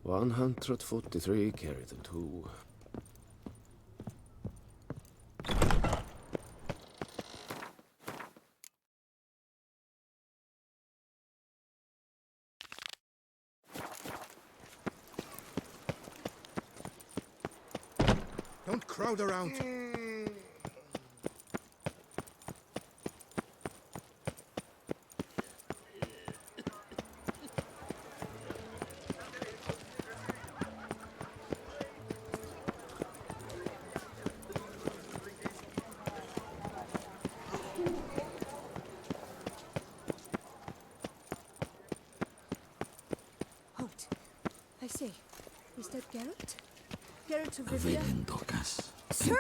143 carry them too. Don't crowd around. Halt. I say, is that Geralt? Geralt of Rivia? Sir!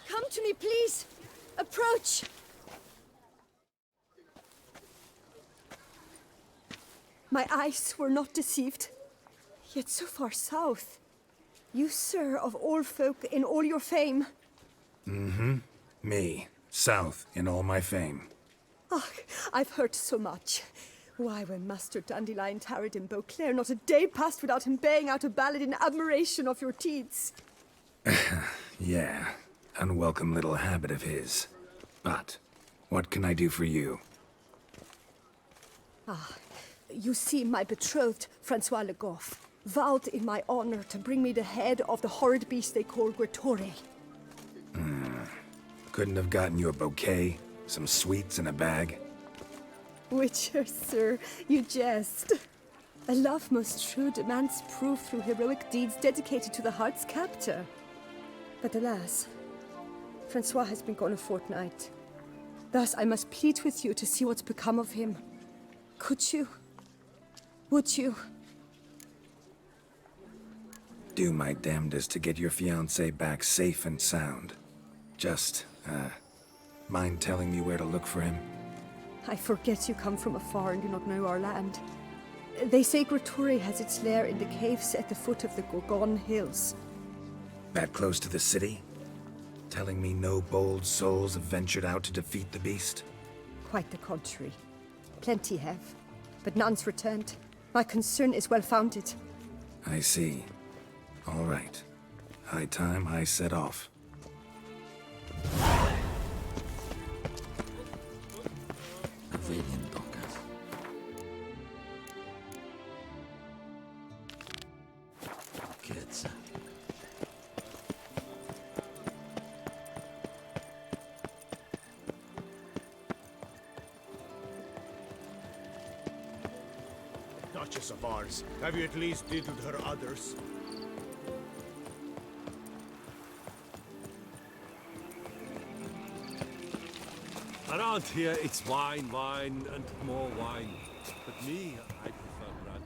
Come to me, please! Approach! My eyes were not deceived. Yet so far south. You, sir, of all folk in all your fame. Me, south in all my fame. Ah, I've heard so much. Why, when Master Dandelion tarried in Beauclair, not a day passed without him baying out a ballad in admiration of your deeds. Yeah, unwelcome little habit of his. But, what can I do for you? You see, my betrothed, Francois Le Goff, vowed in my honor to bring me the head of the horrid beast they call Gretore. Couldn't have gotten you a bouquet, some sweets in a bag? Witcher, sir, you jest. A love most true demands proof through heroic deeds dedicated to the heart's captor. But alas, Francois has been gone a fortnight. Thus I must plead with you to see what's become of him. Could you? Would you? Do my damnedest to get your fiancé back safe and sound. Just, mind telling me where to look for him? I forget you come from afar and do not know our land. They say Gretore has its lair in the caves at the foot of the Gorgon Hills. That close to the city? Telling me no bold souls have ventured out to defeat the beast? Quite the contrary. Plenty have, but none's returned. My concern is well-founded. I see. All right. High time I set off. Duchess of ours, have you at least diddled her others? Around here, it's wine, wine, and more wine. But me, I prefer brandy.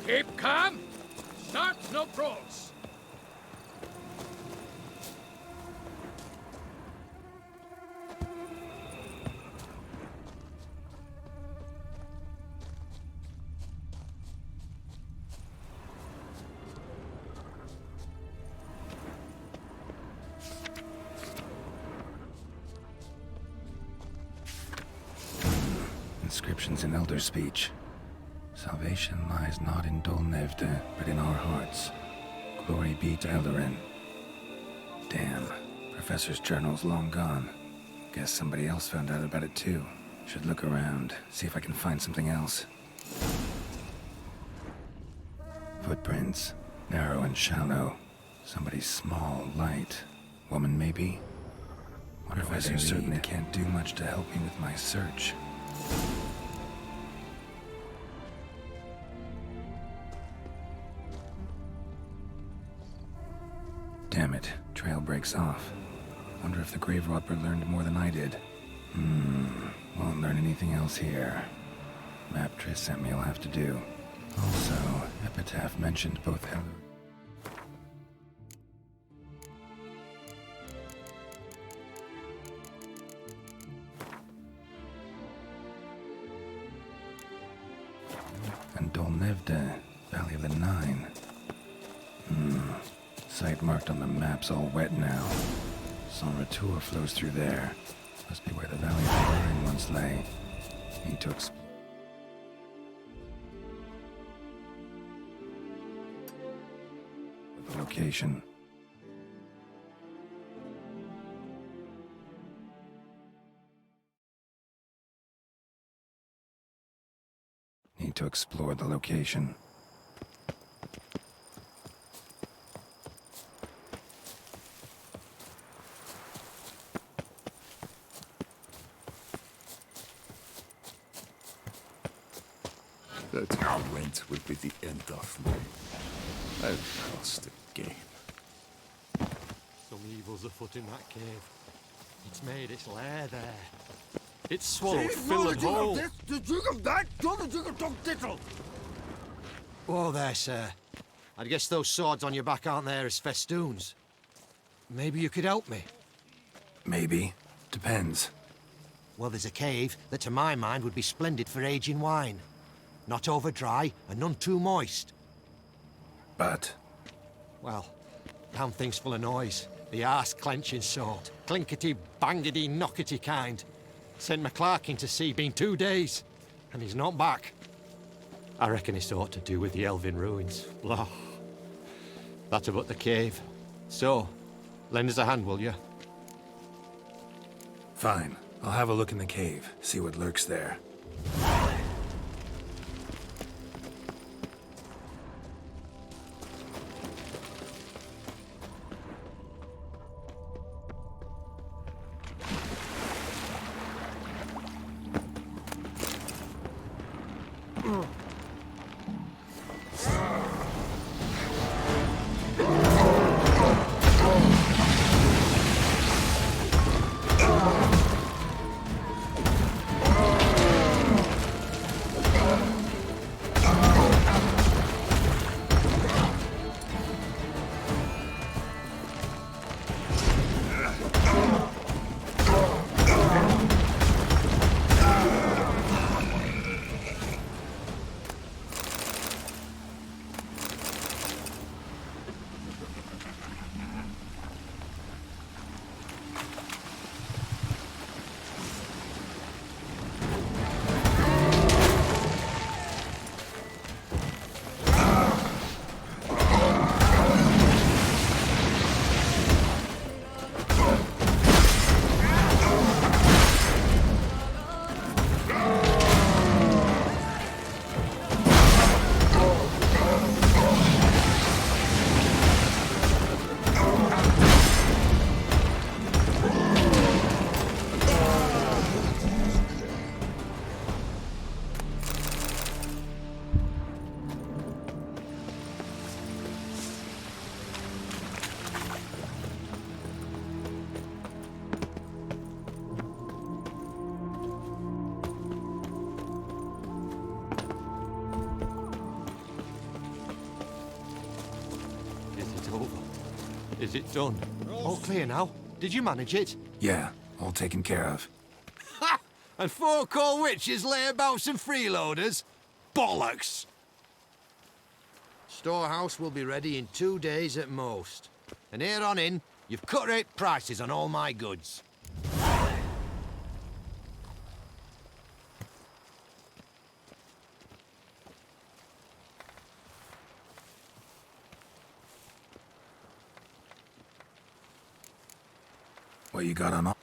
Keep calm. Start no brawls. Inscriptions in Elder speech. Salvation lies not in Dol Nevda, but in our hearts. Glory be to Eldarin. Damn. Professor's journal's long gone. Guess somebody else found out about it too. Should look around, see if I can find something else. Footprints. Narrow and shallow. Somebody small, light. Woman, maybe? Professor certainly can't do much to help me with my search. Damn it, trail breaks off. Wonder if the grave robber learned more than I did. Won't learn anything else here. Map Triss sent me will have to do. Also, Epitaph mentioned both Heather. And Dol Nevda, Valley of the Nine. Site marked on the map's all wet now. San Retour flows through there. Must be where the Valley of the Nine once lay. Need to the location. Need to explore the location. That rent will be the end of me. I've lost the game. Some evil's afoot in that cave. It's made its lair there. It's swallowed Phil whole. The Duke of that, the Duke of Dog Tittle. Whoa there, sir. I guess those swords on your back aren't there as festoons. Maybe you could help me. Maybe. Depends. Well, there's a cave that to my mind would be splendid for aging wine. Not over dry and none too moist. But Well, damn thing's full of noise. The arse-clenching sort. Clinkety, bangety, knockety kind. Sent McClarkin to sea been 2 days, and he's not back. I reckon it's aught to do with the Elven ruins. Blah. That's about the cave. So, lend us a hand, will you? fine. I'll have a look in the cave, see what lurks there. Is it done? All clear now? Did you manage it? Yeah, all taken care of. Ha! And 4 cold witches lay about some freeloaders? Bollocks! Storehouse will be ready in 2 days at most. And here on in, you've cut rate prices on all my goods. What you got on all?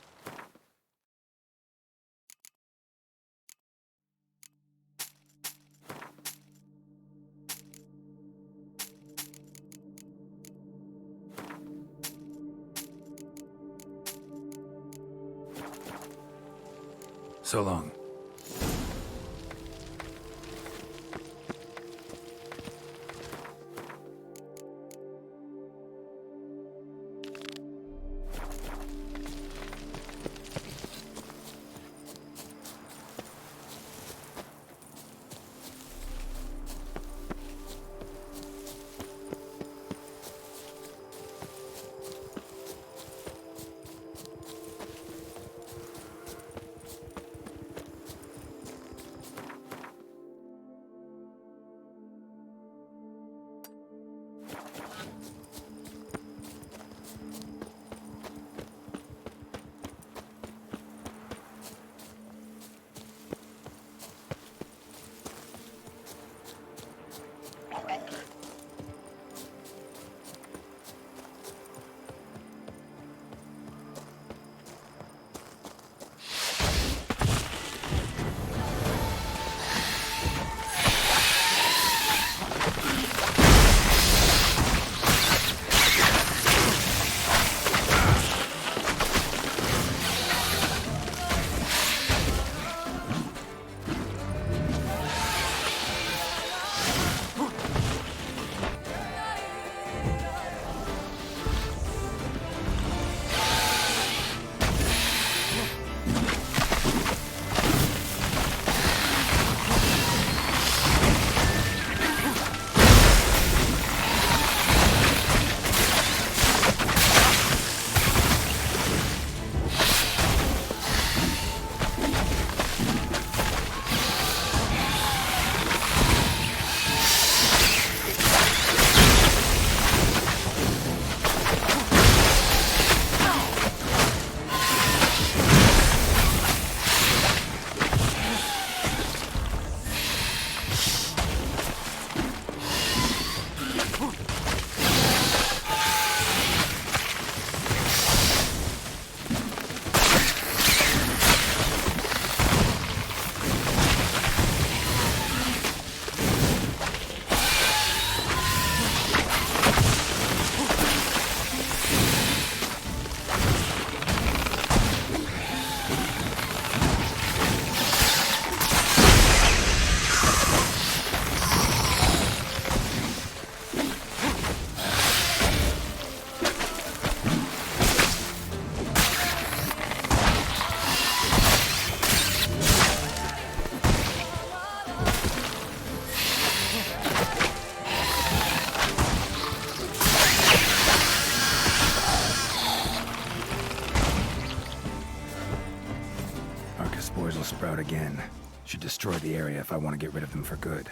So long. Spores will sprout again. Should destroy the area if I want to get rid of them for good.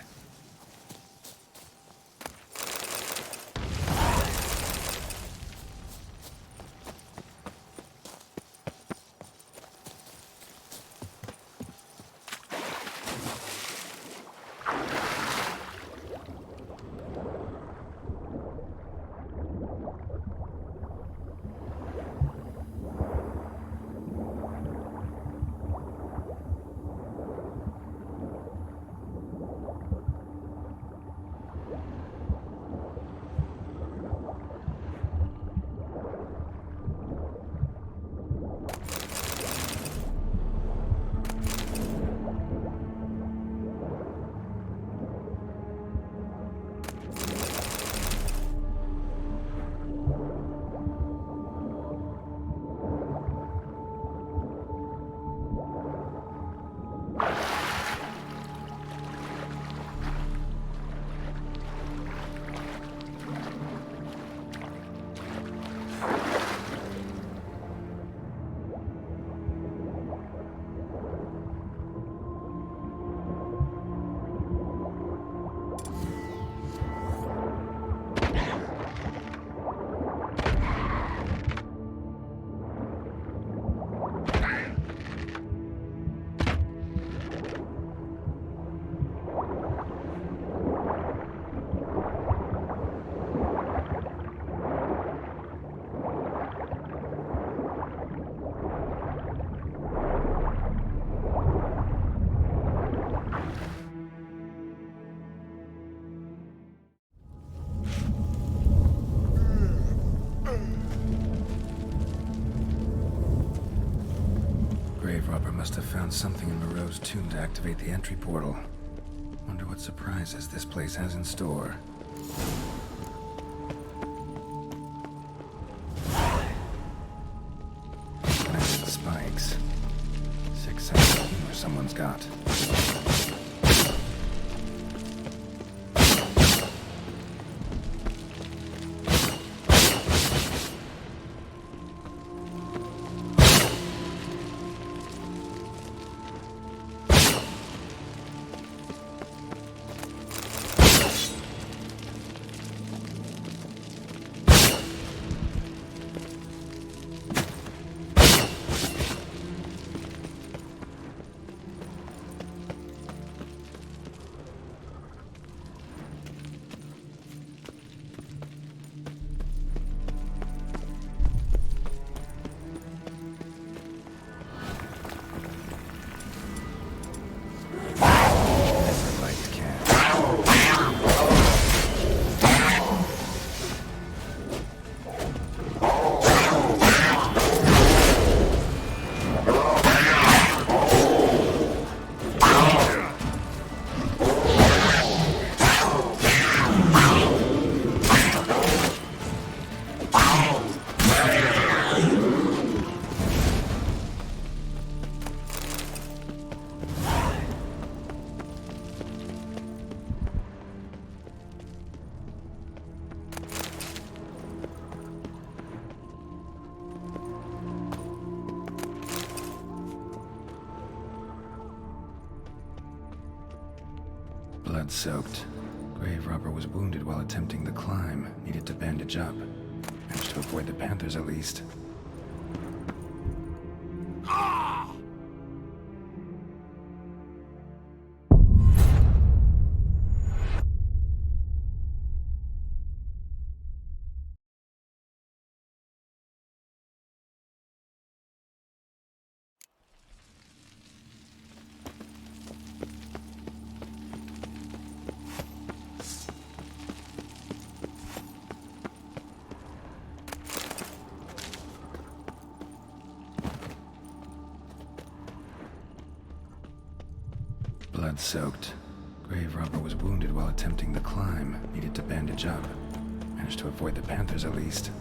must have found something in Moreau's tomb to activate the entry portal. Wonder what surprises this place has in store. Nice spikes. 6 sense of humor someone's got. Blood-soaked. Grave robber was wounded while attempting the climb. Needed to bandage up. Managed to avoid the Panthers at least. Blood-soaked. Grave robber was wounded while attempting the climb. Needed to bandage up. Managed to avoid the Panthers at least.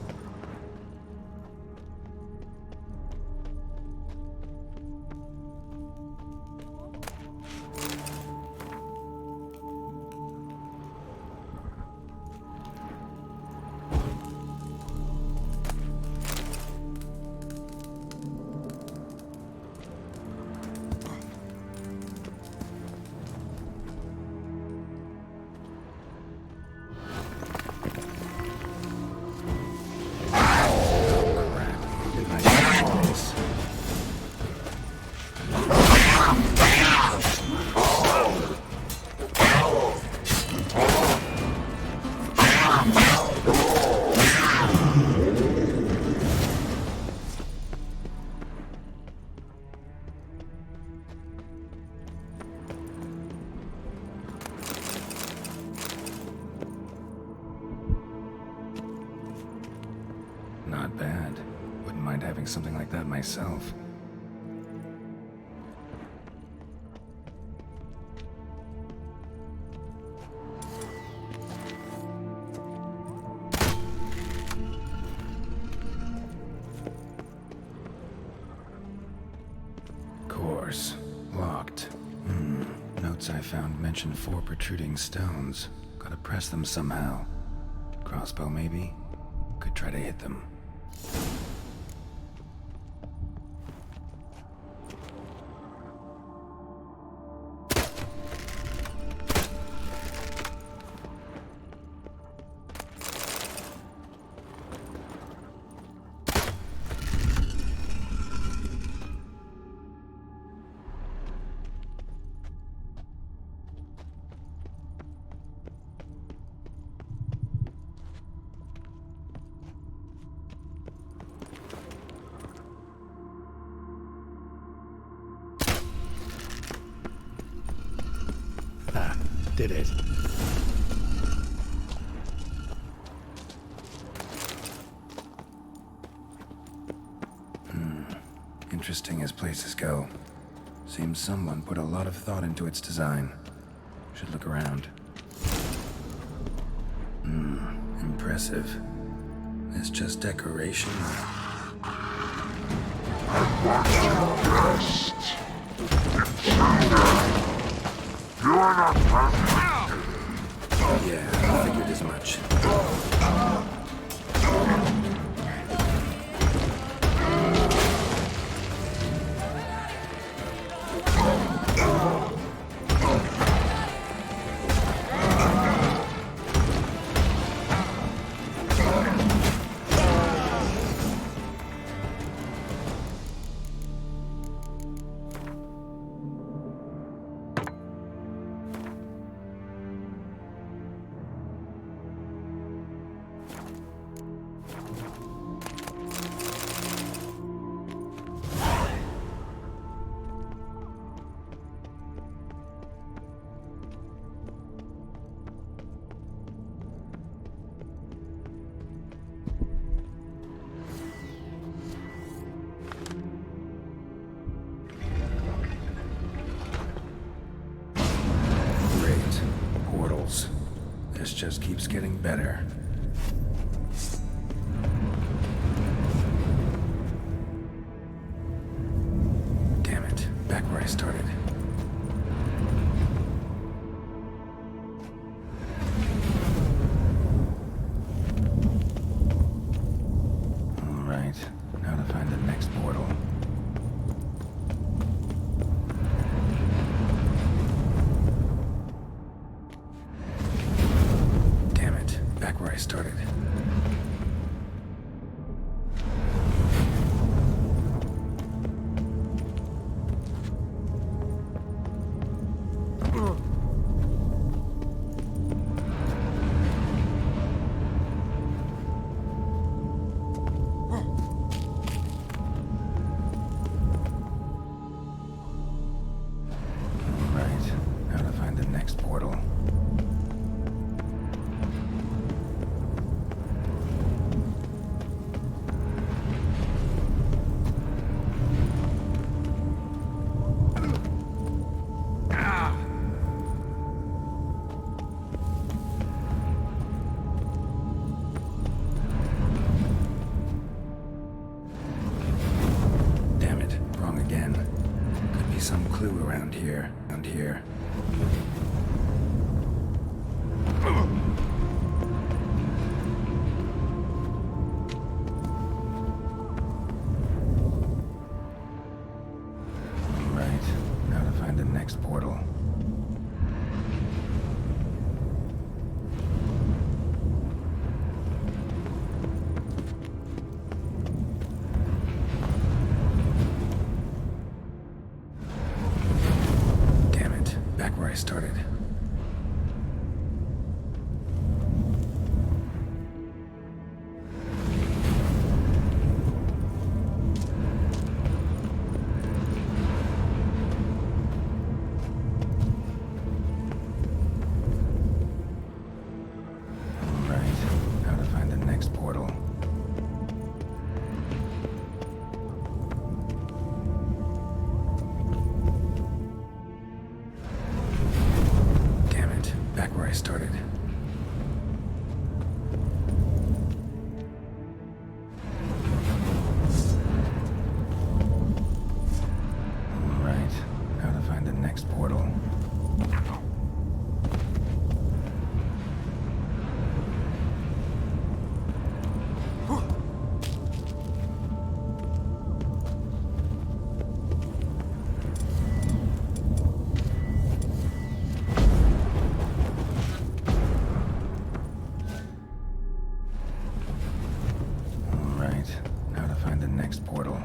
Not bad. Wouldn't mind having something like that myself. Course. Locked. Notes I found mention 4 protruding stones. Gotta press them somehow. Crossbow, maybe? Could try to hit them. Did it. Interesting as places go. Seems someone put a lot of thought into its design. Should look around. Impressive. It's just decoration. Yeah, I figured as much. Great. Portals. This just keeps getting better. Damn it. Back where I started. All right. Now to find the next portal. Damn it. Back where I started. Right. Now to find the next portal. Damn it. Wrong again. Could be some clue around here. Around here. Right. Now to find the next portal. Damn it. Back where I started. All right. Now to find the next portal. Damn it. Back where I started. All right. Now to find the next portal. All right. Now to find the next portal.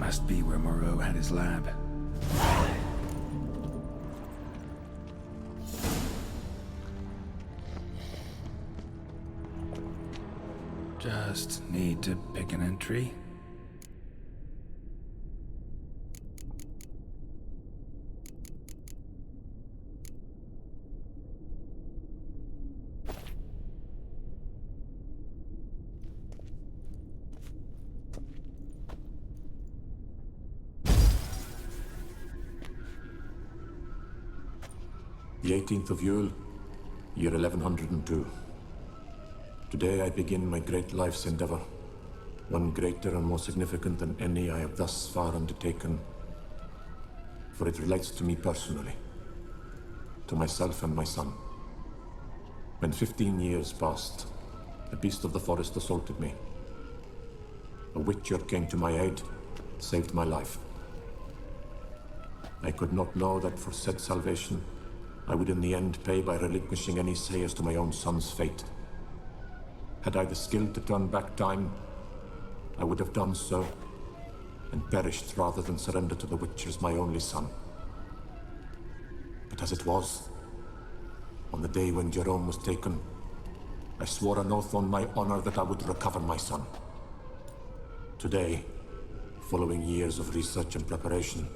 Must be where Moreau had his lab. Just need to pick an entry. The 18th of Yule, year 1102. Today I begin my great life's endeavor, one greater and more significant than any I have thus far undertaken, for it relates to me personally, to myself and my son. When 15 years passed, a beast of the forest assaulted me. A witcher came to my aid, saved my life. I could not know that for said salvation, I would in the end pay by relinquishing any say as to my own son's fate. Had I the skill to turn back time, I would have done so, and perished rather than surrender to the Witchers my only son. But as it was, on the day when Jerome was taken, I swore an oath on my honor that I would recover my son. Today, following years of research and preparation,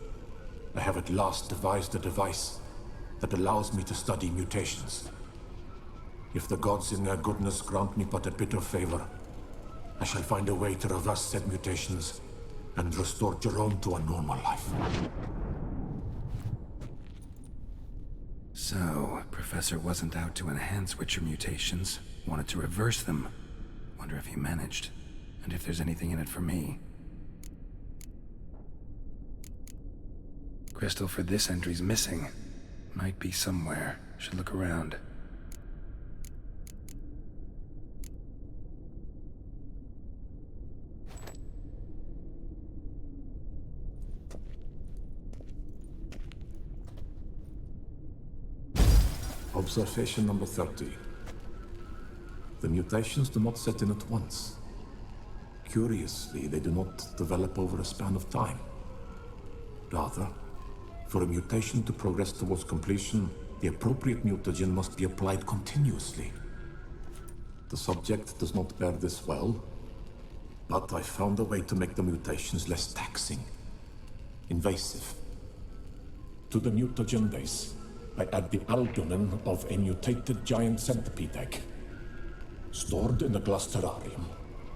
I have at last devised a device that allows me to study mutations. If the gods in their goodness grant me but a bit of favor, I shall find a way to reverse said mutations and restore Jerome to a normal life. So, Professor wasn't out to enhance Witcher mutations, wanted to reverse them. Wonder if he managed, and if there's anything in it for me. Crystal for this entry's missing. Might be somewhere. Should look around. Observation number 30. The mutations do not set in at once. Curiously, they do not develop over a span of time. Rather, for a mutation to progress towards completion, the appropriate mutagen must be applied continuously. The subject does not bear this well, but I found a way to make the mutations less taxing, invasive. To the mutagen base, I add the albumin of a mutated giant centipede egg. Stored in a glass terrarium,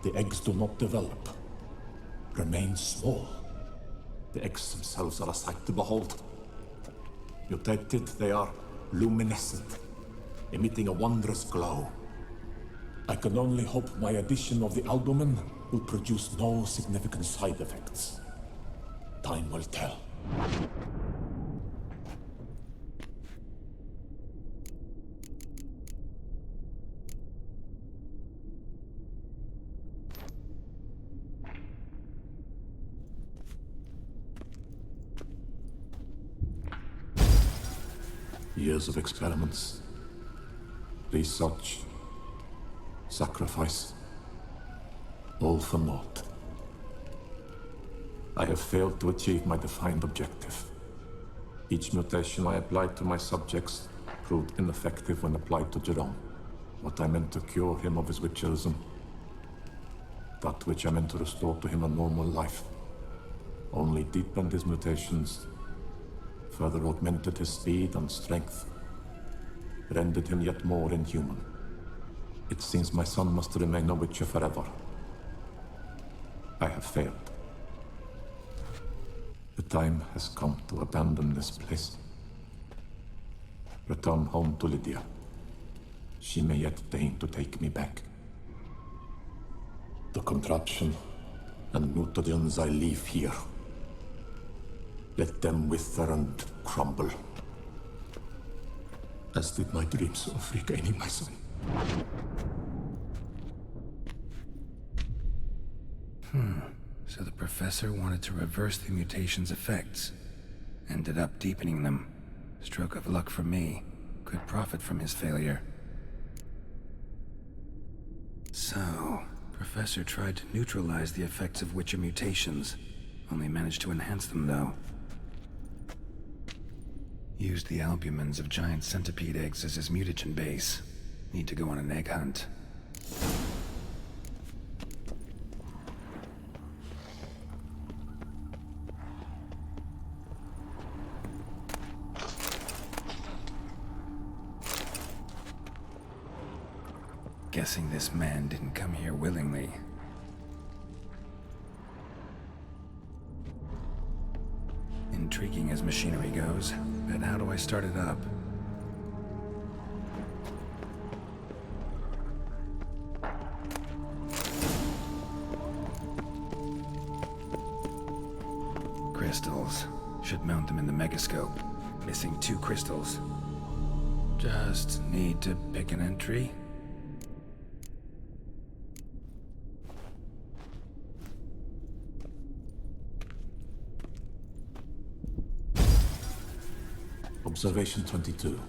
the eggs do not develop, remain small. The eggs themselves are a sight to behold. Mutated, they are luminescent, emitting a wondrous glow. I can only hope my addition of the albumin will produce no significant side effects. Time will tell. Years of experiments, research, sacrifice, all for naught. I have failed to achieve my defined objective. Each mutation I applied to my subjects proved ineffective when applied to Jerome. What I meant to cure him of his witcherism, that which I meant to restore to him a normal life, only deepened his mutations, further augmented his speed and strength, rendered him yet more inhuman. It seems my son must remain a witcher forever. I have failed. The time has come to abandon this place. Return home to Lydia. She may yet deign to take me back. The contraption and mutagens I leave here. Let them wither and crumble. As did my dreams of regaining my son. So the Professor wanted to reverse the mutation's effects. Ended up deepening them. Stroke of luck for me. Could profit from his failure. So, Professor tried to neutralize the effects of Witcher mutations. Only managed to enhance them, though. Used the albumins of giant centipede eggs as his mutagen base. Need to go on an egg hunt. Guessing this man didn't come here willingly. Intriguing as machinery goes, but how do I start it up? Crystals. Should mount them in the megascope. Missing 2 crystals. Just need to pick an entry. Observation 22.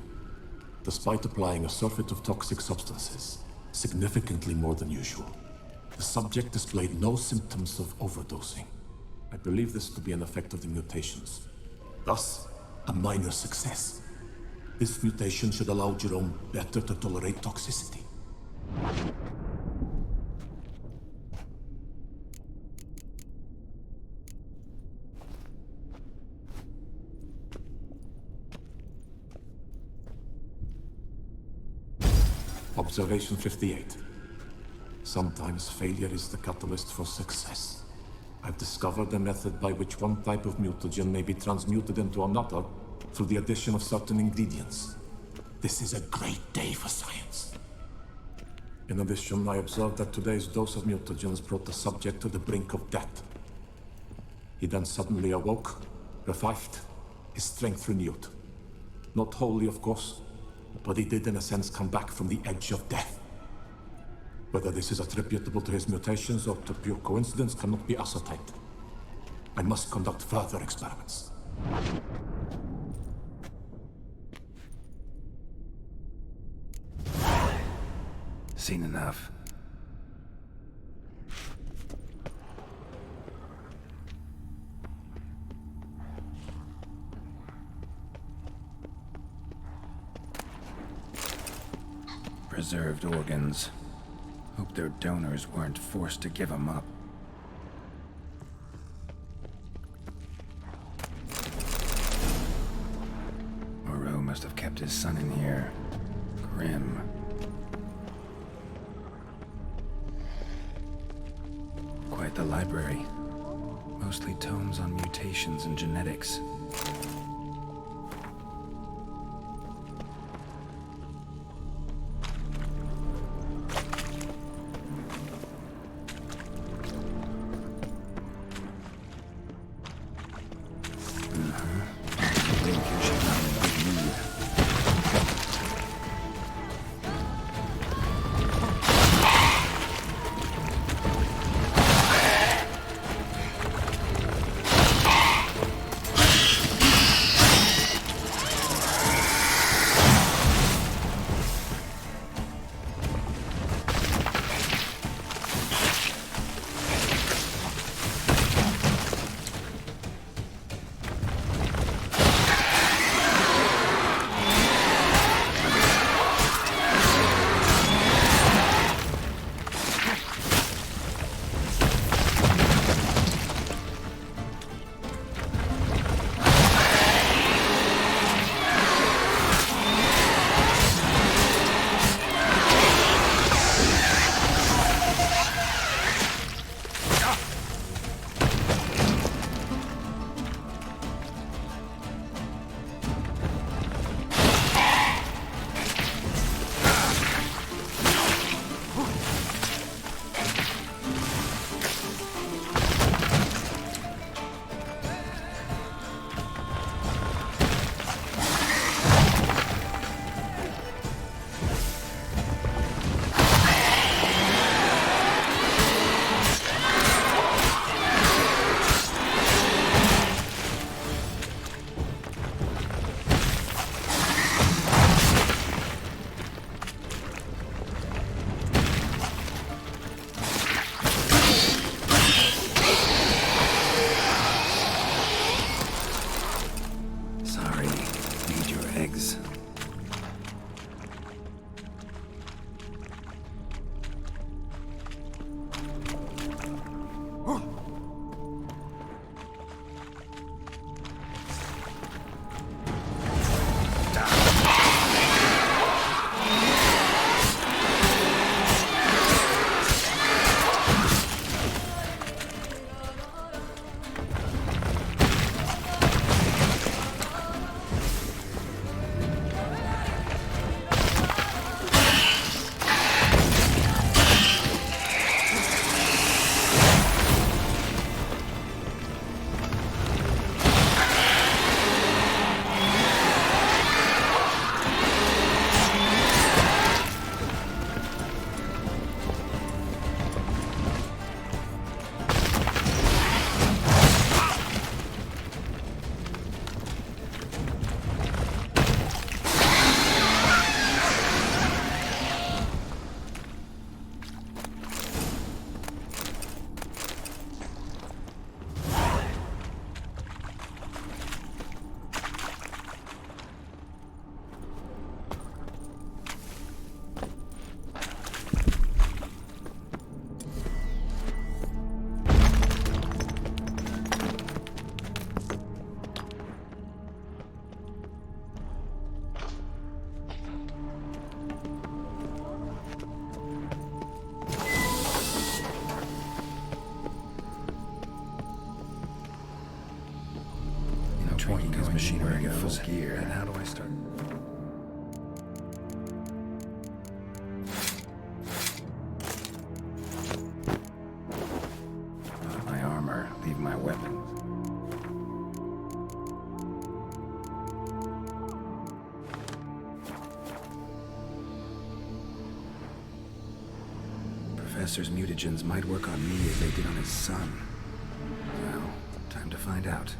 Despite applying a surfeit of toxic substances, significantly more than usual, the subject displayed no symptoms of overdosing. I believe this to be an effect of the mutations. Thus, a minor success. This mutation should allow Jerome better to tolerate toxicity. Observation 58. Sometimes failure is the catalyst for success. I've discovered a method by which one type of mutagen may be transmuted into another through the addition of certain ingredients. This is a great day for science. In addition, I observed that today's dose of mutagens brought the subject to the brink of death. He then suddenly awoke, revived, his strength renewed. Not wholly, of course, but he did in a sense come back from the edge of death. Whether this is attributable to his mutations or to pure coincidence cannot be ascertained. I must conduct further experiments. Seen enough. Preserved organs. Hope their donors weren't forced to give them up. Moreau must have kept his son in here. Grim. Quite the library. Mostly tomes on mutations and genetics. training his machinery in full gear. And how do I start? Not my armor, leave my weapons. Professor's mutagens might work on me as they did on his son. Well, time to find out.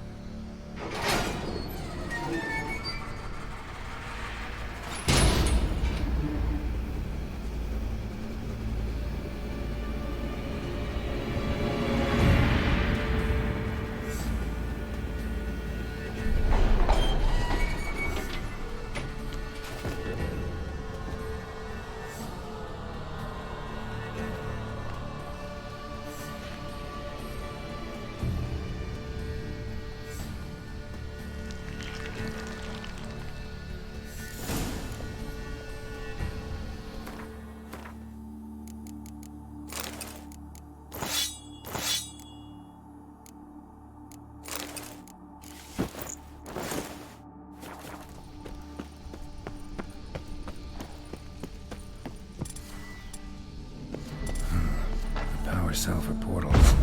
Power cell for portals.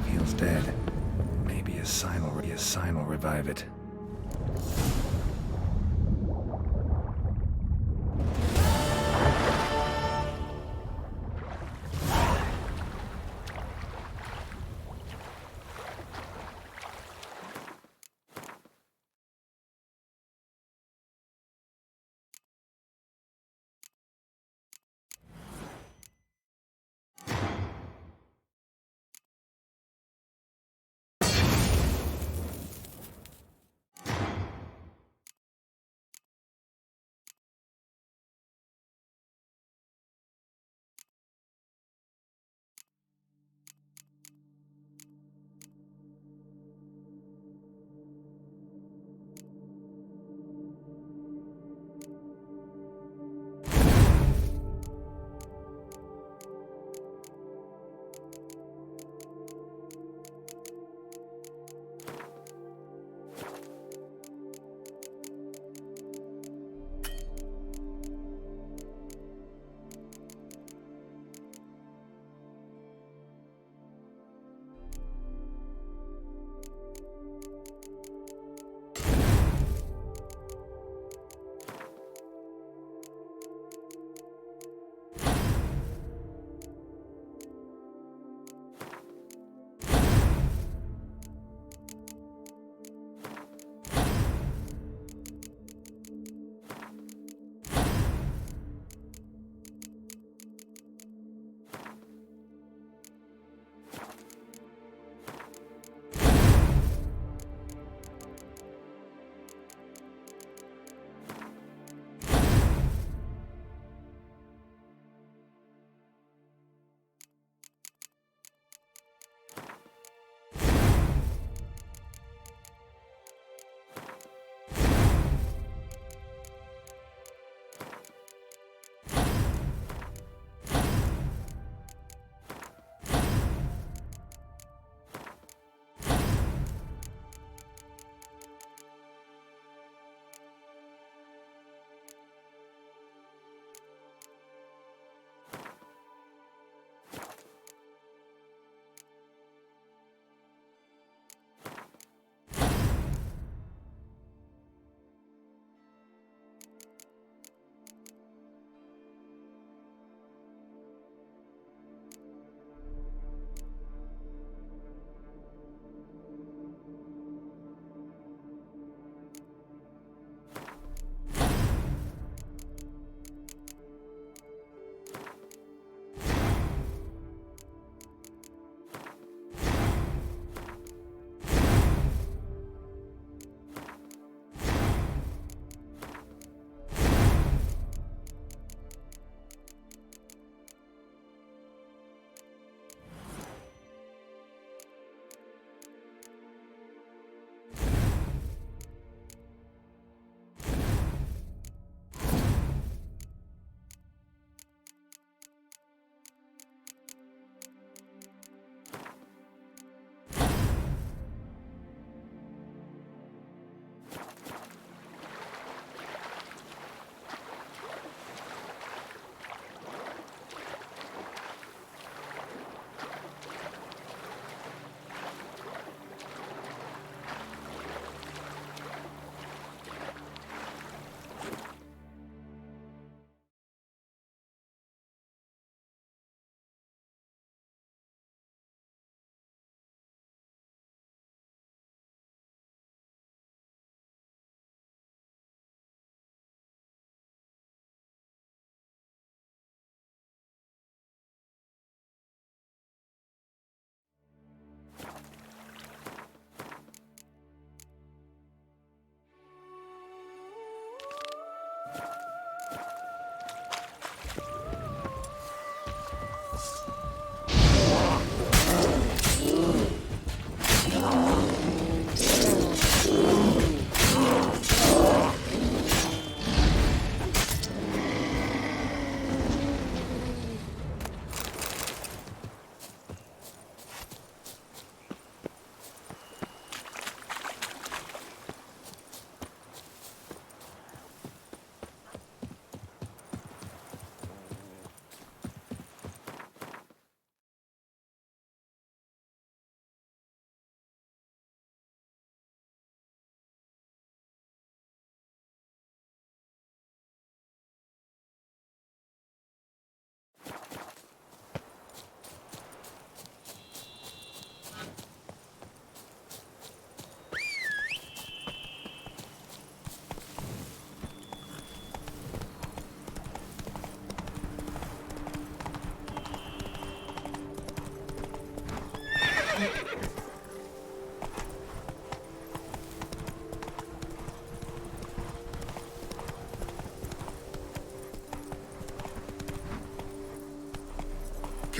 Feels dead. Maybe a sign will revive it.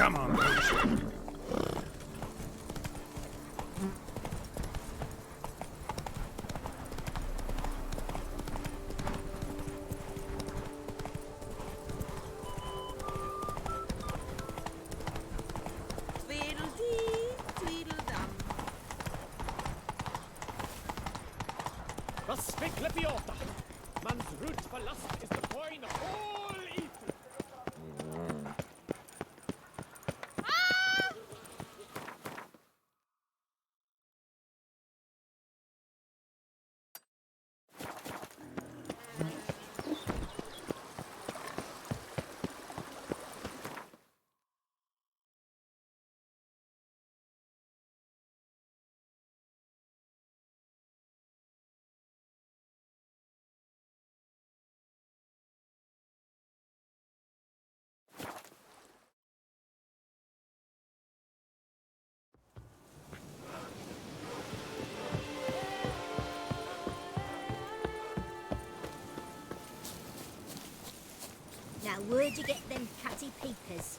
Come on, Pooch. Tweedledee, tweedledum. Das Speklepiota! Man's root for lust is the coin of all evil! Now, where'd you get them cutty peepers?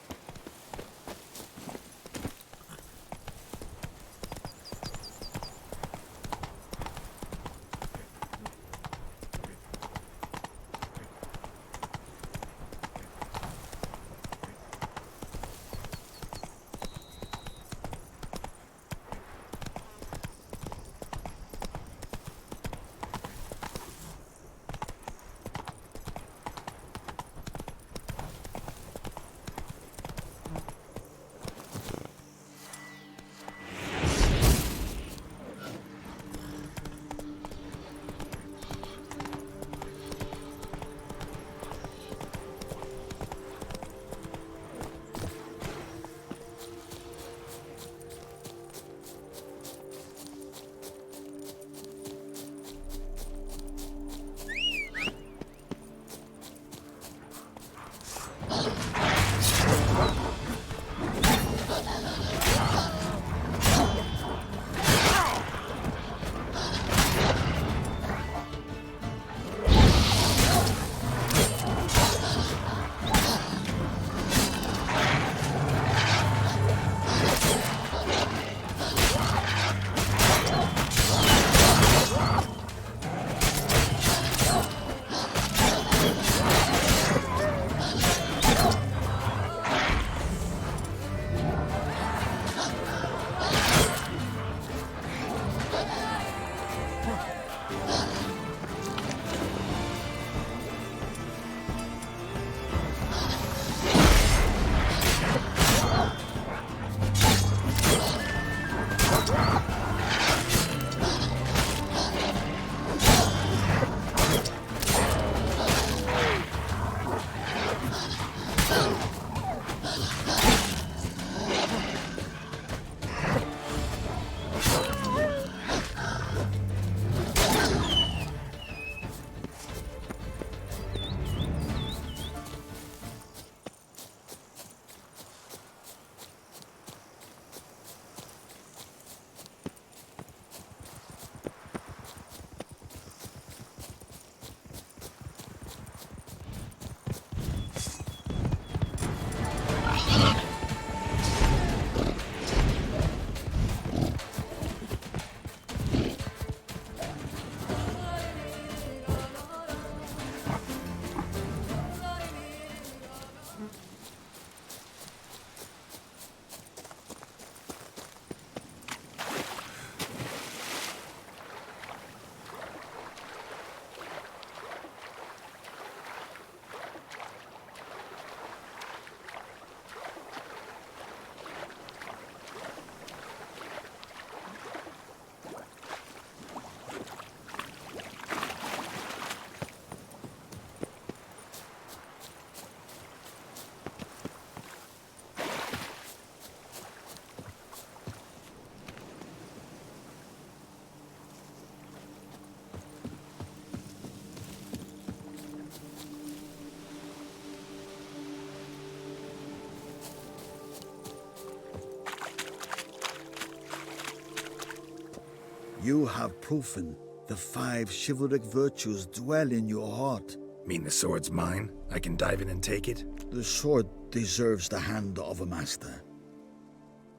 You have proven the 5 chivalric virtues dwell in your heart. Mean the sword's mine? I can dive in and take it? The sword deserves the hand of a master.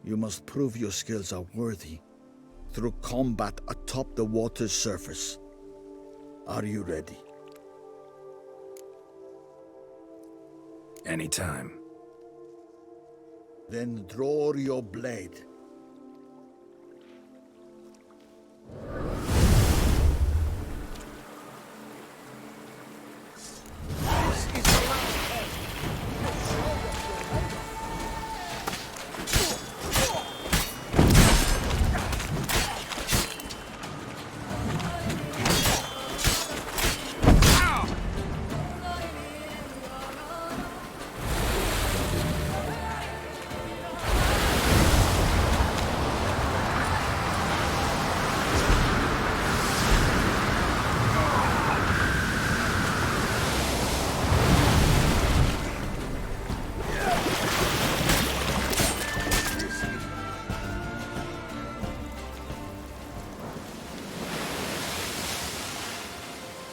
You must prove your skills are worthy through combat atop the water's surface. Are you ready? Anytime. Then draw your blade.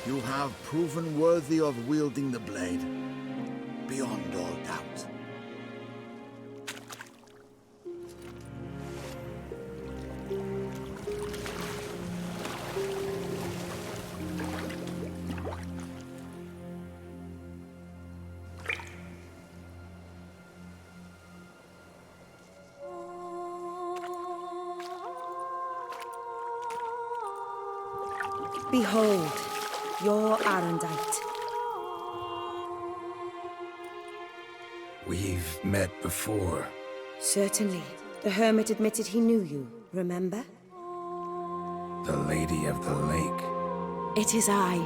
You have proven worthy of wielding the blade, beyond all doubt. Behold, your Arendite. We've met before. Certainly. The hermit admitted he knew you, remember? The Lady of the Lake. It is I.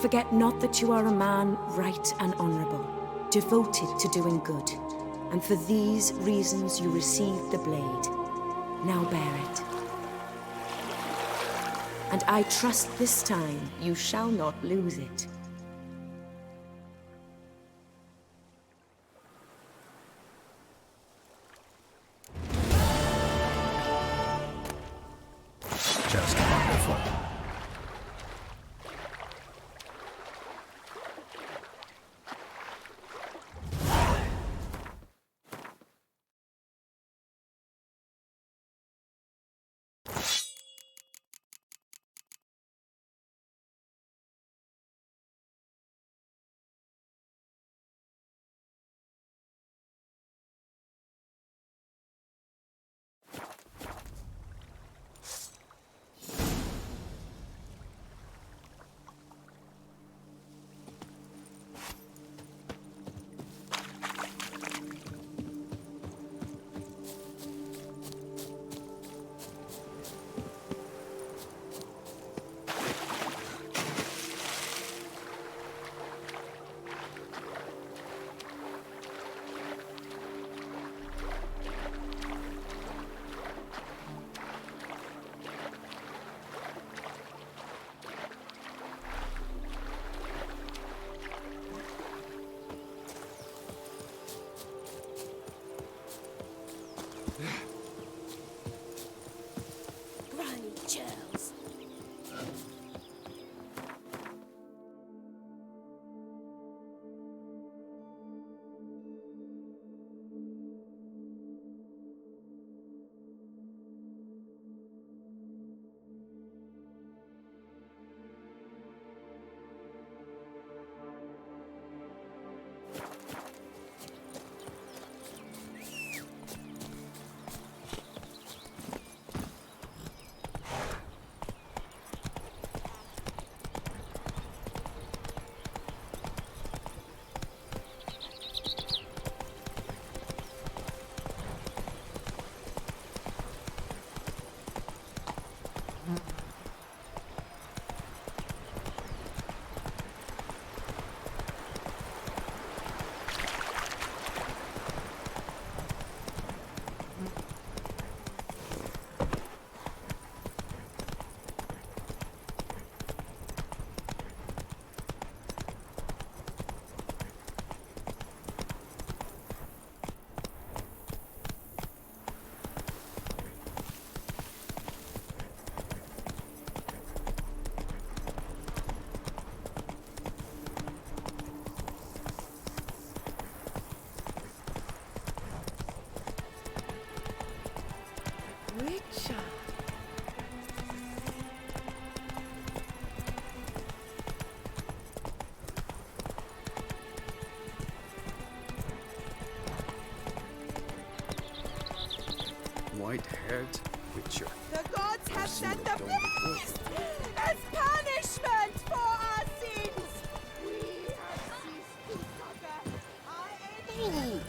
Forget not that you are a man right and honorable, devoted to doing good. And for these reasons you received the blade. Now bear it. And I trust this time you shall not lose it. Just wonderful. Granny Charles. send the beast as punishment for our sins. We have ceased to suffer our enemy.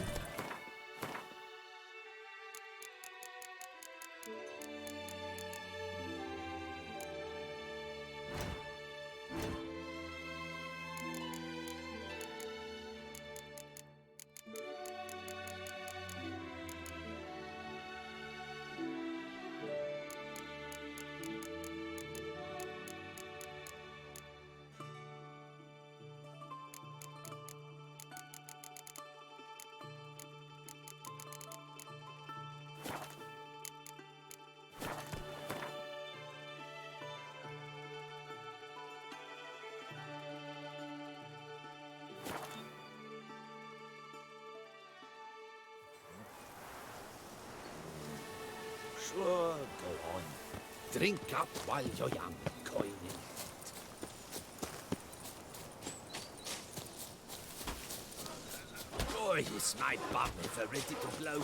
Sure, go on. Drink up while you're young, coin in. Oh, yes, my buttons are ready to blow.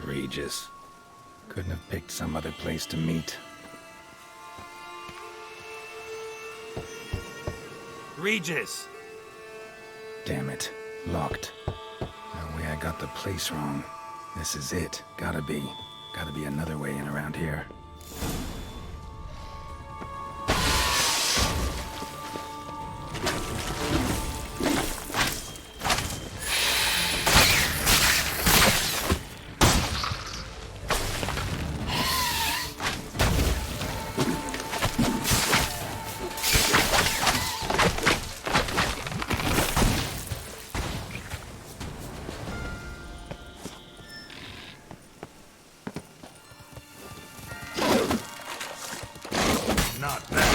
Regis. Couldn't have picked some other place to meet. Regis! Damn it. Locked. No way I got the place wrong. This is it. Gotta be. Gotta be another way in around here. Not bad.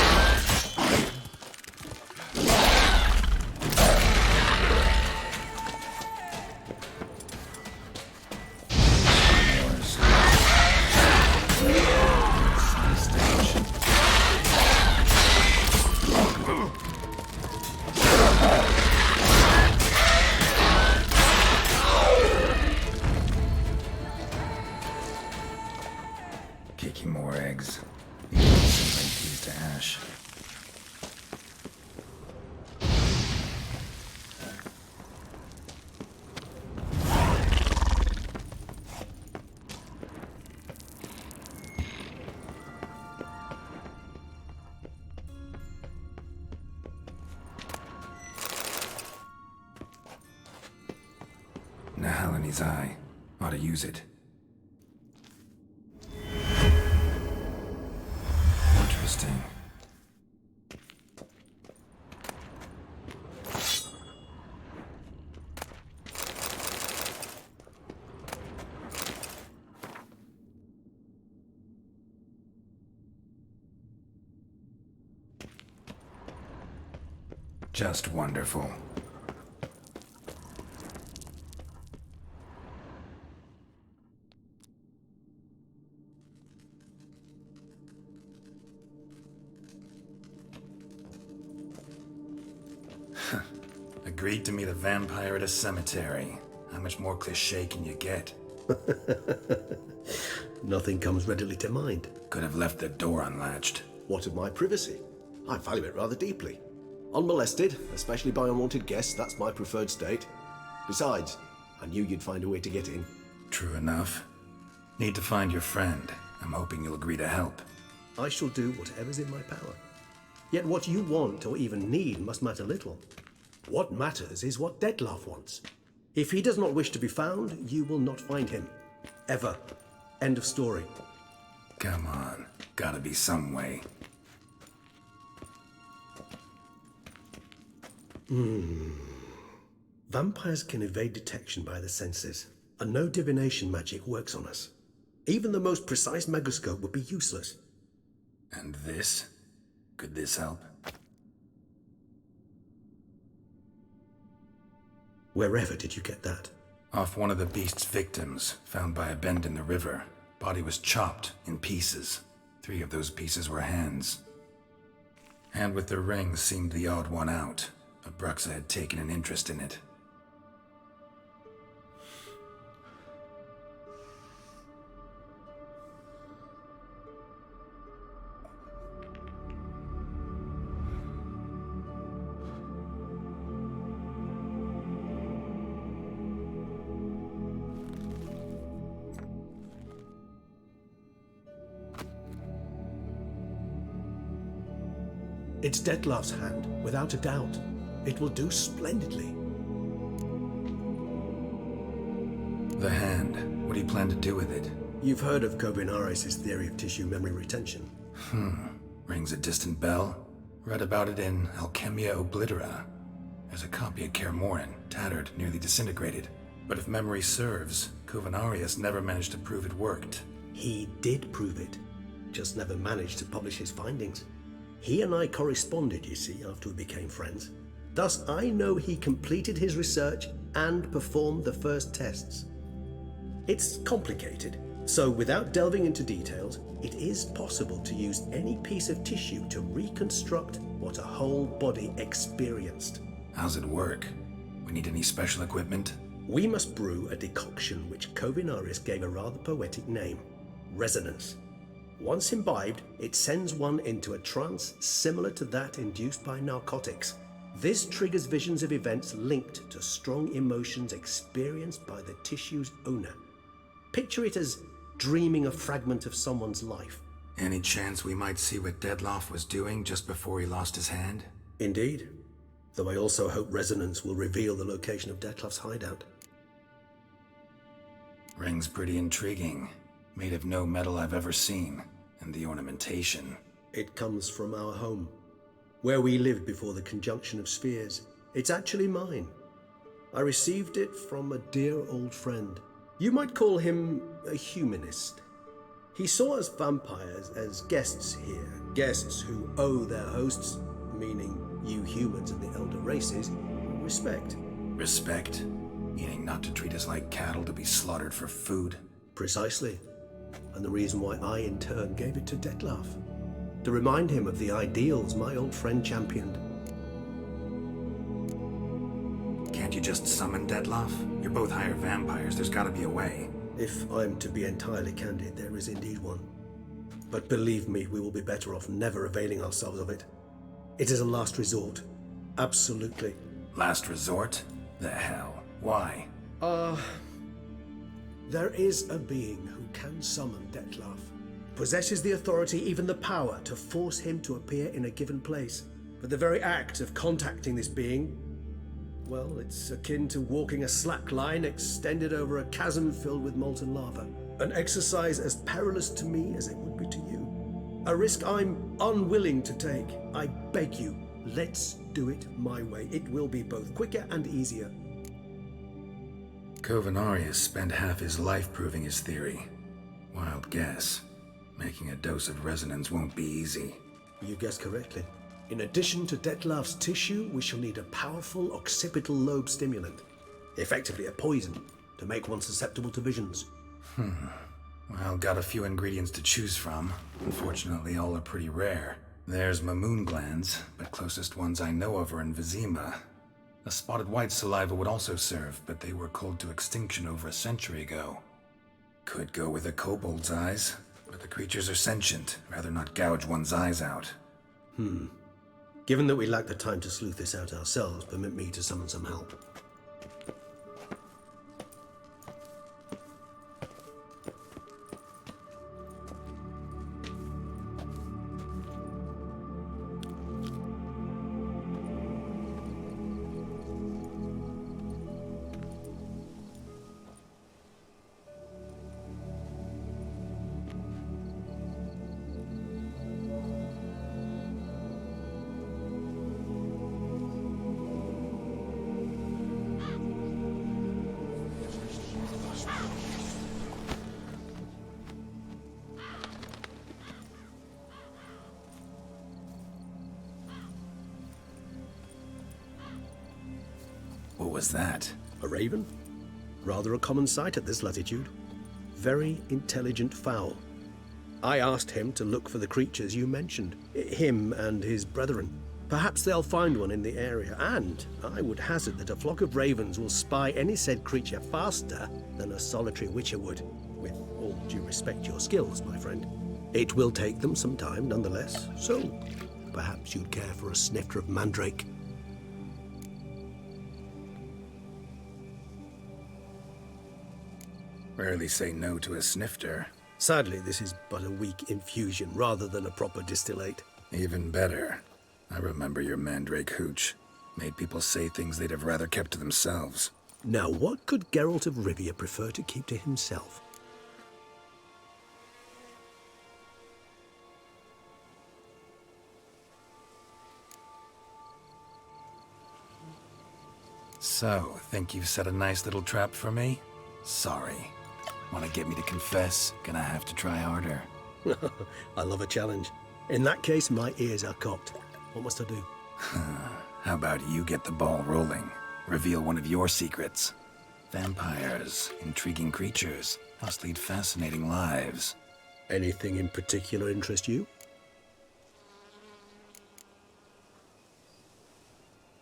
Kicking more eggs. These to ash. Nahal in his eye. Ought to use it. Interesting. Just wonderful. Agreed to meet a vampire at a cemetery. How much more cliché can you get? Nothing comes readily to mind. Could have left the door unlatched. What of my privacy? I value it rather deeply. Unmolested, especially by unwanted guests, that's my preferred state. Besides, I knew you'd find a way to get in. True enough. Need to find your friend. I'm hoping you'll agree to help. I shall do whatever's in my power. Yet what you want or even need must matter little. What matters is what Dettlaff wants. If he does not wish to be found, you will not find him. Ever. End of story. Come on. Gotta be some way. Vampires can evade detection by the senses, and no divination magic works on us. Even the most precise megascope would be useless. And this? Could this help? Wherever did you get that? Off one of the beast's victims, found by a bend in the river. Body was chopped in pieces. 3 of those pieces were hands. Hand with the ring seemed the odd one out, but Bruxa had taken an interest in it. It's Dettlaff's hand, without a doubt. It will do splendidly. The hand. What do you plan to do with it? You've heard of Kovinaris' theory of tissue memory retention. Rings a distant bell. Read about it in Alchemia Oblitera. There's a copy at Kaer Morhen, tattered, nearly disintegrated. But if memory serves, Kovinaris never managed to prove it worked. He did prove it, just never managed to publish his findings. He and I corresponded, you see, after we became friends. Thus, I know he completed his research and performed the first tests. It's complicated, so without delving into details, it is possible to use any piece of tissue to reconstruct what a whole body experienced. How's it work? We need any special equipment? We must brew a decoction which Kovinaris gave a rather poetic name, resonance. Once imbibed, it sends one into a trance similar to that induced by narcotics. This triggers visions of events linked to strong emotions experienced by the tissue's owner. Picture it as dreaming a fragment of someone's life. Any chance we might see what Dettlaff was doing just before he lost his hand? Indeed. Though I also hope resonance will reveal the location of Dettlaff's hideout. Ring's pretty intriguing. Made of no metal I've ever seen. And the ornamentation. It comes from our home, where we lived before the conjunction of spheres. It's actually mine. I received it from a dear old friend. You might call him a humanist. He saw us vampires as guests here, guests who owe their hosts, meaning you humans and the elder races, respect. Respect? Meaning not to treat us like cattle to be slaughtered for food? Precisely. And the reason why I, in turn, gave it to Dettlaff. To remind him of the ideals my old friend championed. Can't you just summon Dettlaff? You're both higher vampires. There's gotta be a way. If I'm to be entirely candid, there is indeed one. But believe me, we will be better off never availing ourselves of it. It is a last resort. Absolutely. Last resort? The hell? Why? There is a being who can summon Dettlaff. Possesses the authority, even the power, to force him to appear in a given place. But the very act of contacting this being, well, it's akin to walking a slack line extended over a chasm filled with molten lava. An exercise as perilous to me as it would be to you. A risk I'm unwilling to take. I beg you, let's do it my way. It will be both quicker and easier. Kovinaris spent half his life proving his theory. Wild guess. Making a dose of resonance won't be easy. You guessed correctly. In addition to Dettlaff's tissue, we shall need a powerful occipital lobe stimulant. Effectively a poison, to make one susceptible to visions. Well, got a few ingredients to choose from. Unfortunately, all are pretty rare. There's Mamoon glands, but closest ones I know of are in Vizima. A spotted white saliva would also serve, but they were cold to extinction over a century ago. Could go with a kobold's eyes, but the creatures are sentient. Rather not gouge one's eyes out. Given that we lack the time to sleuth this out ourselves, permit me to summon some help. was that? A raven? Rather a common sight at this latitude. Very intelligent fowl. I asked him to look for the creatures you mentioned, him and his brethren. Perhaps they'll find one in the area, and I would hazard that a flock of ravens will spy any said creature faster than a solitary witcher would. With all due respect to your skills, my friend. It will take them some time, nonetheless, so perhaps you'd care for a snifter of mandrake. Rarely say no to a snifter. Sadly, this is but a weak infusion rather than a proper distillate. Even better. I remember your mandrake hooch. Made people say things they'd have rather kept to themselves. Now, what could Geralt of Rivia prefer to keep to himself? So, think you've set a nice little trap for me? Sorry. Want to get me to confess? Gonna have to try harder. I love a challenge. In that case, my ears are cocked. What must I do? How about you get the ball rolling? Reveal one of your secrets. Vampires, intriguing creatures, must lead fascinating lives. Anything in particular interest you?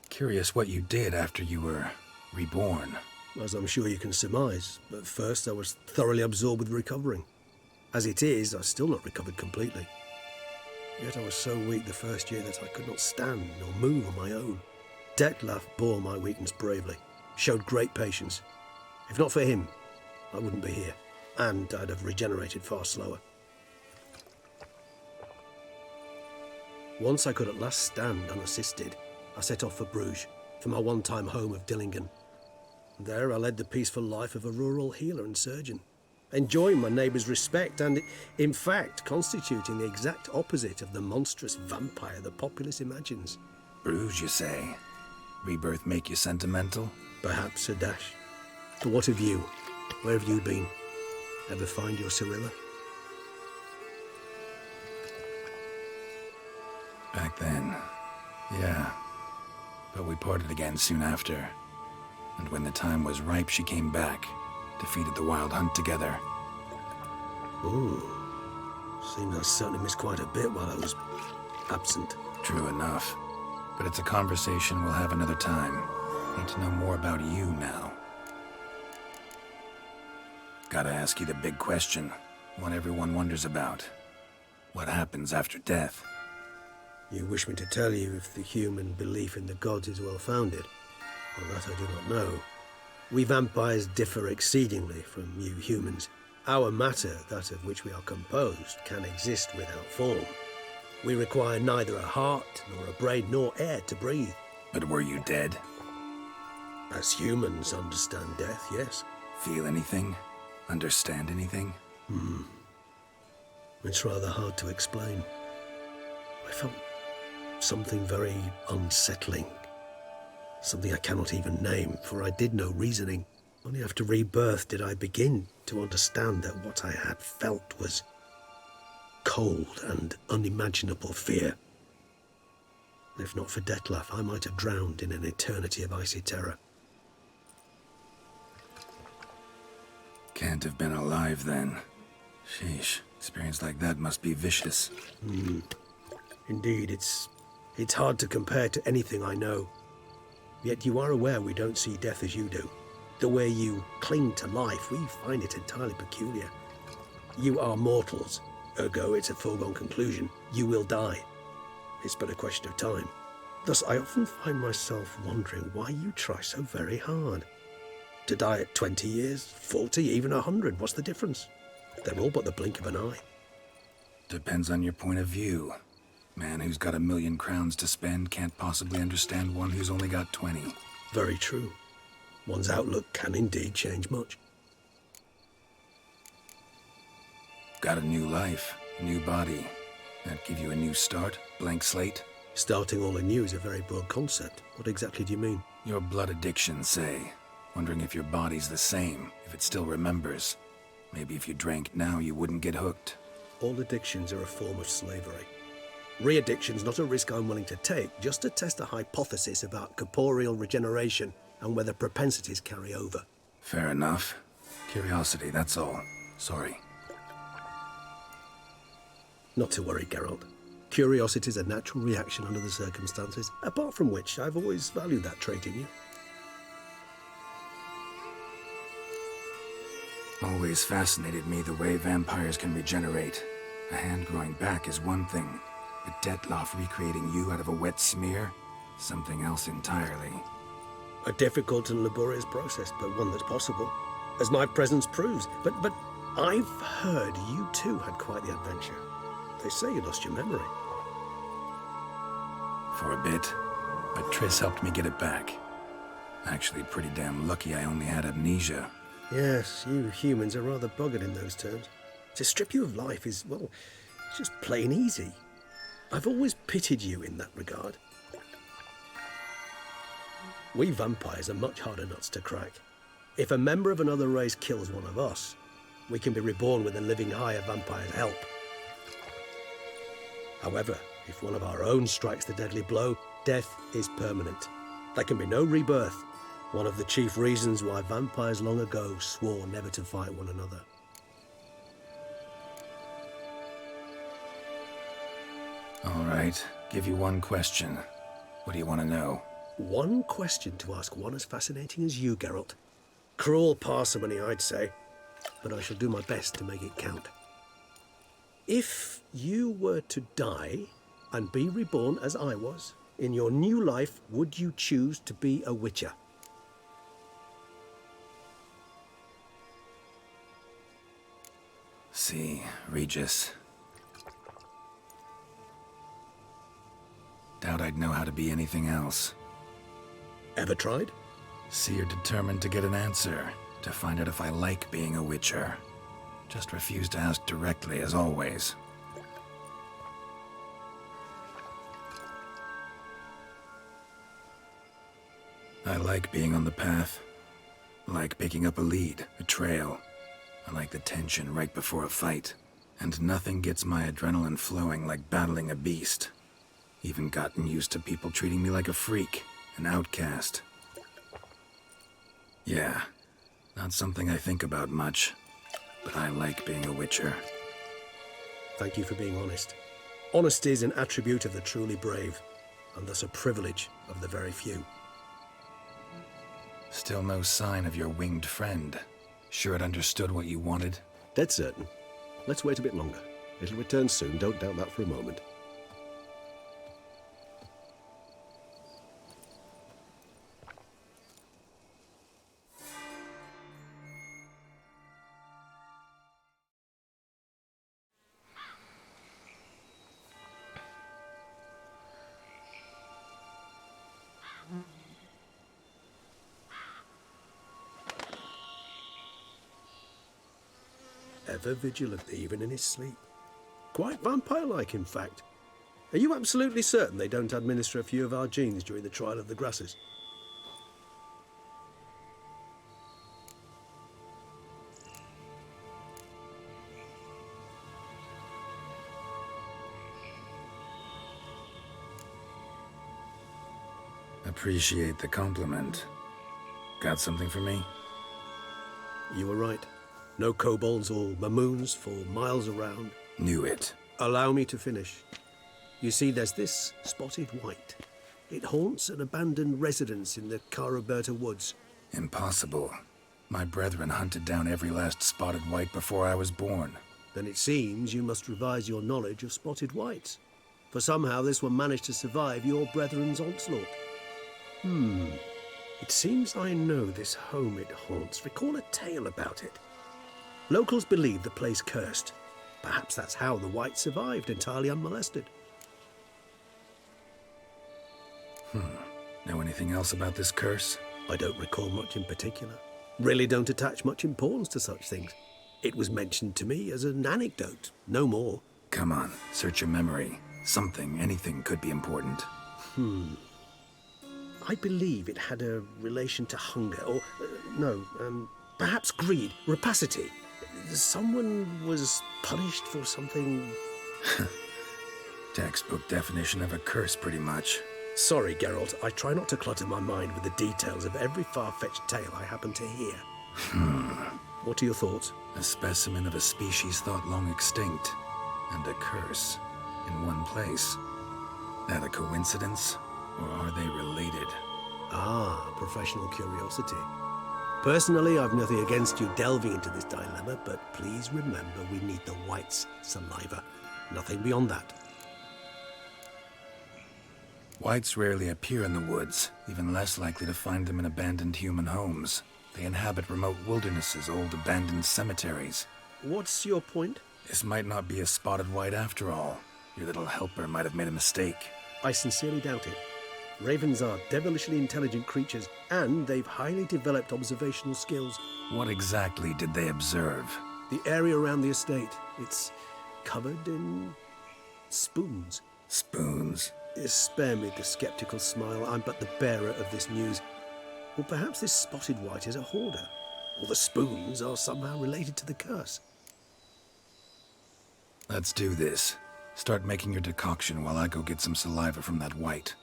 Curious what you did after you were reborn. As I'm sure you can surmise, but first I was thoroughly absorbed with recovering. As it is, I've still not recovered completely. Yet I was so weak the first year that I could not stand nor move on my own. Detlef bore my weakness bravely, showed great patience. If not for him, I wouldn't be here, and I'd have regenerated far slower. Once I could at last stand unassisted, I set off for Bruges, for my one-time home of Dillingen. There I led the peaceful life of a rural healer and surgeon, enjoying my neighbours' respect and, in fact, constituting the exact opposite of the monstrous vampire the populace imagines. Bruges, you say? Rebirth make you sentimental? Perhaps a dash. But what of you? Where have you been? Ever find your Cirilla? Back then, yeah. But we parted again soon after. And when the time was ripe, she came back. Defeated the Wild Hunt together. Ooh. Seems I certainly missed quite a bit while I was absent. True enough. But it's a conversation we'll have another time. Need to know more about you now. Gotta ask you the big question. One everyone wonders about. What happens after death? You wish me to tell you if the human belief in the gods is well founded? Well, that I do not know. We vampires differ exceedingly from you humans. Our matter, that of which we are composed, can exist without form. We require neither a heart, nor a brain, nor air to breathe. But were you dead? As humans understand death, yes. Feel anything? Understand anything? It's rather hard to explain. I felt something very unsettling. Something I cannot even name, for I did no reasoning. Only after rebirth did I begin to understand that what I had felt was cold and unimaginable fear. If not for Detlef, I might have drowned in an eternity of icy terror. Can't have been alive then. Sheesh, experience like that must be vicious. Indeed, it's hard to compare to anything I know. Yet you are aware we don't see death as you do. The way you cling to life, we find it entirely peculiar. You are mortals, ergo it's a foregone conclusion. You will die. It's but a question of time. Thus, I often find myself wondering why you try so very hard. To die at 20 years, 40, even 100, what's the difference? They're all but the blink of an eye. Depends on your point of view. Man who's got 1,000,000 crowns to spend can't possibly understand one who's only got 20. Very true. One's outlook can indeed change much. Got a new life, a new body. That give you a new start, blank slate? Starting all anew is a very broad concept. What exactly do you mean? Your blood addiction, say. Wondering if your body's the same, if it still remembers. Maybe if you drank now, you wouldn't get hooked. All addictions are a form of slavery. Re-addiction's not a risk I'm willing to take, just to test a hypothesis about corporeal regeneration. and whether propensities carry over. Fair enough. Curiosity, that's all. Sorry. Not to worry, Geralt. Curiosity is a natural reaction under the circumstances, apart from which I've always valued that trait in you. Always fascinated me the way vampires can regenerate. A hand growing back is one thing, but Detloff recreating you out of a wet smear? Something else entirely. A difficult and laborious process, but one that's possible, as my presence proves. But I've heard you too had quite the adventure. They say you lost your memory. For a bit, but Triss helped me get it back. Actually, pretty damn lucky I only had amnesia. Yes, you humans are rather buggered in those terms. To strip you of life is, well, it's just plain easy. I've always pitied you in that regard. We vampires are much harder nuts to crack. If a member of another race kills one of us, we can be reborn with a living higher vampire's help. However, if one of our own strikes the deadly blow, death is permanent. There can be no rebirth. One of the chief reasons why vampires long ago swore never to fight one another. All right, give you one question. What do you want to know? One question to ask one as fascinating as you, Geralt. Cruel parsimony, I'd say, but I shall do my best to make it count. If you were to die and be reborn as I was, in your new life, would you choose to be a Witcher? See, Regis. Doubt I'd know how to be anything else. Ever tried? See, you're determined to get an answer, to find out if I like being a Witcher. Just refuse to ask directly, as always. I like being on the path. I like picking up a lead, a trail. I like the tension right before a fight. And nothing gets my adrenaline flowing like battling a beast. Even gotten used to people treating me like a freak, an outcast. Yeah, not something I think about much, but I like being a Witcher. Thank you for being honest. Honesty is an attribute of the truly brave, and thus a privilege of the very few. Still no sign of your winged friend. Sure it understood what you wanted? Dead certain. Let's wait a bit longer. It'll return soon, don't doubt that for a moment. Ever vigilant, even in his sleep. Quite vampire-like, in fact. Are you absolutely certain they don't administer a few of our genes during the trial of the grasses? Appreciate the compliment. Got something for me? You were right. No kobolds or mamoons for miles around. Knew it. Allow me to finish. You see, there's this spotted white. It haunts an abandoned residence in the Caraberta woods. Impossible. My brethren hunted down every last spotted white before I was born. Then it seems you must revise your knowledge of spotted whites. For somehow this one managed to survive your brethren's onslaught. It seems I know this home it haunts. Recall a tale about it. Locals believe the place cursed. Perhaps that's how the whites survived entirely unmolested. Know anything else about this curse? I don't recall much in particular. Really don't attach much importance to such things. It was mentioned to me as an anecdote, no more. Come on, search your memory. Something, anything could be important. I believe it had a relation to hunger, or, perhaps greed, rapacity. Someone was punished for something... Textbook definition of a curse, pretty much. Sorry, Geralt. I try not to clutter my mind with the details of every far-fetched tale I happen to hear. What are your thoughts? A specimen of a species thought long extinct, and a curse, in one place. That a coincidence, or are they related? Ah, professional curiosity. Personally, I've nothing against you delving into this dilemma, but please remember we need the White's saliva. Nothing beyond that. Whites rarely appear in the woods, even less likely to find them in abandoned human homes. They inhabit remote wildernesses, old abandoned cemeteries. What's your point? This might not be a spotted white after all. Your little helper might have made a mistake. I sincerely doubt it. Ravens are devilishly intelligent creatures, and they've highly developed observational skills. What exactly did they observe? The area around the estate. It's covered in spoons. Spoons? Spare me the skeptical smile. I'm but the bearer of this news. Or perhaps this spotted white is a hoarder. Or the spoons are somehow related to the curse. Let's do this. Start making your decoction while I go get some saliva from that white.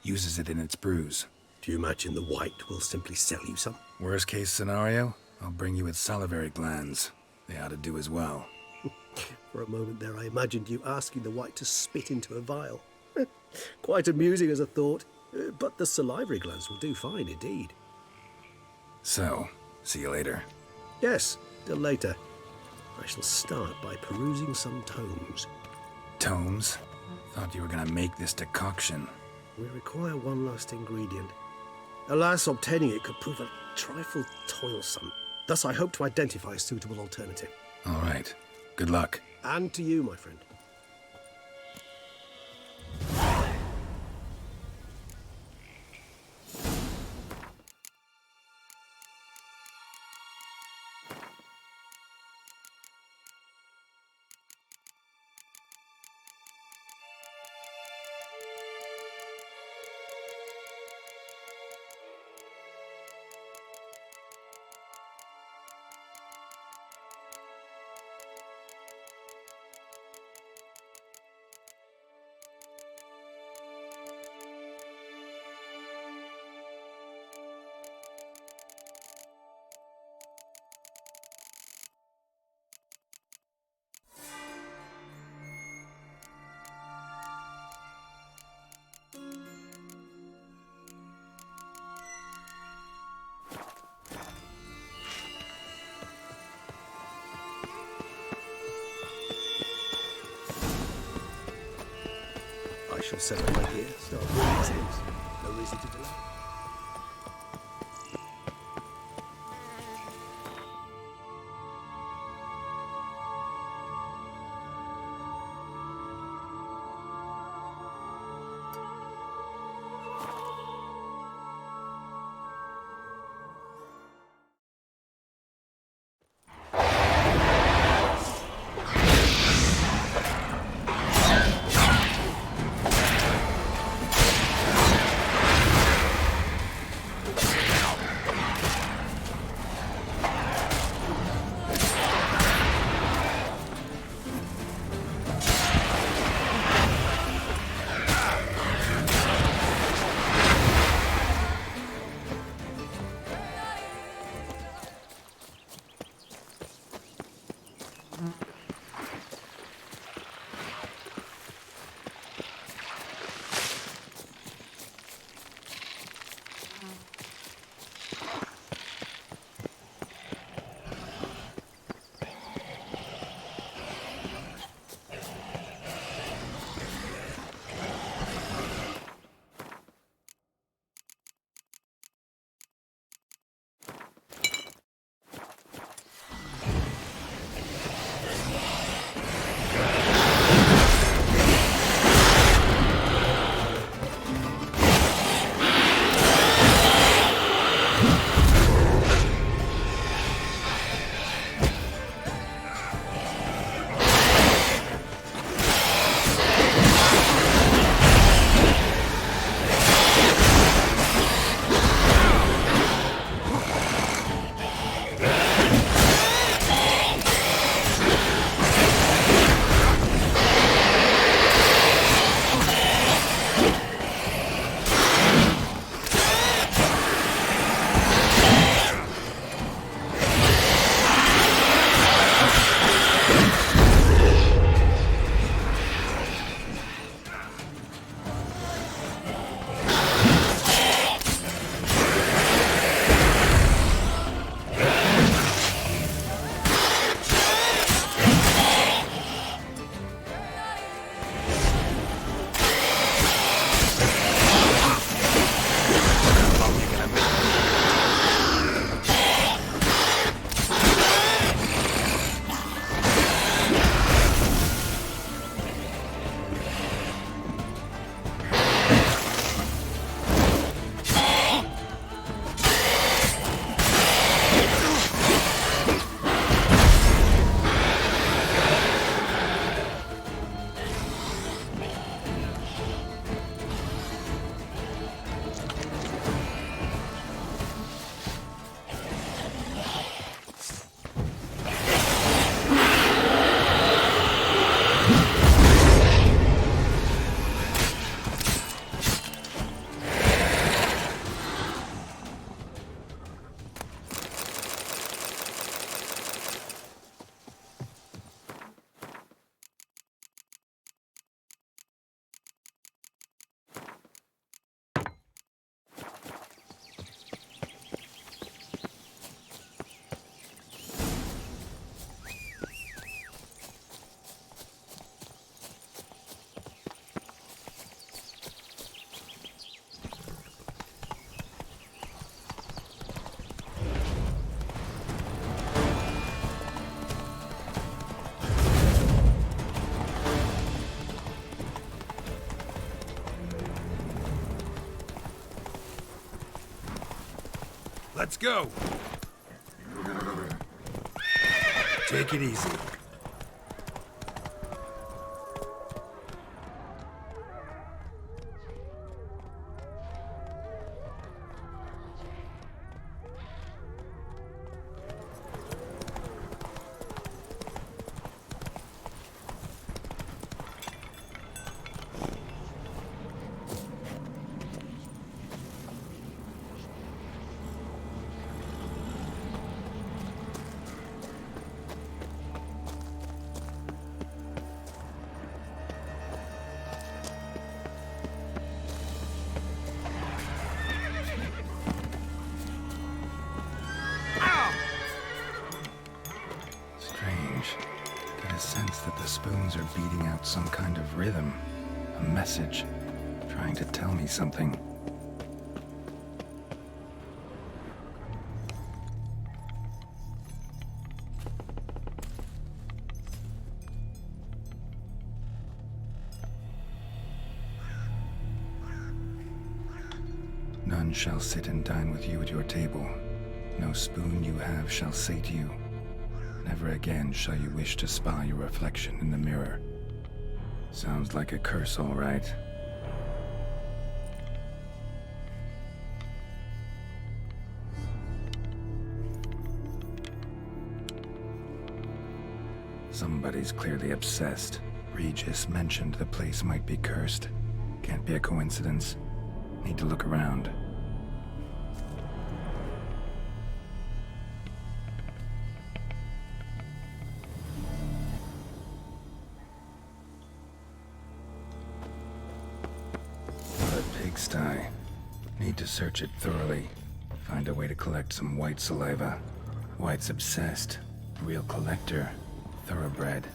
Uses it in its brews. Do you imagine the white will simply sell you some? Worst case scenario, I'll bring you its salivary glands. They ought to do as well. For a moment there, I imagined you asking the white to spit into a vial. Quite amusing as a thought, but the salivary glands will do fine indeed. So, see you later. Yes, till later. I shall start by perusing some tomes. Tomes? Thought you were gonna make this decoction. We require one last ingredient. Alas, obtaining it could prove a trifle toilsome. Thus, I hope to identify a suitable alternative. All right. Good luck. And to you, my friend. I shall settle my gear, start doing these things. No reason to delay. Let's go. Take it easy. Get a sense that the spoons are beating out some kind of rhythm, a message, trying to tell me something. None shall sit and dine with you at your table. No spoon you have shall sate you. Never again shall you wish to spy your reflection in the mirror. Sounds like a curse, all right. Somebody's clearly obsessed. Regis mentioned the place might be cursed. Can't be a coincidence. Need to look around. What a pigsty. Need to search it thoroughly. Find a way to collect some white saliva. White's obsessed. Real collector. Thoroughbred.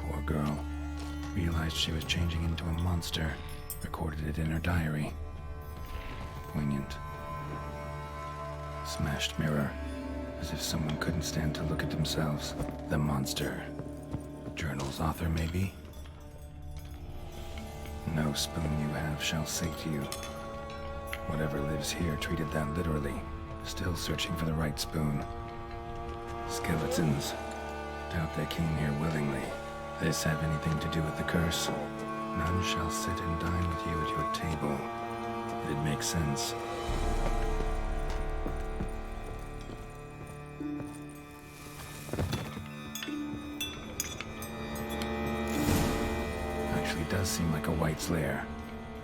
Poor girl. Realized she was changing into a monster. Recorded it in her diary. Poignant. Smashed mirror. As if someone couldn't stand to look at themselves. The monster. Journal's author, maybe? No spoon you have shall sate you. Whatever lives here treated that literally. Still searching for the right spoon. Skeletons. Doubt they came here willingly. This have anything to do with the curse? None shall sit and dine with you at your table. It makes sense. Actually does seem like a White's lair.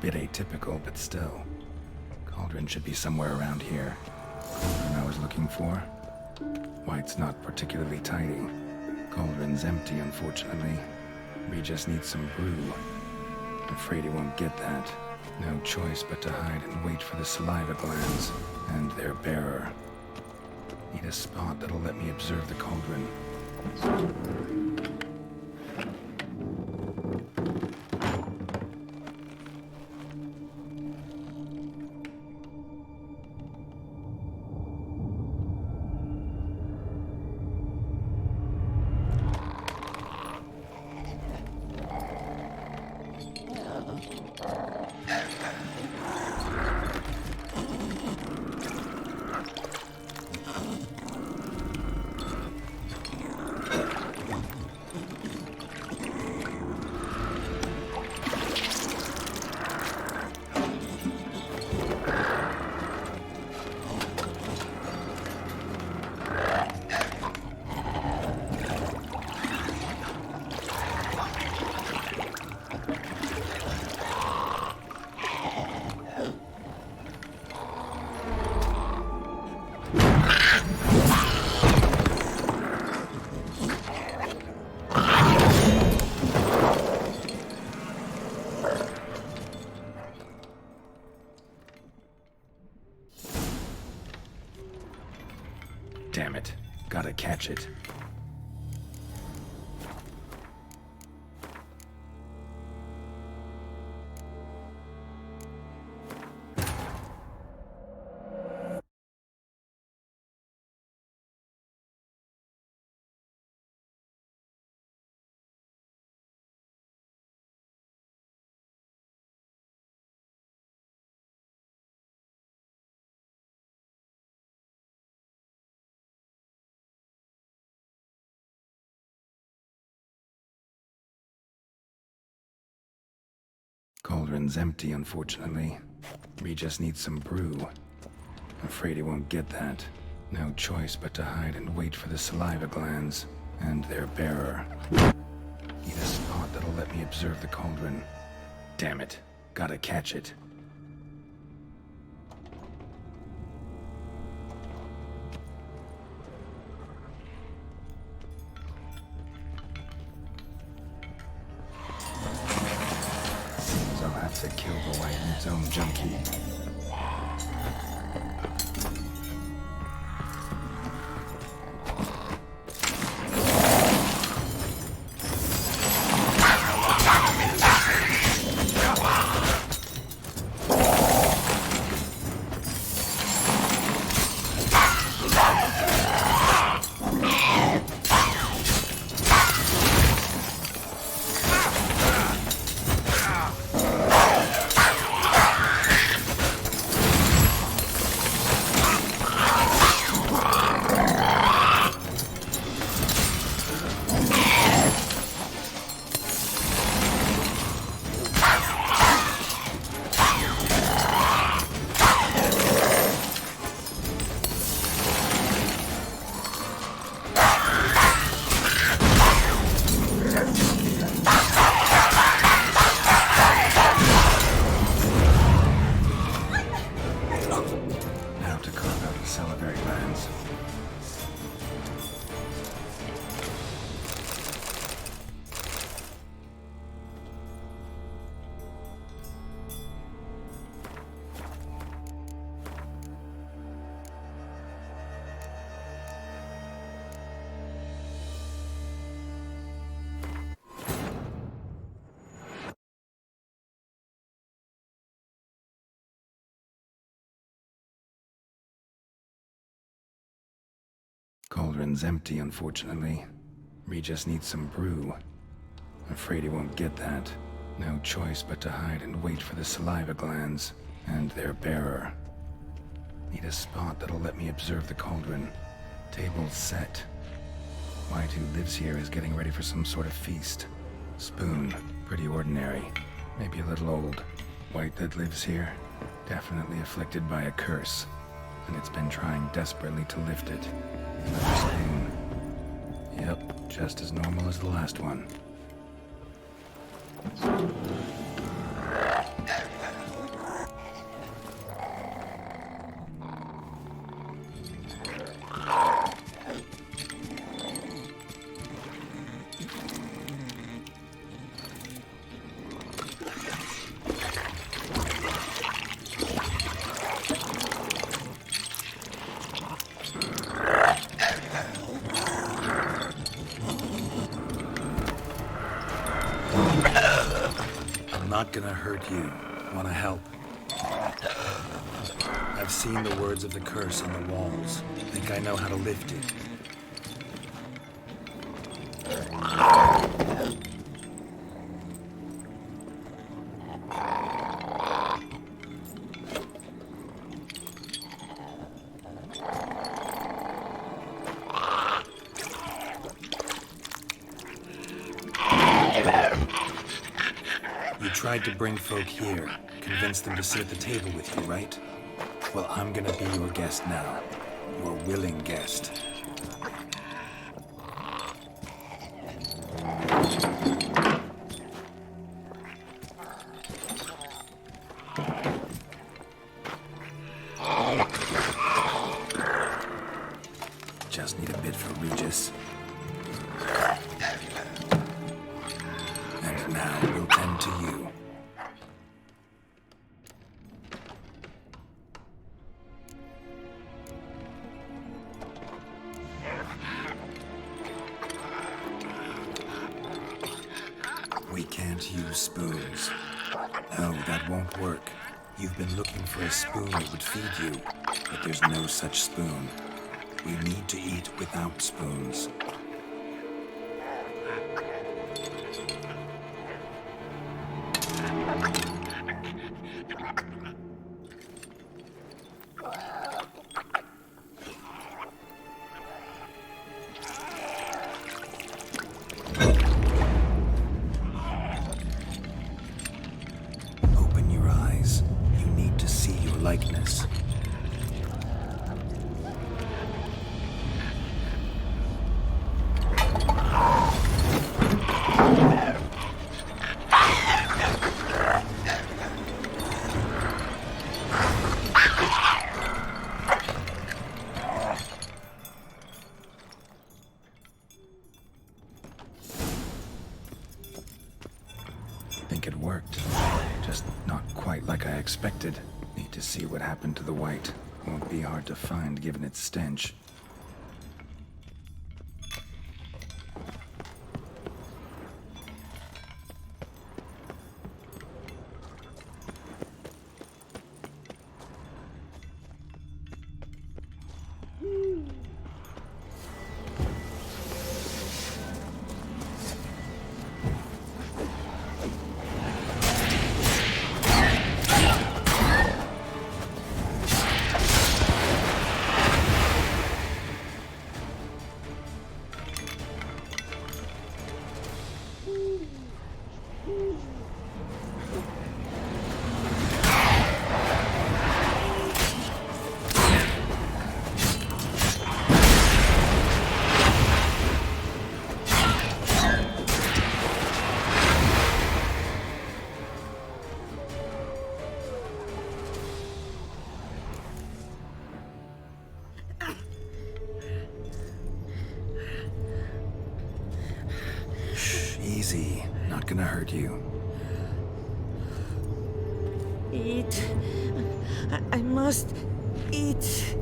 Bit atypical, but still. Cauldron should be somewhere around here. Cauldron I was looking for? White's not particularly tidy. Cauldron's empty, unfortunately. We just need some brew. Afraid he won't get that. No choice but to hide and wait for the saliva glands and their bearer. Need a spot that'll let me observe the cauldron. Damn it. Gotta catch it. Cauldron's empty, unfortunately. We just need some brew. Afraid he won't get that. No choice but to hide and wait for the saliva glands and their bearer. Need a spot that'll let me observe the cauldron. Damn it. Gotta catch it. Seems I'll have to kill the White Zone junkie. Cauldron's empty, unfortunately. We just need some brew. Afraid he won't get that. No choice but to hide and wait for the saliva glands and their bearer. Need a spot that'll let me observe the cauldron. Table's set. White who lives here is getting ready for some sort of feast. Spoon, pretty ordinary. Maybe a little old. White that lives here, definitely afflicted by a curse. And it's been trying desperately to lift it. Another spoon. Yep, just as normal as the last one. Not gonna hurt you. Wanna help? I've seen the words of the curse on the walls. Think I know how to lift it. You tried to bring folk here, convince them to sit at the table with you, right? Well, I'm gonna be your guest now. Your willing guest. Just need a bit for Regis. And now we'll tend to you. We can't use spoons. No, that won't work. You've been looking for a spoon that would feed you, but there's no such spoon. We need to eat without spoons. like it worked. Just not quite like I expected. Need to see what happened to the white. Won't be hard to find given its stench. Easy. Not gonna hurt you. Eat. I must eat.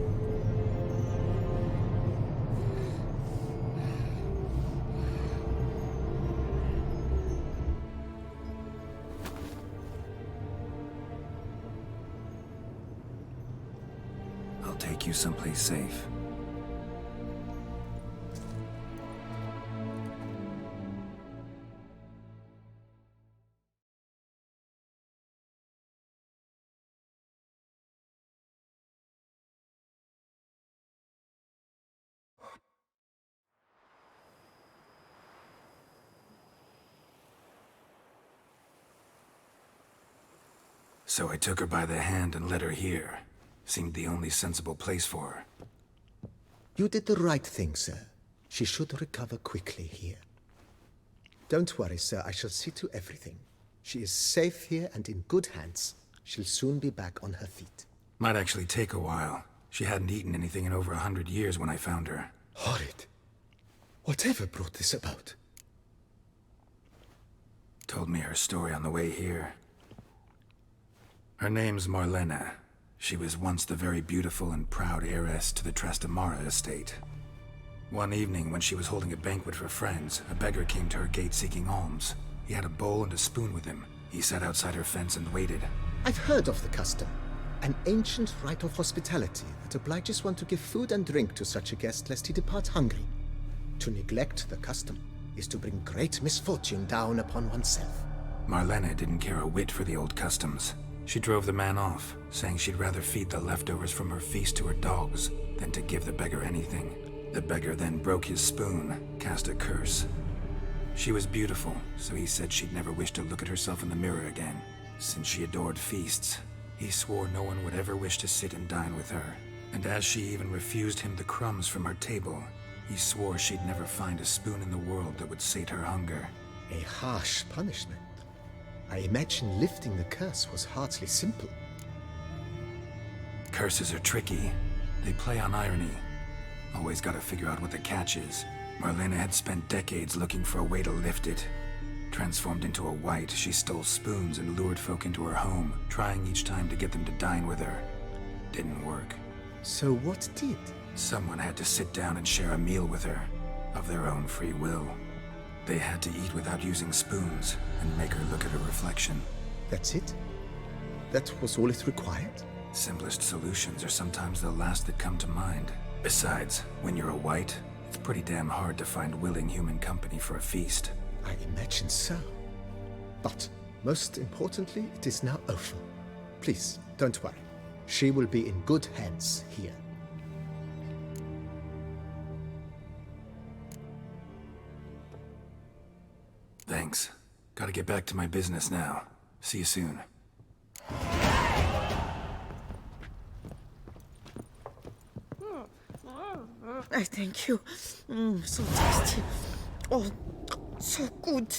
I'll take you someplace safe. So I took her by the hand and led her here. Seemed the only sensible place for her. You did the right thing, sir. She should recover quickly here. Don't worry, sir. I shall see to everything. She is safe here and in good hands. She'll soon be back on her feet. Might actually take a while. She hadn't eaten anything in over 100 years when I found her. Horrid. Whatever brought this about? Told me her story on the way here. Her name's Marlena. She was once the very beautiful and proud heiress to the Trastamara estate. One evening, when she was holding a banquet for friends, a beggar came to her gate seeking alms. He had a bowl and a spoon with him. He sat outside her fence and waited. I've heard of the custom. An ancient rite of hospitality that obliges one to give food and drink to such a guest lest he depart hungry. To neglect the custom is to bring great misfortune down upon oneself. Marlena didn't care a whit for the old customs. She drove the man off, saying she'd rather feed the leftovers from her feast to her dogs than to give the beggar anything. The beggar then broke his spoon, cast a curse. She was beautiful, so he said she'd never wish to look at herself in the mirror again. Since she adored feasts, he swore no one would ever wish to sit and dine with her. And as she even refused him the crumbs from her table, he swore she'd never find a spoon in the world that would sate her hunger. A harsh punishment. I imagine lifting the curse was hardly simple. Curses are tricky. They play on irony. Always gotta figure out what the catch is. Marlena had spent decades looking for a way to lift it. Transformed into a white, she stole spoons and lured folk into her home, trying each time to get them to dine with her. Didn't work. So what did? Someone had to sit down and share a meal with her, of their own free will. They had to eat without using spoons, and make her look at her reflection. That's it? That was all it required? Simplest solutions are sometimes the last that come to mind. Besides, when you're a white, it's pretty damn hard to find willing human company for a feast. I imagine so. But, most importantly, it is now over. Please, don't worry. She will be in good hands here. Thanks. Gotta get back to my business now. See you soon. I thank you. So tasty. Oh, so good.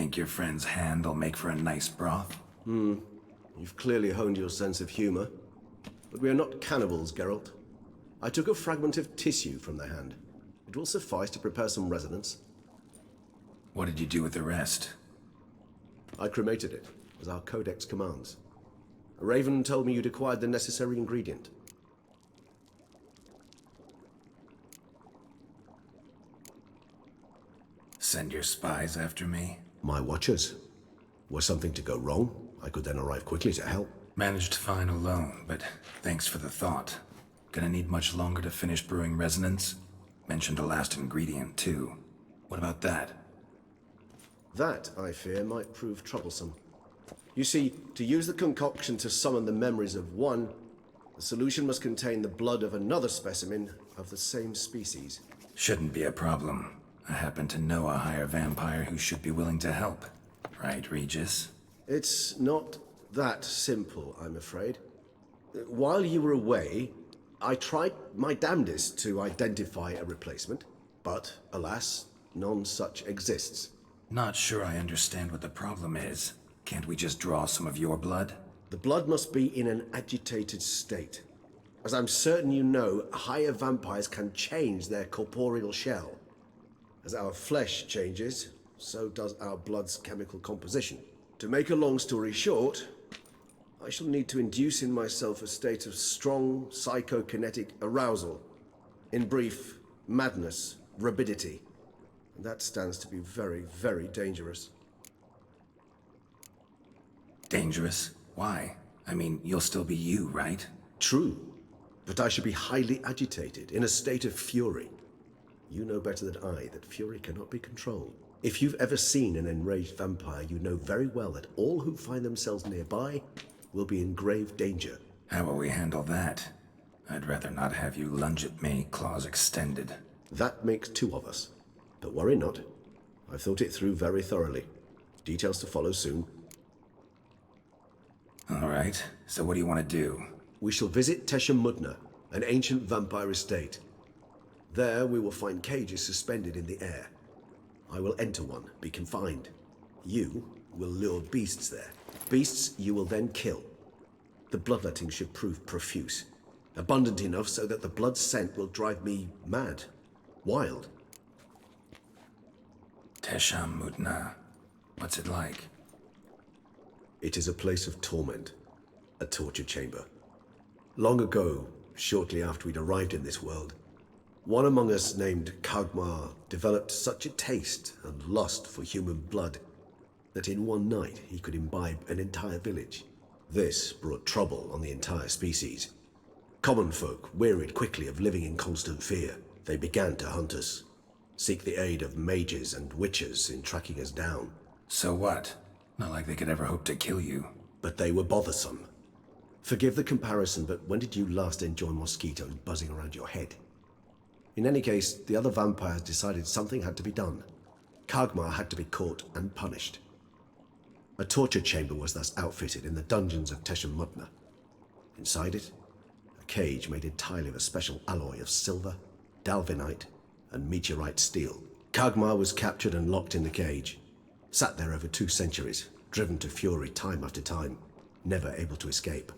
Think your friend's hand'll make for a nice broth? You've clearly honed your sense of humor. But we are not cannibals, Geralt. I took a fragment of tissue from the hand. It will suffice to prepare some resonance. What did you do with the rest? I cremated it, as our codex commands. Raven told me you'd acquired the necessary ingredient. Send your spies after me? My watchers. Were something to go wrong, I could then arrive quickly to help. Managed fine alone, but thanks for the thought. Gonna need much longer to finish brewing resonance? Mentioned the last ingredient, too. What about that? That, I fear, might prove troublesome. You see, to use the concoction to summon the memories of one, the solution must contain the blood of another specimen of the same species. Shouldn't be a problem. I happen to know a higher vampire who should be willing to help. Right, Regis? It's not that simple, I'm afraid. While you were away, I tried my damnedest to identify a replacement, but alas, none such exists. Not sure I understand what the problem is. Can't we just draw some of your blood? The blood must be in an agitated state. As I'm certain you know, higher vampires can change their corporeal shell. As our flesh changes, so does our blood's chemical composition. To make a long story short, I shall need to induce in myself a state of strong psychokinetic arousal. In brief, madness, rabidity. And that stands to be very, very dangerous. Dangerous? Why? I mean, you'll still be you, right? True, but I should be highly agitated, in a state of fury. You know better than I that fury cannot be controlled. If you've ever seen an enraged vampire, you know very well that all who find themselves nearby will be in grave danger. How will we handle that? I'd rather not have you lunge at me, claws extended. That makes two of us. But worry not. I've thought it through very thoroughly. Details to follow soon. All right, so what do you want to do? We shall visit Tesha Mudna, an ancient vampire estate. There we will find cages suspended in the air. I will enter one, be confined. You will lure beasts there. Beasts you will then kill. The bloodletting should prove profuse. Abundant enough so that the blood scent will drive me mad. Wild. Tesha Mudna. What's it like? It is a place of torment. A torture chamber. Long ago, shortly after we'd arrived in this world, one among us named Kagmar developed such a taste and lust for human blood that in one night he could imbibe an entire village. This brought trouble on the entire species. Common folk wearied quickly of living in constant fear. They began to hunt us, seek the aid of mages and witches in tracking us down. So what? Not like they could ever hope to kill you. But they were bothersome. Forgive the comparison, but when did you last enjoy mosquitoes buzzing around your head? In any case, the other vampires decided something had to be done. Kagmar had to be caught and punished. A torture chamber was thus outfitted in the dungeons of Tesha Mudna. Inside it, a cage made entirely of a special alloy of silver, dalvinite, and meteorite steel. Kagmar was captured and locked in the cage. Sat there over 2 centuries, driven to fury time after time, never able to escape.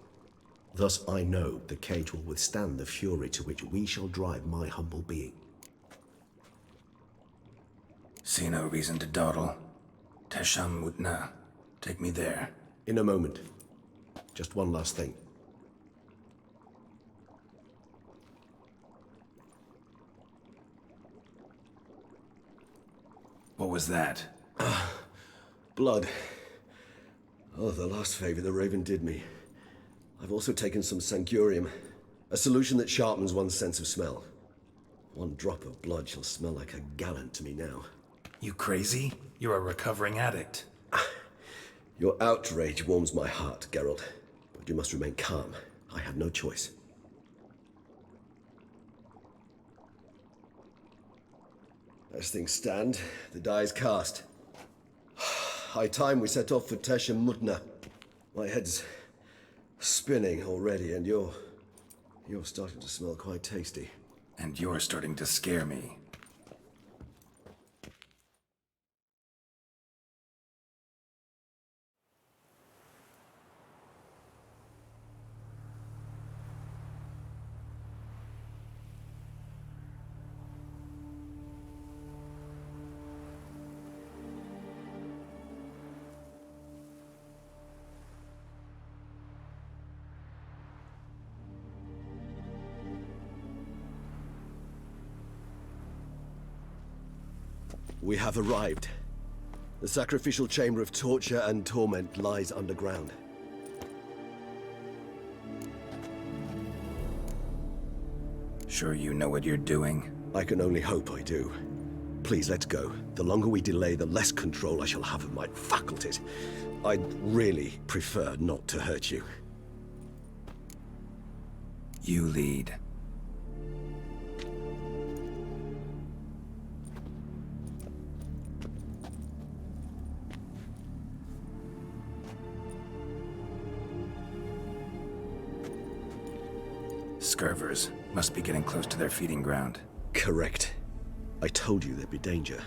Thus I know the cage will withstand the fury to which we shall drive my humble being. See no reason to dawdle. Tesha Mudna. Take me there. In a moment. Just one last thing. What was that? Blood. Oh, the last favor the Raven did me. I've also taken some Sancurium, a solution that sharpens one's sense of smell. One drop of blood shall smell like a gallon to me now. You crazy? You're a recovering addict. Your outrage warms my heart, Geralt. But you must remain calm. I have no choice. As things stand, the die is cast. High time we set off for Tesha Mudna. My head's spinning already, and you're starting to smell quite tasty. And you're starting to scare me. We have arrived. The sacrificial chamber of torture and torment lies underground. Sure you know what you're doing? I can only hope I do. Please, let's go. The longer we delay, the less control I shall have of my faculties. I'd really prefer not to hurt you. You lead. Scurvers must be getting close to their feeding ground. Correct. I told you there'd be danger.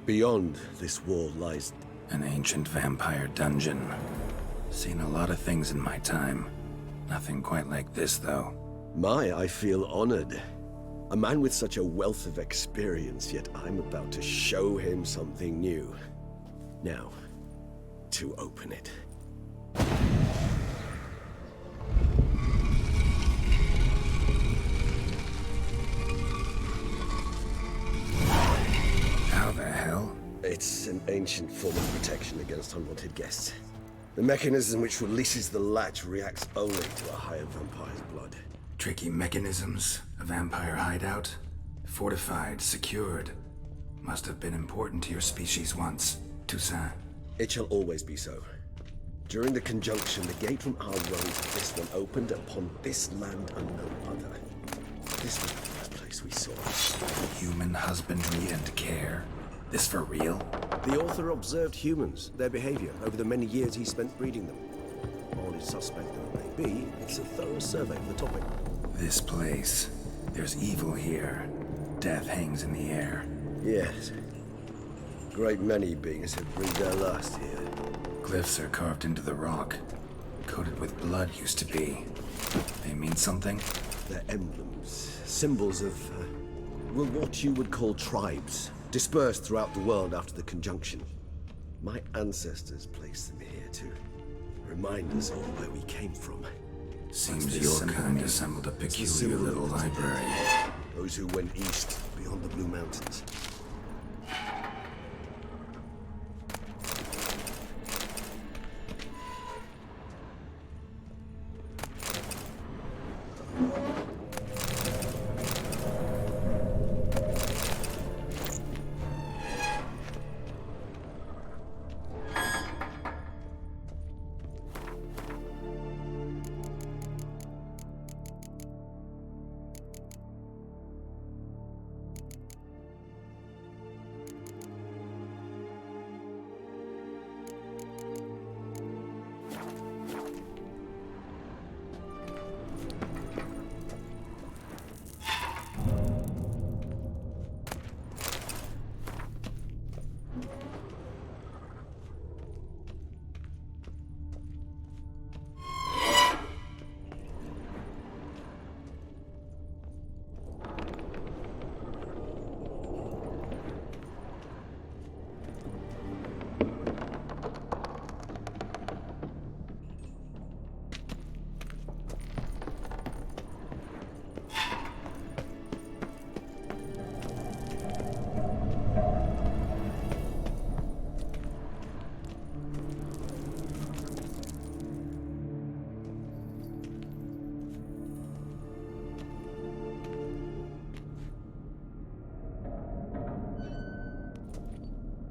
Beyond this wall lies an ancient vampire dungeon. Seen a lot of things in my time. Nothing quite like this, though. I feel honored. A man with such a wealth of experience, yet I'm about to show him something new. Now, to open it. How the hell? It's an ancient form of protection against unwanted guests. The mechanism which releases the latch reacts only to a higher vampire's blood. Tricky mechanisms, a vampire hideout, fortified, secured. Must have been important to your species once, Toussaint. It shall always be so. During the conjunction, the gate from our road to this one opened upon this land and no other. This was the first place we saw it. Human husbandry and care. This for real? The author observed humans, their behavior, over the many years he spent breeding them. Morally suspect though it may be, it's a thorough survey of the topic. This place. There's evil here. Death hangs in the air. Yes. Great many beings have breathed their last here. Glyphs are carved into the rock. Coated with blood used to be. They mean something? They're emblems, symbols of, well, what you would call tribes, dispersed throughout the world after the conjunction. My ancestors placed them here to remind us all where we came from. Seems your kind assembled a peculiar little library. Those who went east, beyond the Blue Mountains.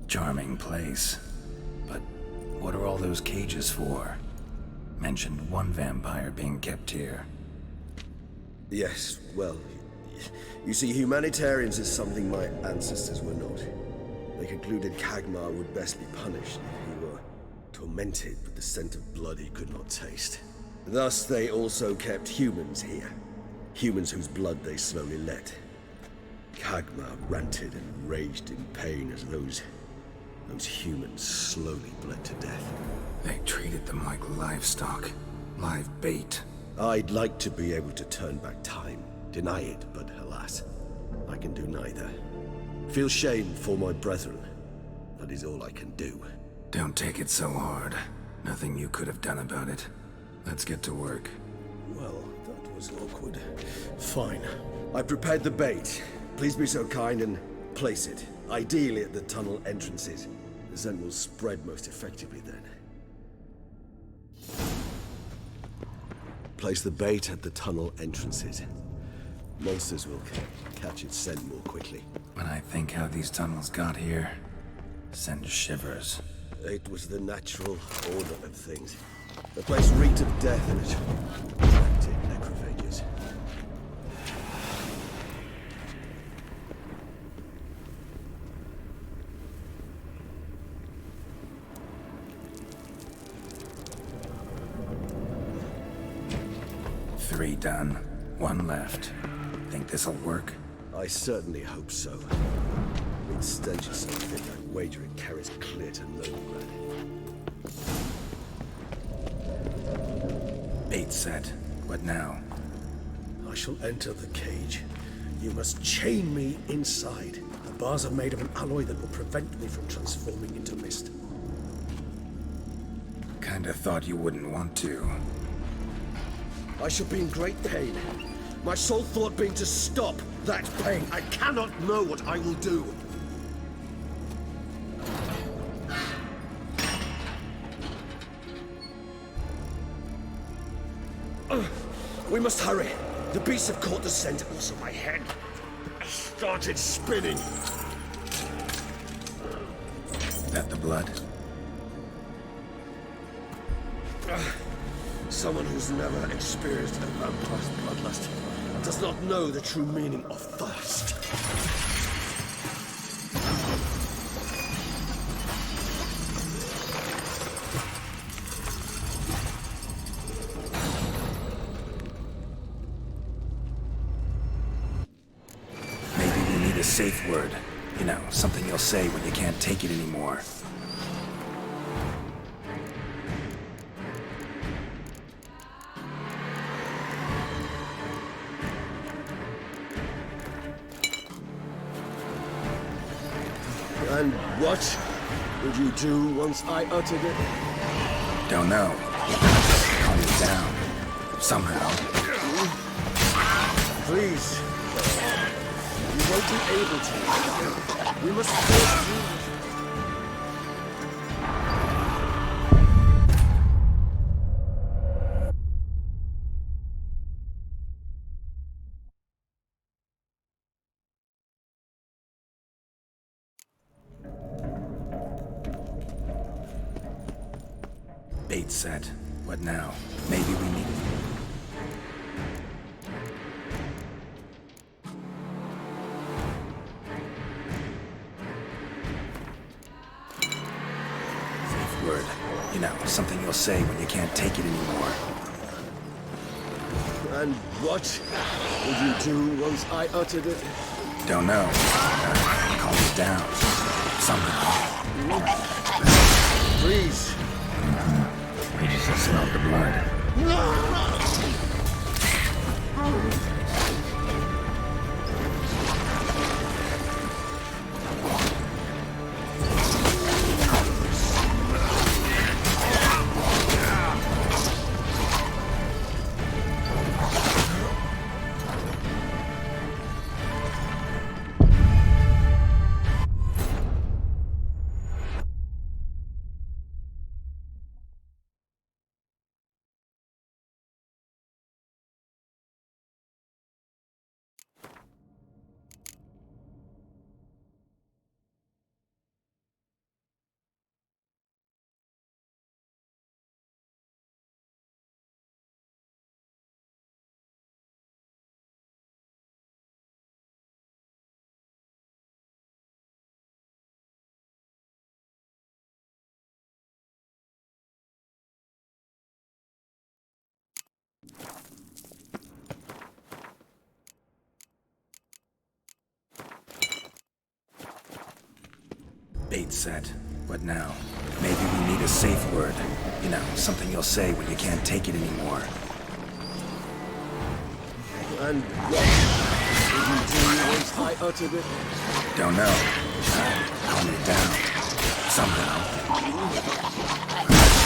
Charming place. But what are all those cages for? Mentioned one vampire being kept here. Yes, well, you see, humanitarians is something my ancestors were not. They concluded Kagmar would best be punished if he were tormented with the scent of blood he could not taste. Thus, they also kept humans here. Humans whose blood they slowly let. Kagmar ranted and raged in pain as those humans slowly bled to death. They treated them like livestock. Live bait. I'd like to be able to turn back time. Deny it, but alas, I can do neither. Feel shame for my brethren. That is all I can do. Don't take it so hard. Nothing you could have done about it. Let's get to work. Well, that was awkward. Fine. I prepared the bait. Please be so kind and place it, ideally at the tunnel entrances. The scent will spread most effectively then. Place the bait at the tunnel entrances. Monsters will catch its scent more quickly. When I think how these tunnels got here, sends shivers. It was the natural order of things. The place reeked of death and it attracted necrophages. Three done. One left. Think this'll work? I certainly hope so. Its stench is so thick, I wager it carries clear to Novigrad. Bait set. What now? I shall enter the cage. You must chain me inside. The bars are made of an alloy that will prevent me from transforming into mist. Kinda thought you wouldn't want to. I shall be in great pain. My sole thought being to stop that pain. I cannot know what I will do. We must hurry. The beasts have caught the scent, also my head started spinning. That the blood? Someone who's never experienced a vampire's bloodlust does not know the true meaning of thirst. Maybe we need a safe word. You know, something you'll say when you can't take it anymore. And what would you do once I uttered it? Don't know. Calm it down. Somehow. Please. You won't be able to. We must force you. Bait set. What now? Maybe we need it. Safe word. You know, something you'll say when you can't take it anymore. And what would you do once I uttered it? Don't know. Calm it down. Somehow. Please. We just smelled the blood. Bait set. What now? Maybe we need a safe word. You know, something you'll say when you can't take it anymore. And what would you do once I uttered it? Don't know. Calm it down. Somehow.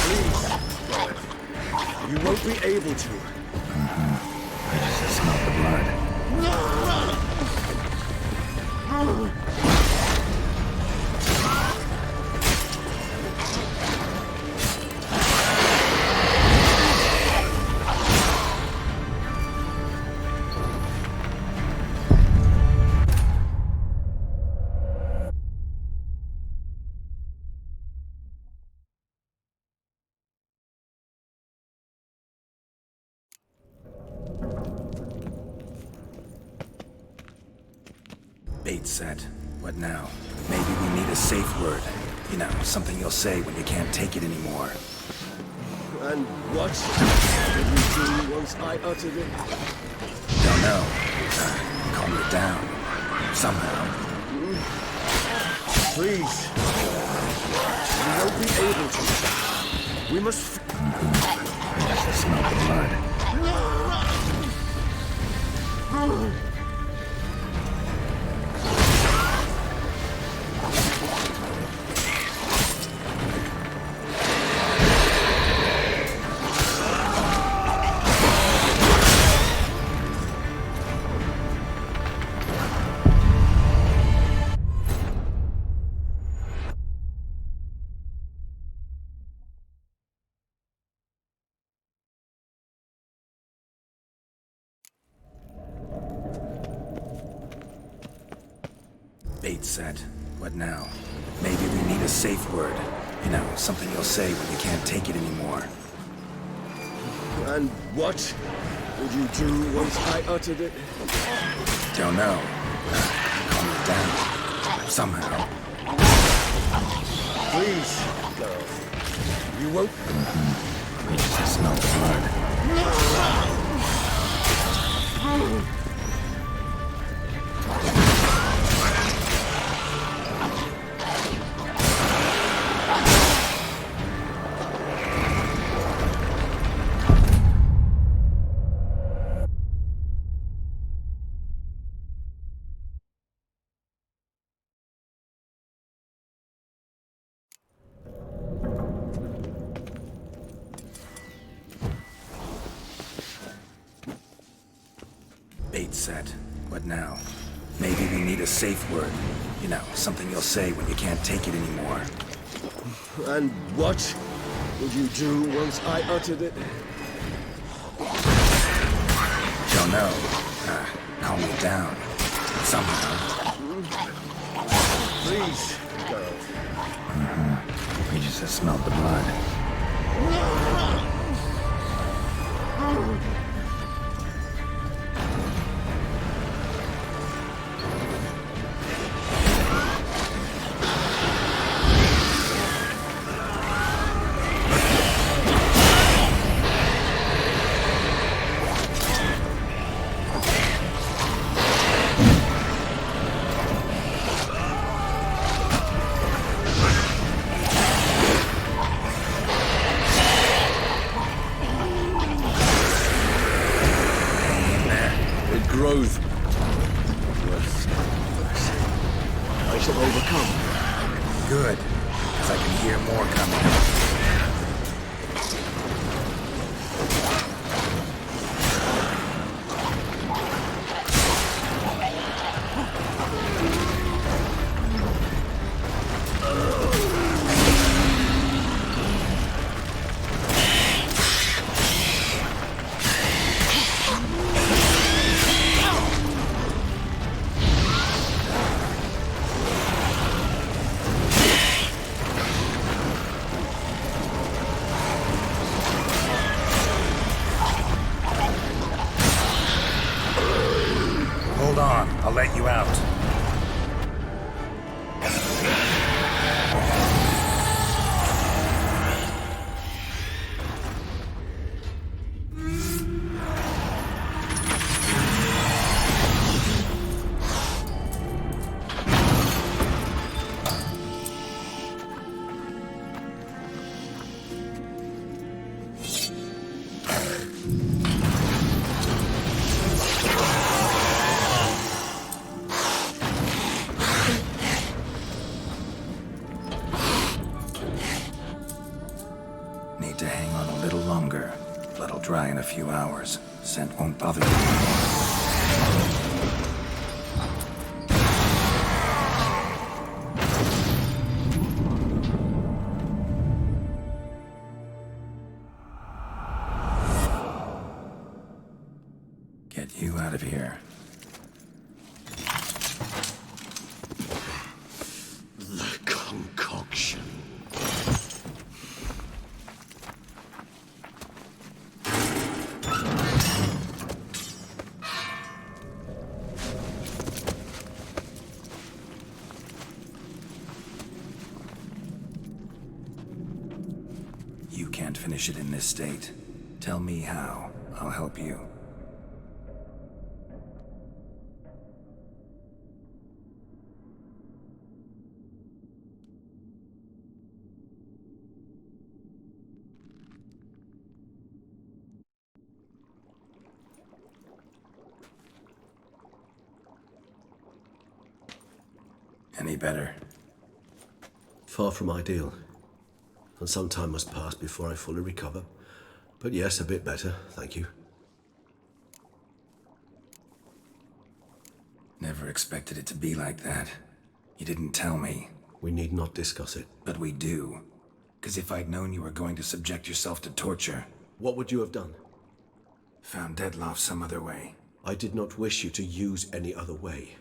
Please. You won't be able to. I just smelled the blood. Bait set. What now? Maybe we need a safe word. You know, something you'll say when you can't take it anymore. And what did you do once I uttered it? Don't know. Calm it down. Somehow. Please. We won't be able to. We must... I just smell the blood. Bait set. What now? Maybe we need a safe word. You know, something you'll say when you can't take it anymore. And what did you do once I uttered it? Don't know. Calm it down. Somehow. Please, girl. You won't... I just smell the blood. Bait set. What now? Maybe we need a safe word. You know, something you'll say when you can't take it anymore. And what would you do once I uttered it? Don't know. Calm it down. Somehow. Please, girl. We just smelled the blood. Growth. I shall overcome. Good, because I can hear more coming. Hold on, I'll let you out. Need to hang on a little longer. Blood'll dry in a few hours. scent won't bother you anymore. Get you out of here. The concoction. You can't finish it in this state. Tell me how. I'll help you. Any better? Far from ideal. And some time must pass before I fully recover. But yes, a bit better, thank you. Never expected it to be like that. You didn't tell me. We need not discuss it. But we do. Because if I'd known you were going to subject yourself to torture... What would you have done? Found Dettlaff some other way. I did not wish you to use any other way.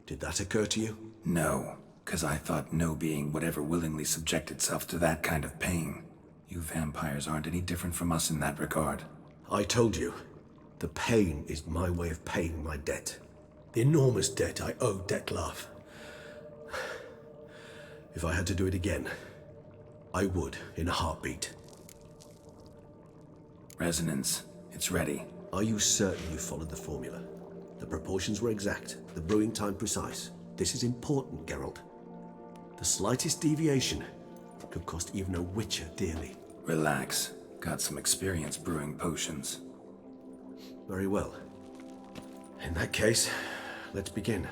Did that occur to you? No, because I thought no being would ever willingly subject itself to that kind of pain. You vampires aren't any different from us in that regard. I told you, the pain is my way of paying my debt. The enormous debt I owe Dettlaff. If I had to do it again, I would in a heartbeat. Resonance. It's ready. Are you certain you followed the formula? The proportions were exact, the brewing time precise. This is important, Geralt. The slightest deviation could cost even a witcher dearly. Relax. Got some experience brewing potions. Very well. In that case, let's begin.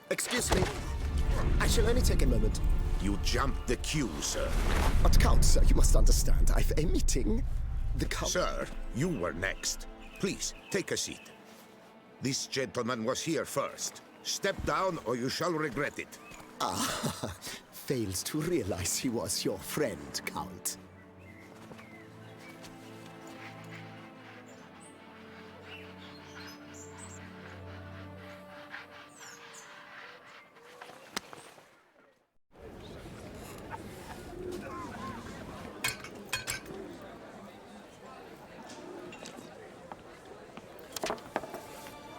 Excuse me. I shall only take a moment. You jumped the queue, sir. But Count, sir, you must understand. I've a meeting. The Count... Sir, you were next. Please, take a seat. This gentleman was here first. Step down or you shall regret it. Ah, fails to realize he was your friend, Count.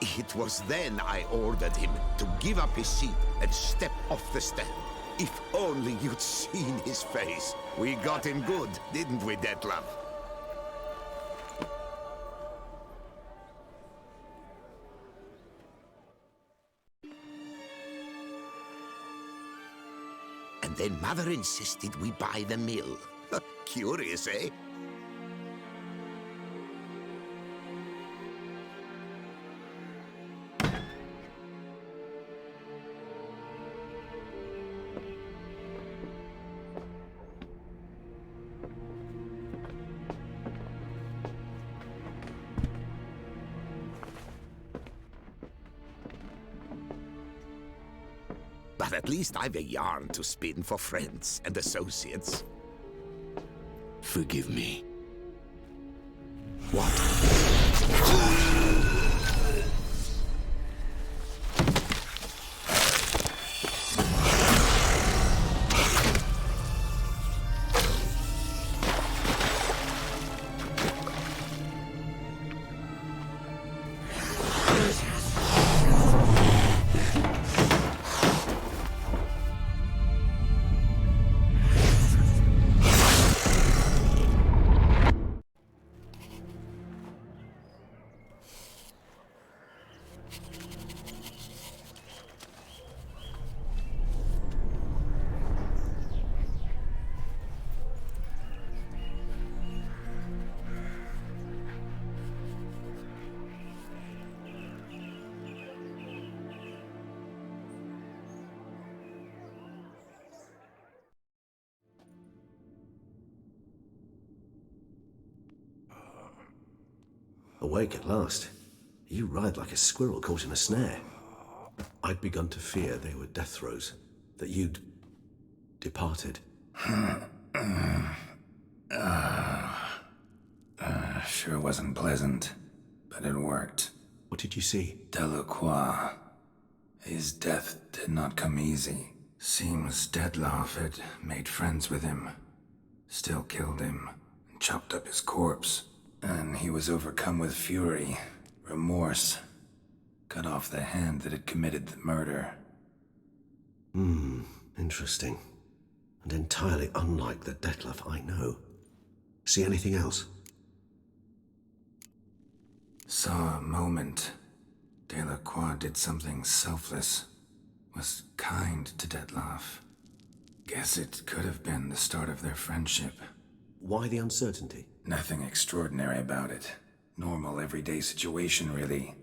It was then I ordered him to give up his seat and step off the step. If only you'd seen his face. We got him good, didn't we, Dettlaff? And then Mother insisted we buy the mill. Curious, eh? But at least I've a yarn to spin for friends and associates. Forgive me. What? Awake at last. You ride like a squirrel caught in a snare. I'd begun to fear they were death throes, that you'd departed. Sure wasn't pleasant, but it worked. What did you see? Delacroix. His death did not come easy. Seems Dettlaff had made friends with him, still killed him, and chopped up his corpse. And he was overcome with fury, remorse, cut off the hand that had committed the murder. Interesting. And entirely unlike the Dettlaff I know. See anything else? Saw a moment. Delacroix did something selfless. Was kind to Dettlaff. Guess it could have been the start of their friendship. Why the uncertainty? Nothing extraordinary about it. Normal, everyday situation, really.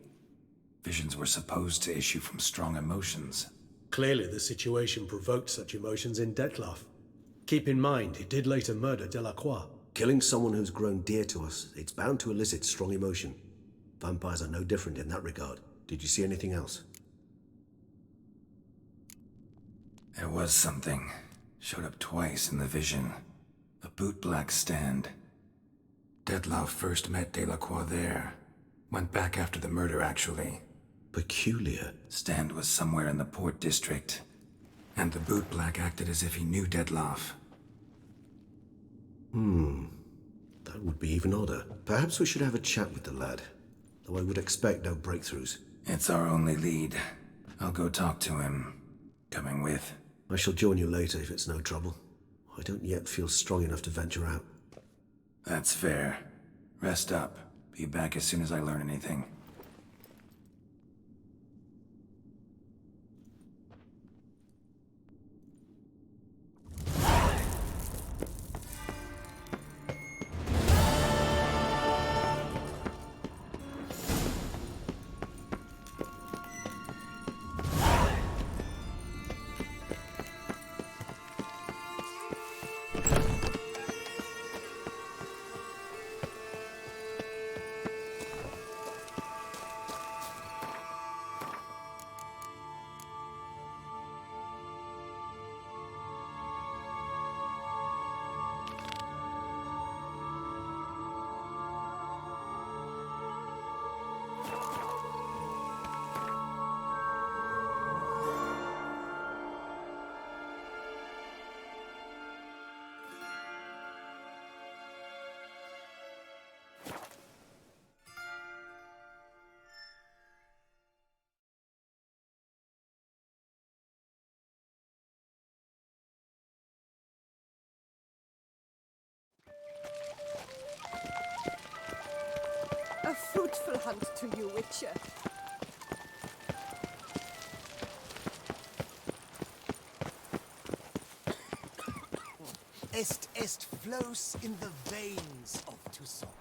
Visions were supposed to issue from strong emotions. Clearly, the situation provoked such emotions in Dettlaff. Keep in mind, he did later murder Delacroix. Killing someone who's grown dear to us, it's bound to elicit strong emotion. Vampires are no different in that regard. Did you see anything else? There was something. Showed up twice in the vision. A bootblack stand. Dettlaff first met Delacroix there. Went back after the murder, actually. Peculiar. Stand was somewhere in the Port District. And the bootblack acted as if he knew Dettlaff. That would be even odder. Perhaps we should have a chat with the lad. Though I would expect no breakthroughs. It's our only lead. I'll go talk to him. Coming with? I shall join you later if it's no trouble. I don't yet feel strong enough to venture out. That's fair. Rest up. Be back as soon as I learn anything. A fruitful hunt to you, Witcher. Est flows in the veins of Toussaint.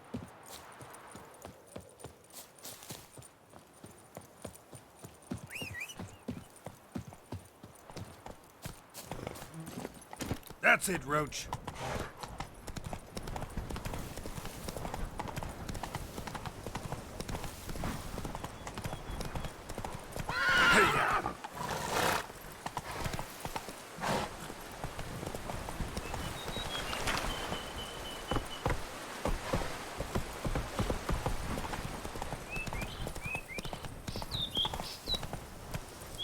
That's it, Roach.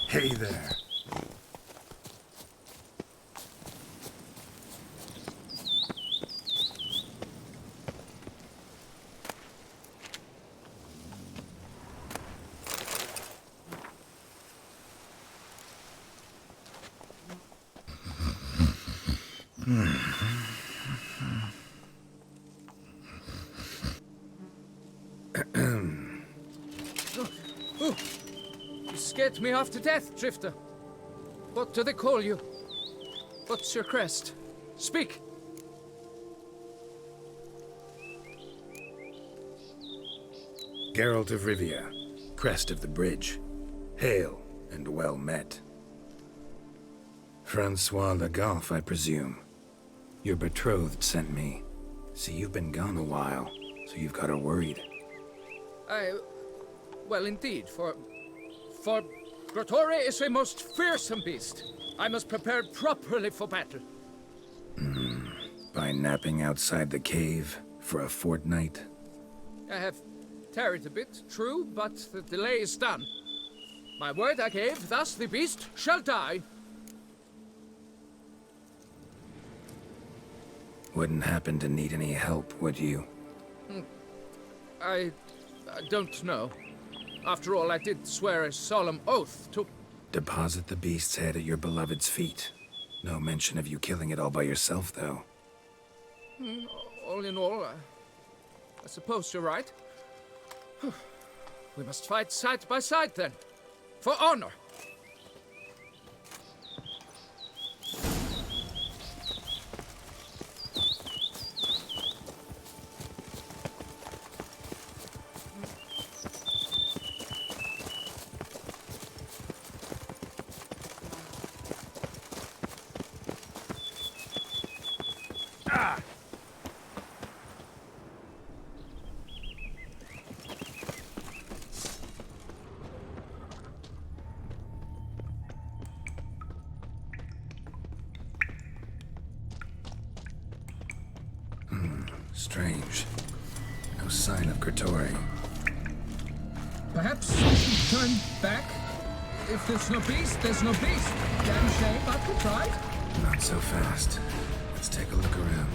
Hey there. You scared me half to death, Drifter. What do they call you? What's your crest? Speak! Geralt of Rivia, crest of the bridge. Hail and well met. Francois Lagaffe, I presume. Your betrothed sent me. See, you've been gone a while, so you've got her worried. Well, indeed, for Grotore is a most fearsome beast. I must prepare properly for battle. By napping outside the cave for a fortnight? I have tarried a bit, true, but the delay is done. My word I gave, thus the beast shall die. Wouldn't happen to need any help, would you? I don't know. After all, I did swear a solemn oath to... Deposit the beast's head at your beloved's feet. No mention of you killing it all by yourself, though. All in all, I suppose you're right. We must fight side by side, then. For honor. Strange. No sign of Grotore. Perhaps we should turn back? If there's no beast, there's no beast. Damn shame, but we tried. Not so fast. Let's take a look around.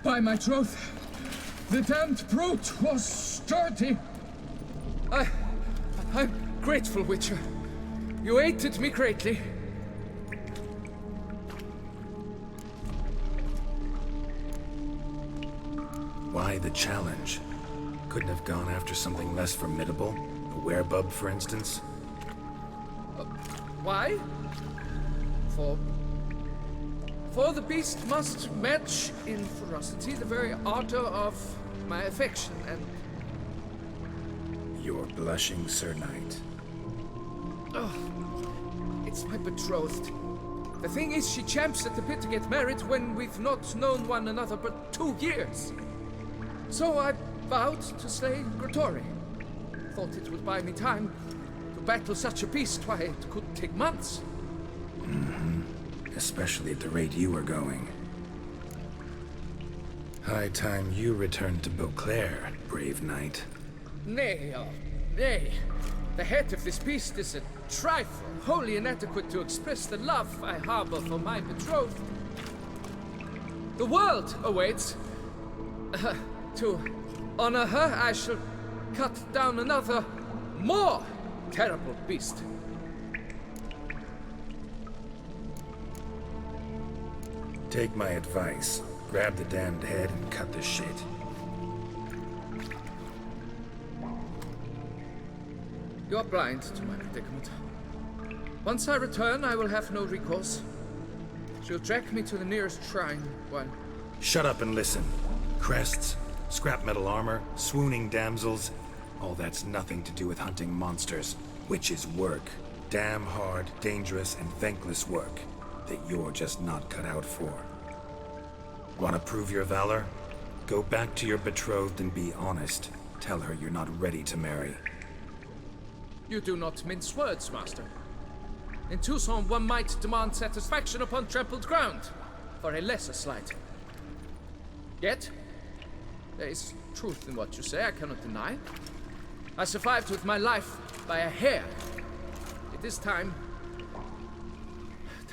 By my troth, the damned brute was sturdy. I'm grateful, Witcher. You aided me greatly. Why the challenge? Couldn't have gone after something less formidable? A werebub, for instance? Why? For the beast must match in ferocity the very ardor of my affection, and... You're blushing, Sir Knight. Oh, it's my betrothed. The thing is, she champs at the bit to get married when we've not known one another but 2 years. So I vowed to slay Grotore. Thought it would buy me time to battle such a beast. Why, it could take months. Especially at the rate you were going. High time you returned to Beauclair, brave knight. Nay, oh, nay. The head of this beast is a trifle, wholly inadequate to express the love I harbor for my betrothed. The world awaits. To honor her, I shall cut down another, more terrible beast. Take my advice. Grab the damned head and cut the shit. You're blind to my predicament. Once I return, I will have no recourse. She'll track me to the nearest shrine while... Shut up and listen. Crests, scrap metal armor, swooning damsels, all that's nothing to do with hunting monsters, which is work. Damn hard, dangerous, and thankless work that you're just not cut out for. Want to prove your valor? Go back to your betrothed and be honest. Tell her you're not ready to marry. You do not mince words, Master. In Tucson, one might demand satisfaction upon trampled ground for a lesser slight. Yet, there is truth in what you say, I cannot deny. I survived with my life by a hair. It is time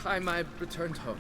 I returned home.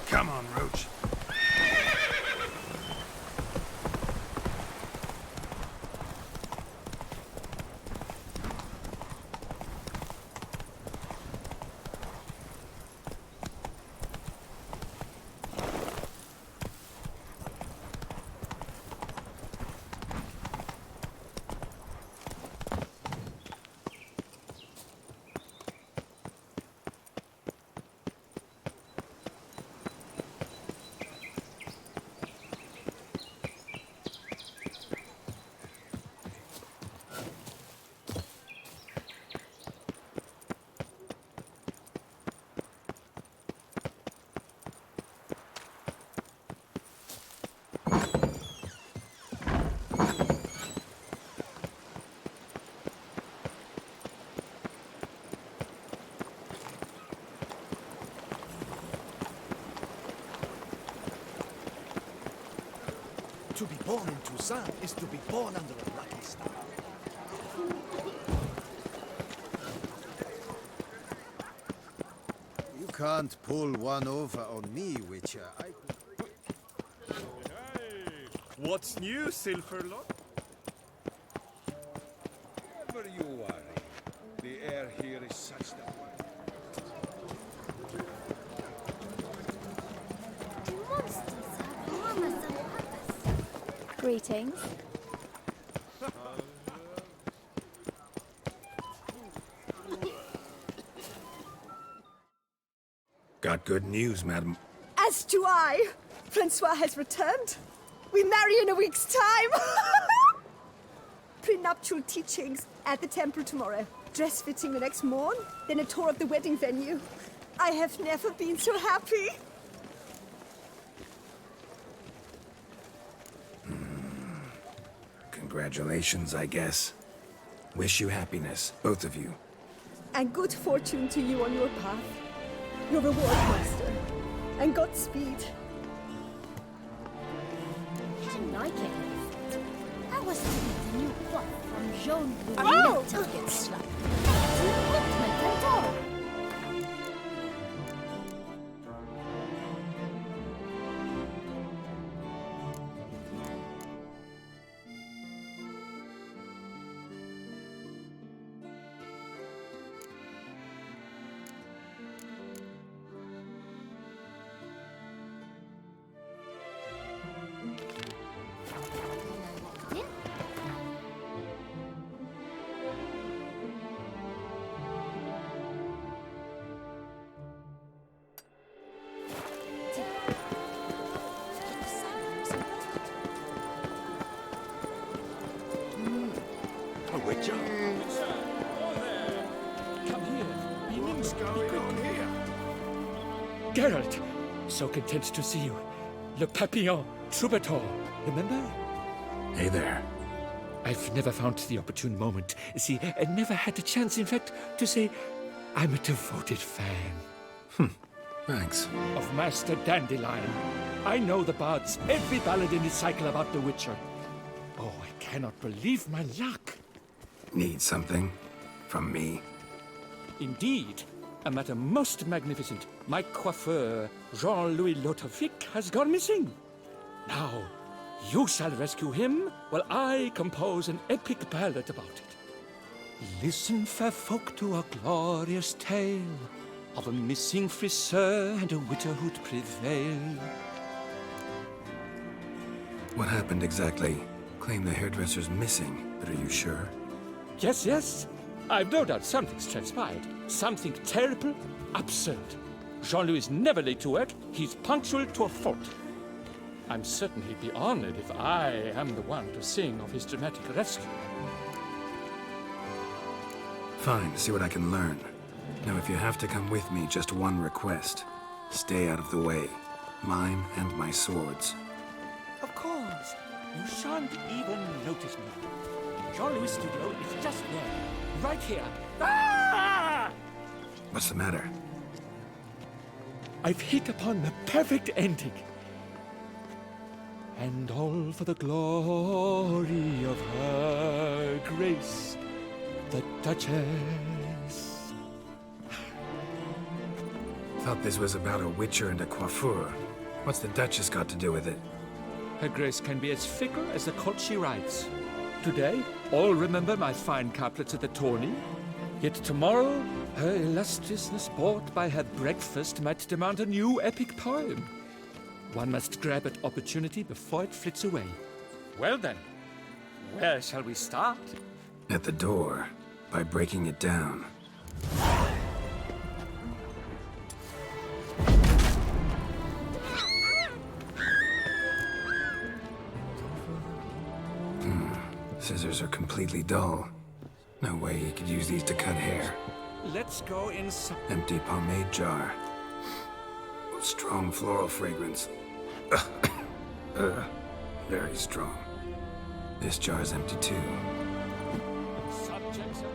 Come on, Roach. To be born in Tucson is to be born under a lucky star. You can't pull one over on me, Witcher. What's new, Silverlock? Never you worry. The air here is such that Greetings. Got good news, madam. As do I. Francois has returned. We marry in a week's time. Prenuptial teachings at the temple tomorrow. Dress fitting the next morn. Then a tour of the wedding venue. I have never been so happy. Congratulations, I guess. Wish you happiness, both of you. And good fortune to you on your path. Your reward, Master. And Godspeed. I like it. I was thinking the new plot from Jean will Oh! never get slapped. Equipment and all. What's going on here? Geralt, so content to see you. Le Papillon, Troubadour, remember? Hey there. I've never found the opportune moment. See, I never had the chance, in fact, to say I'm a devoted fan. Thanks. Of Master Dandelion. I know the bards, every ballad in his cycle about the Witcher. Oh, I cannot believe my luck. Need something? From me? Indeed. A matter most magnificent. My coiffeur, Jean-Louis Lotovic, has gone missing. Now, you shall rescue him while I compose an epic ballad about it. Listen, fair folk, to a glorious tale of a missing friseur and a widowhood prevail. What happened exactly? Claim the hairdresser's missing, but are you sure? Yes, yes. I've no doubt something's transpired. Something terrible, absurd. Jean-Louis is never late to work. He's punctual to a fault. I'm certain he'd be honored if I am the one to sing of his dramatic rescue. Fine, see what I can learn. Now, if you have to come with me, just one request. Stay out of the way. Mine and my swords. Of course. You shan't even notice me. Jean-Louis' studio is just there. Right here. Ah! What's the matter? I've hit upon the perfect ending. And all for the glory of her grace, the Duchess. Thought this was about a witcher and a coiffeur. What's the Duchess got to do with it? Her grace can be as fickle as the colt she rides. Today, all remember my fine couplets at the tourney. Yet tomorrow, her illustriousness bought by her breakfast might demand a new epic poem. One must grab at opportunity before it flits away. Well then, where shall we start? At the door, by breaking it down. Scissors are completely dull. No way you could use these to cut hair. Let's go inside. Empty pomade jar. Strong floral fragrance. Very strong. This jar's empty too. Subjects of...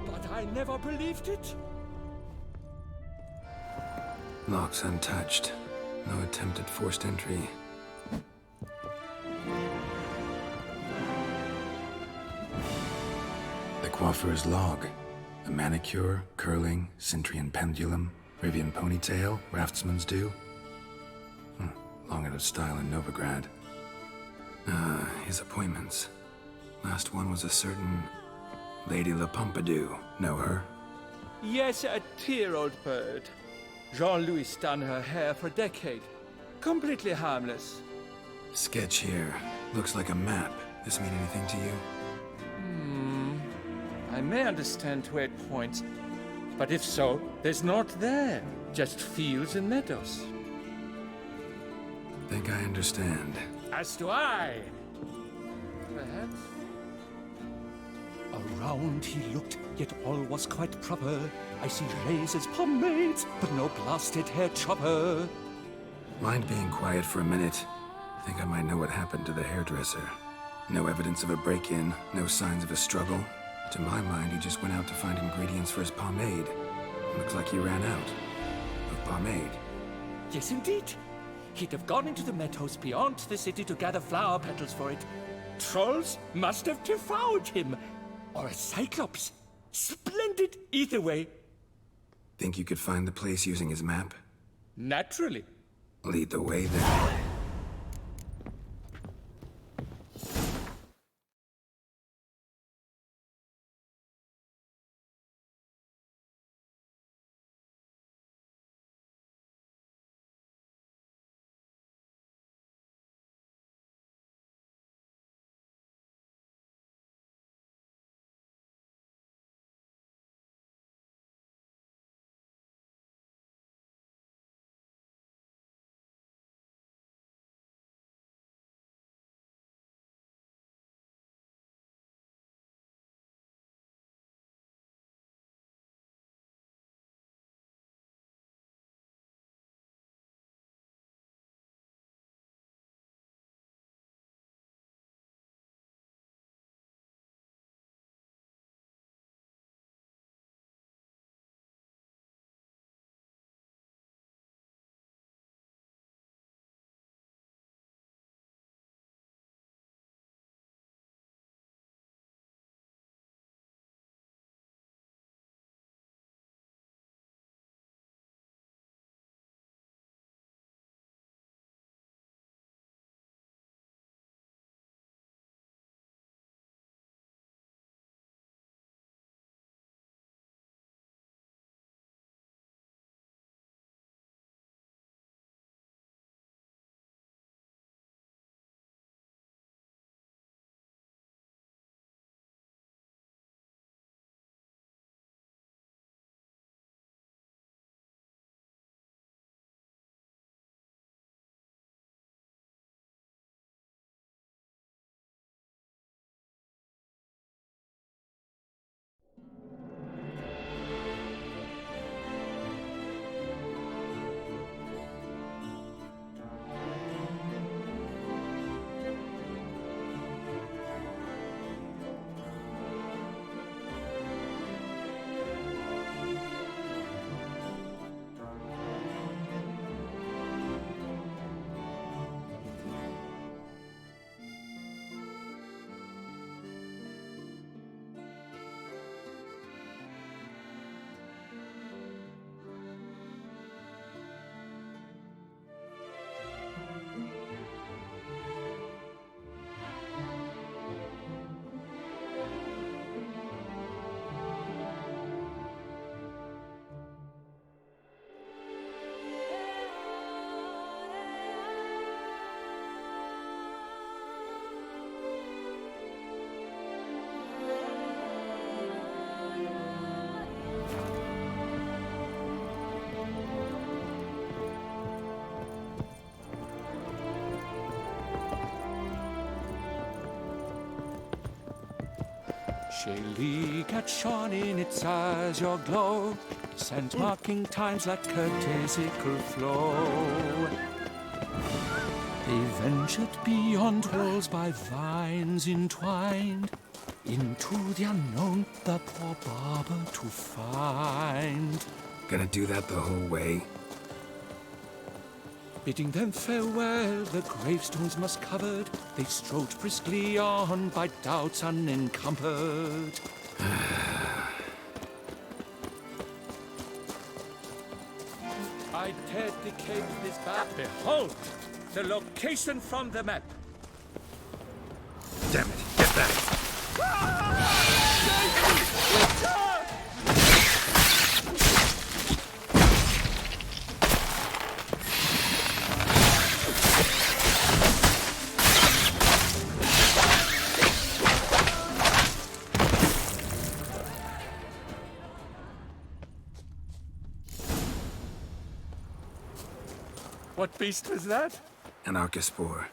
But I never believed it. Lock's untouched. No attempt at forced entry. The coiffeur's log. A manicure, curling, Centrian pendulum, Rivian ponytail, raftsman's due. Long out of style in Novigrad. His appointments. Last one was a certain Lady La Pompadour. Know her? Yes, a dear old bird. Jean-Louis done her hair for a decade. Completely harmless. Sketch here. Looks like a map. This mean anything to you? I may understand where it points, but if so, there's naught there. Just fields and meadows. Think I understand. As do I. Perhaps. Around he looked, yet all was quite proper. I see razors, pomades, but no blasted hair chopper. Mind being quiet for a minute? Think I might know what happened to the hairdresser. No evidence of a break-in, no signs of a struggle. To my mind, he just went out to find ingredients for his pomade. Looks like he ran out of pomade. Yes, indeed. He'd have gone into the meadows beyond the city to gather flower petals for it. Trolls must have devoured him. Or a cyclops. Splendid either way. Think you could find the place using his map? Naturally. Lead the way then. Shaylee gat shone in its azure glow, sent marking times like courtesical flow. They ventured beyond walls by vines entwined, into the unknown the poor barber to find. Gonna do that the whole way? Bidding them farewell, the gravestones moss covered, they strode briskly on by doubts unencumbered. I dedicate this map. Behold, the location from the map. Damn it, get back! What beast was that? An Archospore.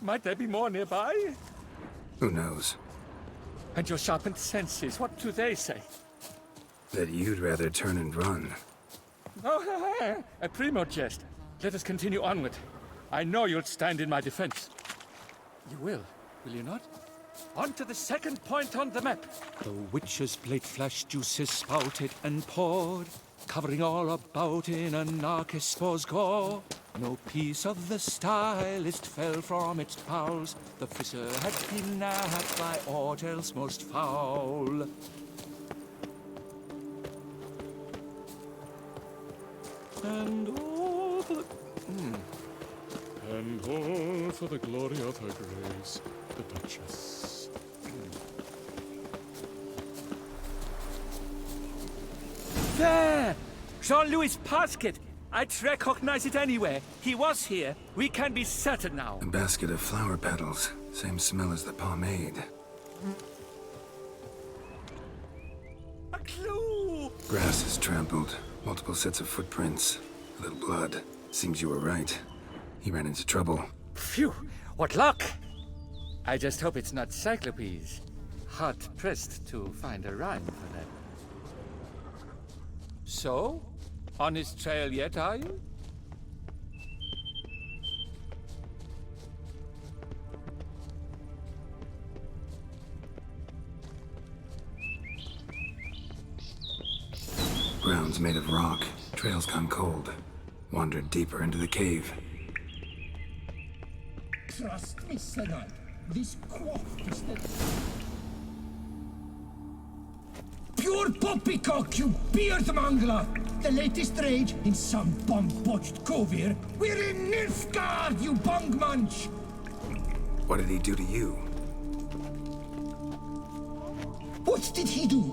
Might there be more nearby? Who knows? And your sharpened senses, what do they say? That you'd rather turn and run. Oh, a primo jest. Let us continue onward. I know you'll stand in my defense. You will you not? On to the second point on the map. The witch's blade flash juices spouted and poured, covering all about in an Archospore's gore. No piece of the stylist fell from its bowels. The frisser had been nabbed by aught else most foul. And all for the... And all for the glory of her grace, the Duchess. There! Jean-Louis Pasquet! I'd recognize it anywhere. He was here. We can be certain now. A basket of flower petals. Same smell as the pomade. A clue! Grass is trampled. Multiple sets of footprints. A little blood. Seems you were right. He ran into trouble. Phew! What luck! I just hope it's not Cyclopes. Hard-pressed to find a rhyme for that. So? On his trail yet, are you? Ground's made of rock. Trail's gone cold. Wandered deeper into the cave. Trust me, Senor. This quaff is the... Pure poppycock, you beard mangler! The latest rage in some bum-botched cove here. We're in Nilfgaard, you bung munch! What did he do to you? What did he do?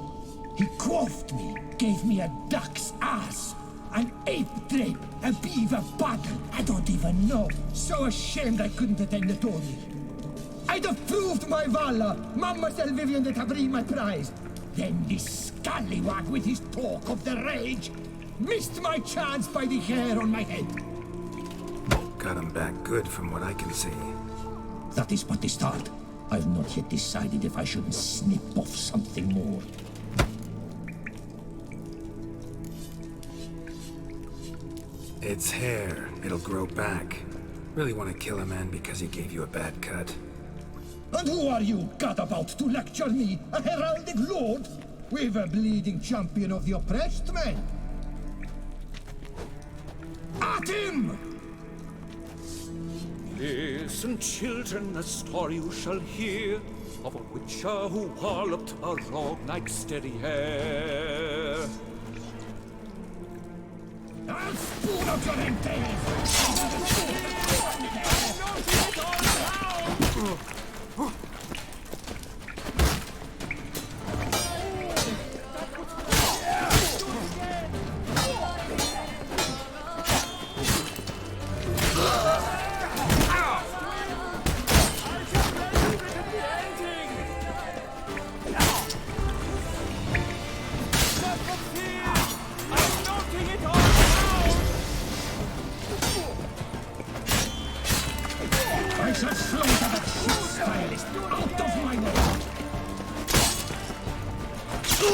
He quaffed me, gave me a duck's ass, an ape drape, a beaver bottle. I don't even know. So ashamed I couldn't attend the tourney. I'd have proved my valor, Mademoiselle Vivian de Tabry my prize. Then this scallywag with his talk of the rage missed my chance by the hair on my head. Got him back good from what I can see. That is but the start. I've not yet decided if I shouldn't snip off something more. It's hair. It'll grow back. Really want to kill a man because he gave you a bad cut. And who are you, gadabout, to lecture me, a heraldic lord? We've a bleeding champion of the oppressed men. At him! Listen, children, a story you shall hear of a witcher who walloped a rogue knight's steady hair. I'll spoon out your entrails! I shall slaughter that shit stylist! You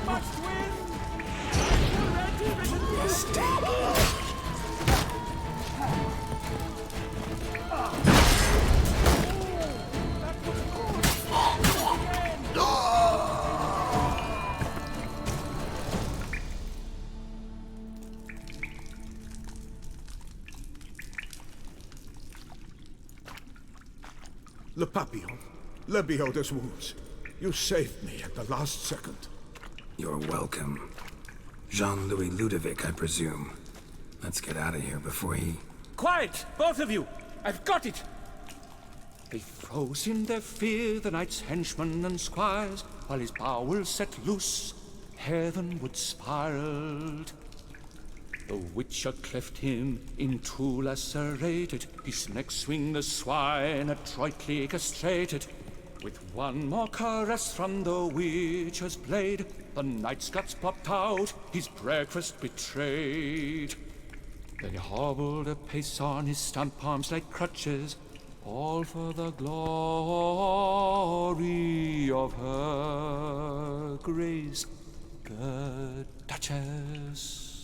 must win! Le Papillon, Le Beholder's wounds. You saved me at the last second. You're welcome. Jean-Louis Ludovic, I presume. Let's get out of here before he... Quiet, both of you! I've got it! They froze in their fear, the knight's henchmen and squires, while his bowels set loose, heavenward spiraled. The Witcher cleft him in two lacerated, his neck swing the swine adroitly castrated. With one more caress from the Witcher's blade, the knight's guts popped out, his breakfast betrayed. Then he hobbled a pace on his stump arms like crutches, all for the glory of her grace, the Duchess.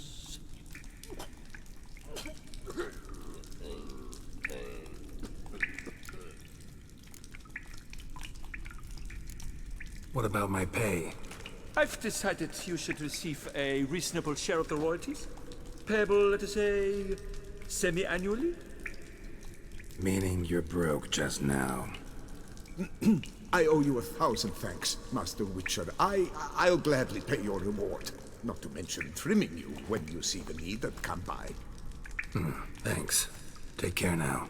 What about my pay? I've decided you should receive a reasonable share of the royalties. Payable, let us say, semi-annually? Meaning you're broke just now. I owe you 1,000 thanks, Master Witcher. I'll gladly pay your reward. Not to mention trimming you when you see the need that come by. Thanks. Take care now.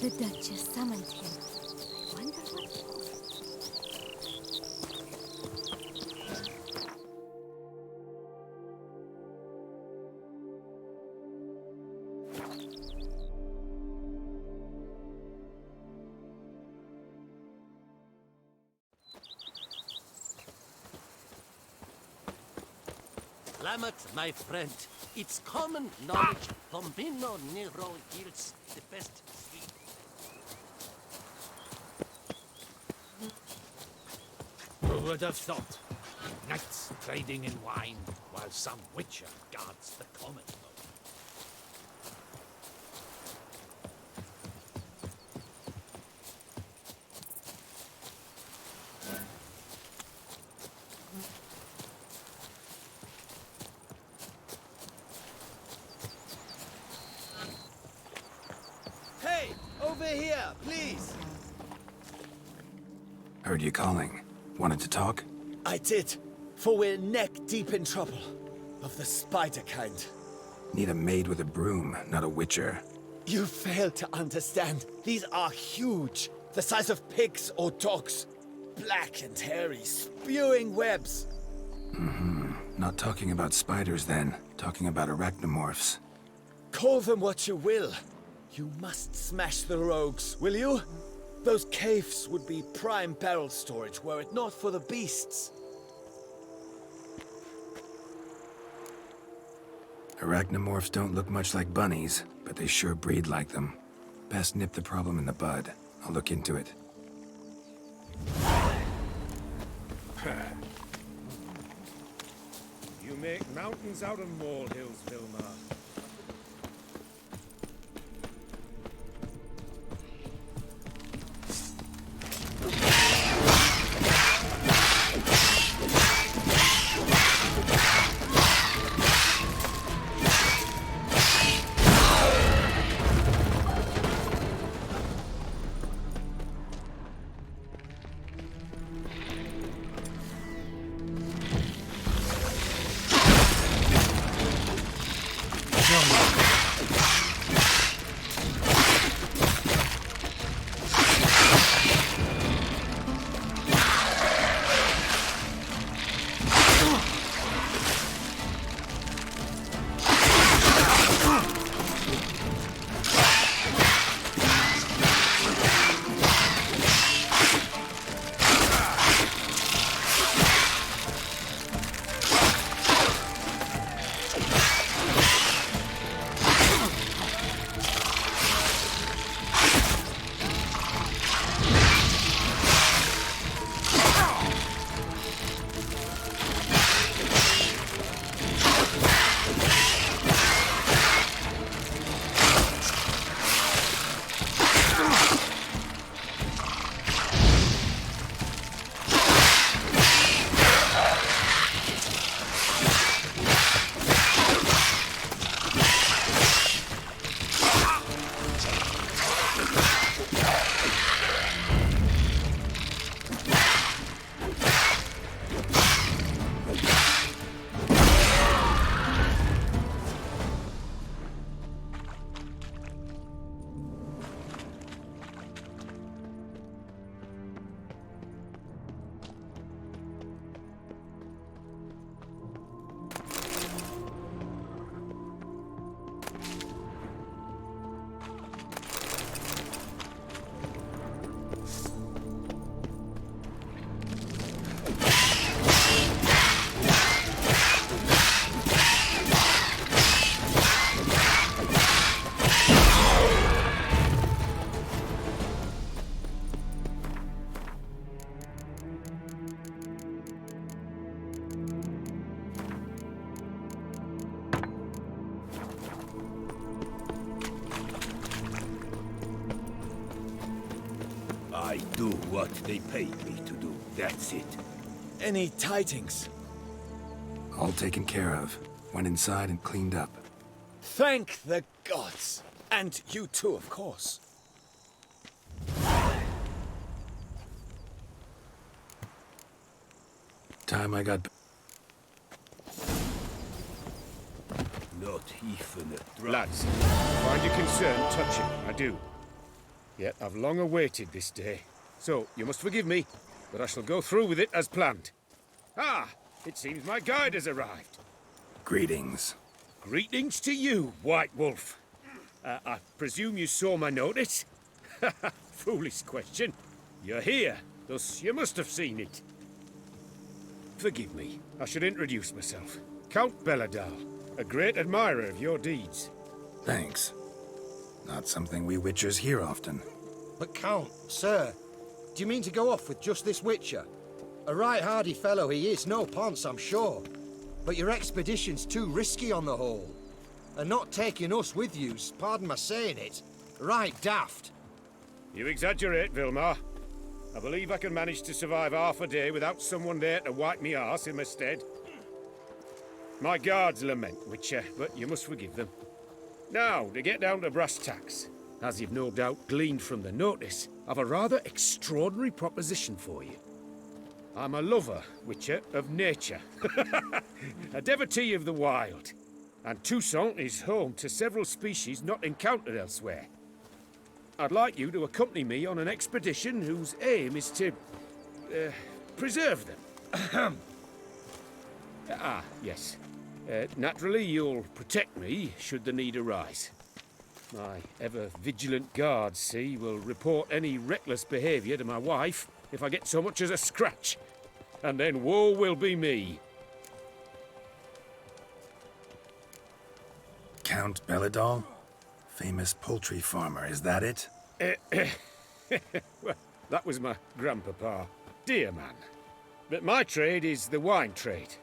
The Duchess summoned him. I wonder what for. Lamet, my friend, it's common knowledge Pombino Nero yields the best sweet. Who would have thought? Knights trading in wine, while some witcher guards the common folk. Hey, over here, please. Heard you calling. Wanted to talk? I did, for we're neck deep in trouble. Of the spider kind. Need a maid with a broom, not a witcher. You fail to understand. These are huge. The size of pigs or dogs. Black and hairy, spewing webs. Not talking about spiders then. Talking about arachnomorphs. Call them what you will. You must smash the rogues, will you? Those caves would be prime barrel storage were it not for the beasts. Arachnomorphs don't look much like bunnies, but they sure breed like them. Best nip the problem in the bud. I'll look into it. You make mountains out of molehills, Vilmar. I do what they paid me to do. That's it. Any tidings? All taken care of. Went inside and cleaned up. Thank the gods! And you too, of course. Time I got... Not even a drop. Lads, find your concern touching, I do. Yet I've long awaited this day. So, you must forgive me, but I shall go through with it as planned. Ah, it seems my guide has arrived. Greetings. Greetings to you, White Wolf. I presume you saw my notice? Foolish question. You're here, thus you must have seen it. Forgive me, I should introduce myself. Count Belladal, a great admirer of your deeds. Thanks. Not something we Witchers hear often. But Count, sir, do you mean to go off with just this Witcher? A right hardy fellow he is, no ponce, I'm sure. But your expedition's too risky on the whole. And not taking us with you's, pardon my saying it, right daft. You exaggerate, Vilmar. I believe I can manage to survive half a day without someone there to wipe me arse in my stead. My guards lament, Witcher, but you must forgive them. Now, to get down to brass tacks. As you've no doubt gleaned from the notice, I've a rather extraordinary proposition for you. I'm a lover, Witcher, of nature. A devotee of the wild. And Toussaint is home to several species not encountered elsewhere. I'd like you to accompany me on an expedition whose aim is to... preserve them. Yes. Naturally, you'll protect me should the need arise. My ever-vigilant guards, see, will report any reckless behaviour to my wife if I get so much as a scratch. And then woe will be me. Count Belladal? Famous poultry farmer, is that it? Well, that was my grandpapa. Dear man. But my trade is the wine trade.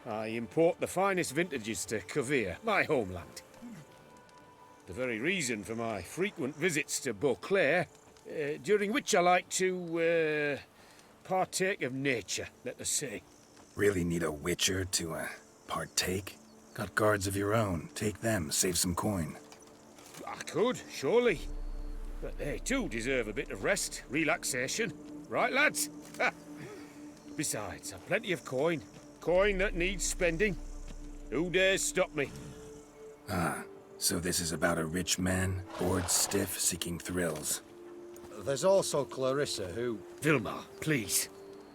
I import the finest vintages to Kovir, my homeland. The very reason for my frequent visits to Beauclair, during which I like to partake of nature, let us say. Really need a witcher to partake? Got guards of your own. Take them, save some coin. I could, surely. But they too deserve a bit of rest, relaxation. Right, lads? Besides, I've plenty of coin. Coin that needs spending. Who dares stop me? Ah, so this is about a rich man, bored stiff, seeking thrills. There's also Clarissa, who... Vilmar, please.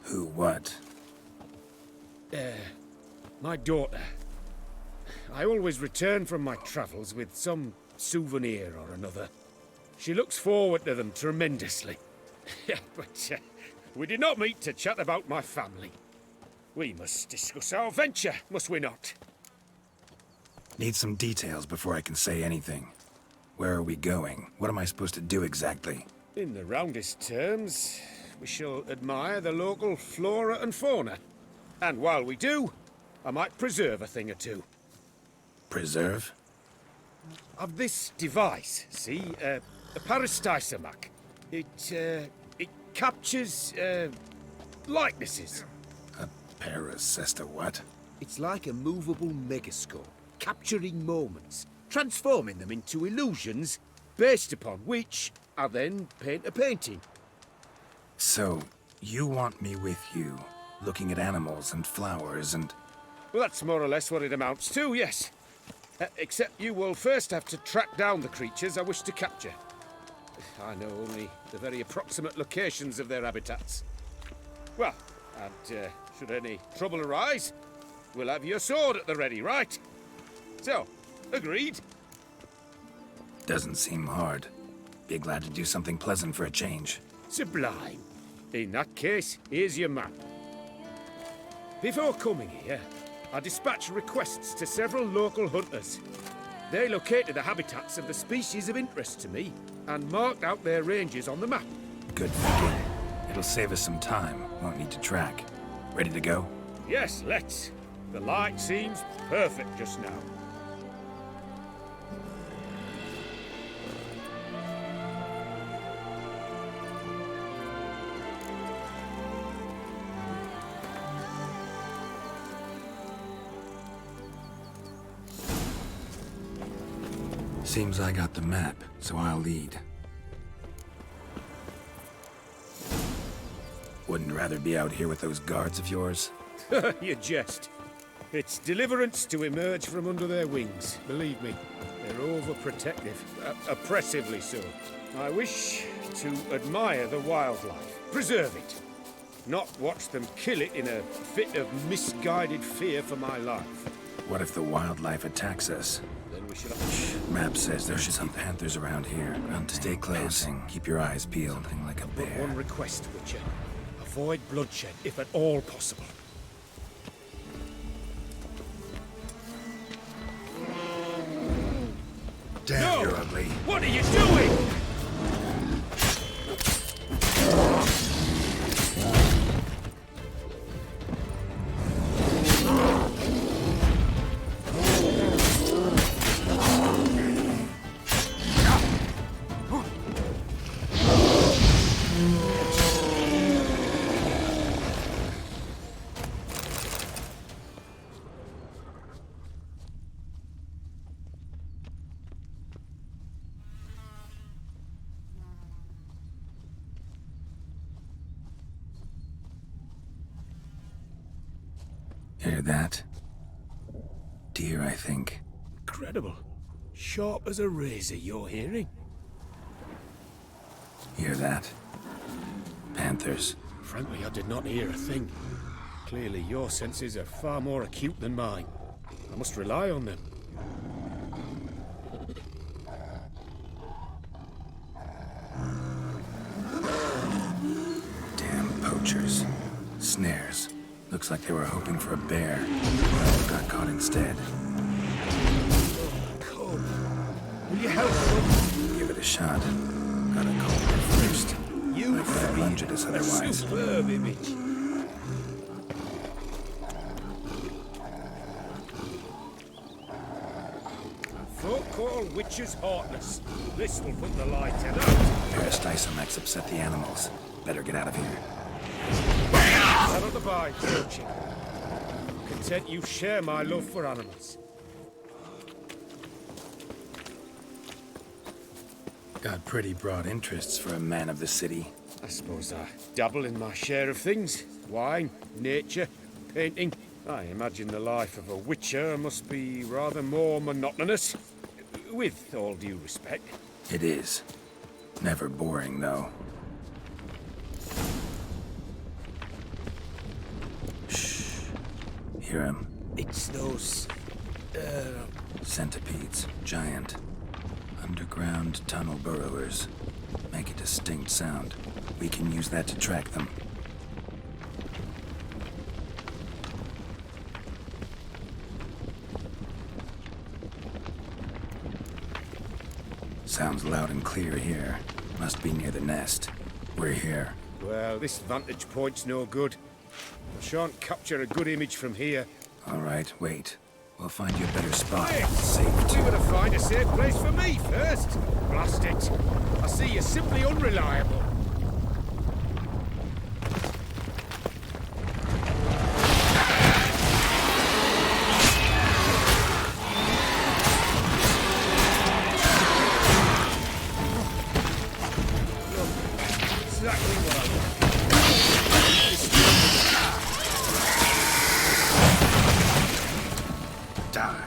Who what? My daughter. I always return from my travels with some souvenir or another. She looks forward to them tremendously. But we did not meet to chat about my family. We must discuss our venture, must we not? Need some details before I can say anything. Where are we going? What am I supposed to do exactly? In the roundest terms, we shall admire the local flora and fauna. And while we do, I might preserve a thing or two. Preserve? Of this device, see? A Parastysamac. It captures, likenesses. A parasesta what? It's like a movable megascope, capturing moments, transforming them into illusions, based upon which I then paint a painting. So, you want me with you, looking at animals and flowers and... Well, that's more or less what it amounts to, yes. Except you will first have to track down the creatures I wish to capture. I know only the very approximate locations of their habitats. Well, and should any trouble arise, we'll have your sword at the ready, right? So, agreed? Doesn't seem hard. Be glad to do something pleasant for a change. Sublime. In that case, here's your map. Before coming here, I dispatched requests to several local hunters. They located the habitats of the species of interest to me and marked out their ranges on the map. Good thinking. It'll save us some time. Won't need to track. Ready to go? Yes, let's. The light seems perfect just now. Seems I got the map, so I'll lead. Wouldn't rather be out here with those guards of yours? You jest. It's deliverance to emerge from under their wings, believe me. They're overprotective, oppressively so. I wish to admire the wildlife, preserve it, not watch them kill it in a fit of misguided fear for my life. What if the wildlife attacks us? Then we should... Map says there should be panthers around here. Stay close. Keep your eyes peeled. Something like a bear. But one request, Witcher. Avoid bloodshed, if at all possible. Damn, no! You're ugly. What are you doing? Hear that? Deer, I think. Incredible. Sharp as a razor, you're hearing. Hear that? Panthers. Frankly, I did not hear a thing. Clearly, your senses are far more acute than mine. I must rely on them. Damn poachers. Snares. Looks like they were hoping for a bear. Well, got caught instead. Come. you help them? Give it a shot. Gotta call her first. You I gotta lunge at us a otherwise. superb image. Folk call witches heartless. This will put the light out. Peristysomex upset the animals. Better get out of here. Out of the bite, coaching. Content you share my love for animals. Got pretty broad interests for a man of the city. I suppose I dabble in my share of things. Wine, nature, painting. I imagine the life of a witcher must be rather more monotonous. With all due respect. It is. Never boring, though. Shh. Hear him? It's those... Centipedes. Giant. Underground tunnel burrowers. Make a distinct sound. We can use that to track them. Sounds loud and clear here. Must be near the nest. We're here. Well, this vantage point's no good. I shan't capture a good image from here. All right, wait. We'll find you a better spot. Wait! Safe. You gotta find a safe place for me first. Blast it. I see you're simply unreliable. Exactly what I want. Die.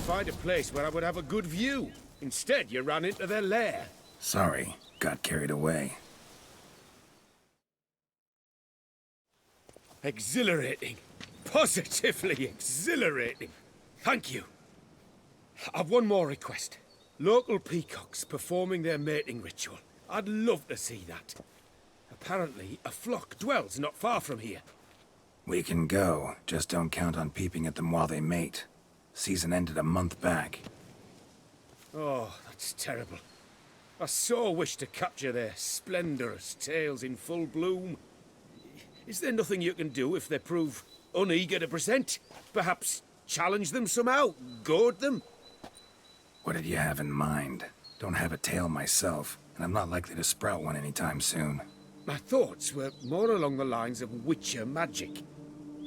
Find a place where I would have a good view. Instead, you ran into their lair. Sorry, got carried away. Exhilarating. Positively exhilarating. Thank you. I've one more request. Local peacocks performing their mating ritual. I'd love to see that. Apparently, a flock dwells not far from here. We can go, just don't count on peeping at them while they mate. Season ended a month back. Oh, that's terrible. I so wish to capture their splendorous tails in full bloom. Is there nothing you can do if they prove uneager to present? Perhaps challenge them somehow? Goad them? What did you have in mind? Don't have a tail myself, and I'm not likely to sprout one anytime soon. My thoughts were more along the lines of witcher magic.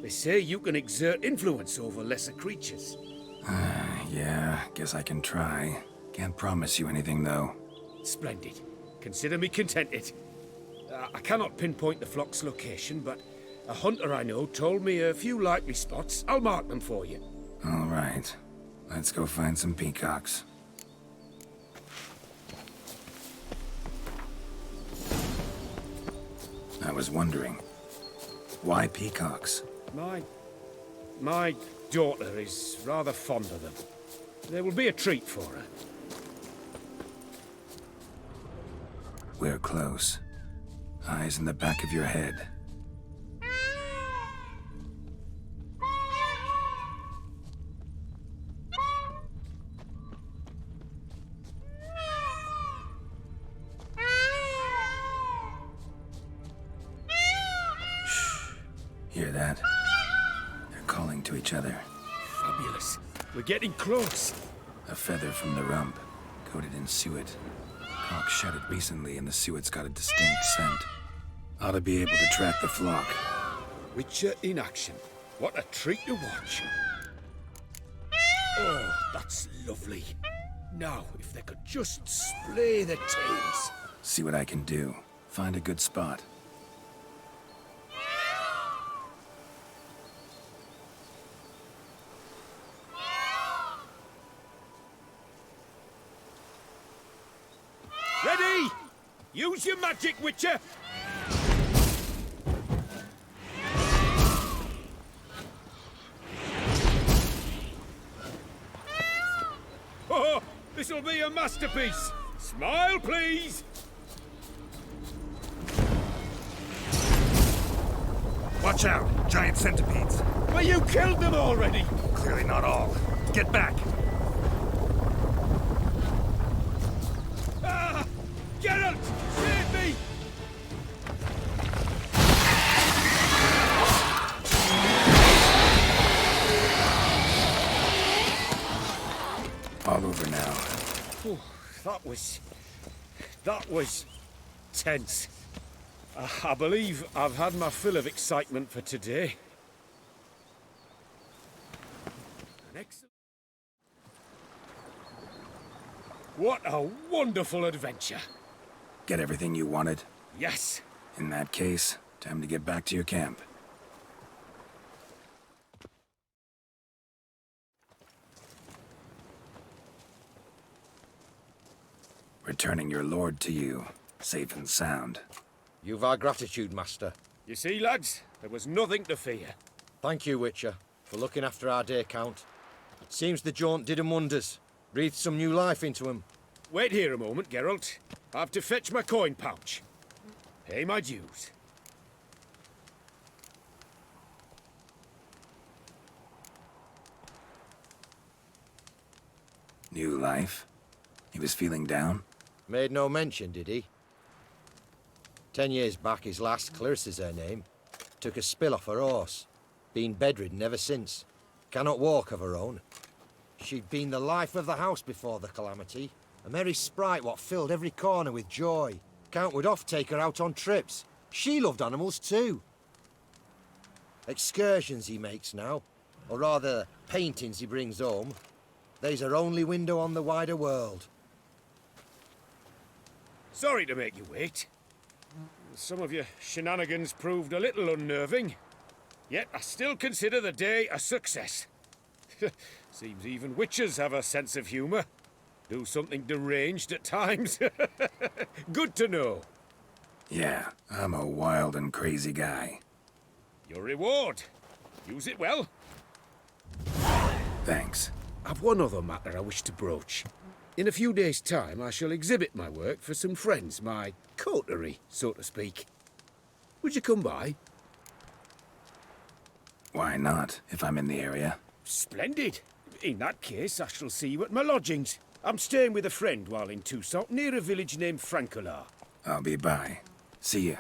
They say you can exert influence over lesser creatures. Yeah, guess I can try. Can't promise you anything, though. Splendid. Consider me contented. I cannot pinpoint the flock's location, but a hunter I know told me a few likely spots. I'll mark them for you. All right. Let's go find some peacocks. I was wondering, why peacocks? My daughter is rather fond of them. There will be a treat for her. We're close. Eyes in the back of your head. Shh. Hear that? They're calling to each other. Fabulous. We're getting close. A feather from the rump, coated in suet. Cock shed it recently, and the suet's got a distinct scent. Ought to be able to track the flock. Witcher in action. What a treat to watch. Oh, that's lovely. Now, if they could just splay their tails. See what I can do. Find a good spot. Ready? Use your magic, Witcher! This'll be a masterpiece. Smile, please. Watch out! Giant centipedes! Well, you killed them already! Clearly not all. Get back! Ah! Geralt! Save me! All over now. Whew, that was tense. I believe I've had my fill of excitement for today. What a wonderful adventure! Get everything you wanted? Yes. In that case, time to get back to your camp. Returning your lord to you, safe and sound. You've our gratitude, Master. You see, lads, there was nothing to fear. Thank you, Witcher, for looking after our day count. It seems the jaunt did 'em wonders. Breathed some new life into 'em. Wait here a moment, Geralt. I have to fetch my coin pouch. Pay my dues. New life? He was feeling down? Made no mention, did he? 10 years back, his lass, Clarissa's her name, took a spill off her horse. Been bedridden ever since. Cannot walk of her own. She'd been the life of the house before the calamity. A merry sprite what filled every corner with joy. Count would oft take her out on trips. She loved animals too. Excursions he makes now, or rather paintings he brings home. They's her only window on the wider world. Sorry to make you wait. Some of your shenanigans proved a little unnerving. Yet I still consider the day a success. Seems even witches have a sense of humour. Do something deranged at times. Good to know. Yeah, I'm a wild and crazy guy. Your reward. Use it well. Thanks. I've one other matter I wish to broach. In a few days' time, I shall exhibit my work for some friends, my coterie, so to speak. Would you come by? Why not, if I'm in the area? Splendid. In that case, I shall see you at my lodgings. I'm staying with a friend while in Toussaint, near a village named Francolar. I'll be by. See ya.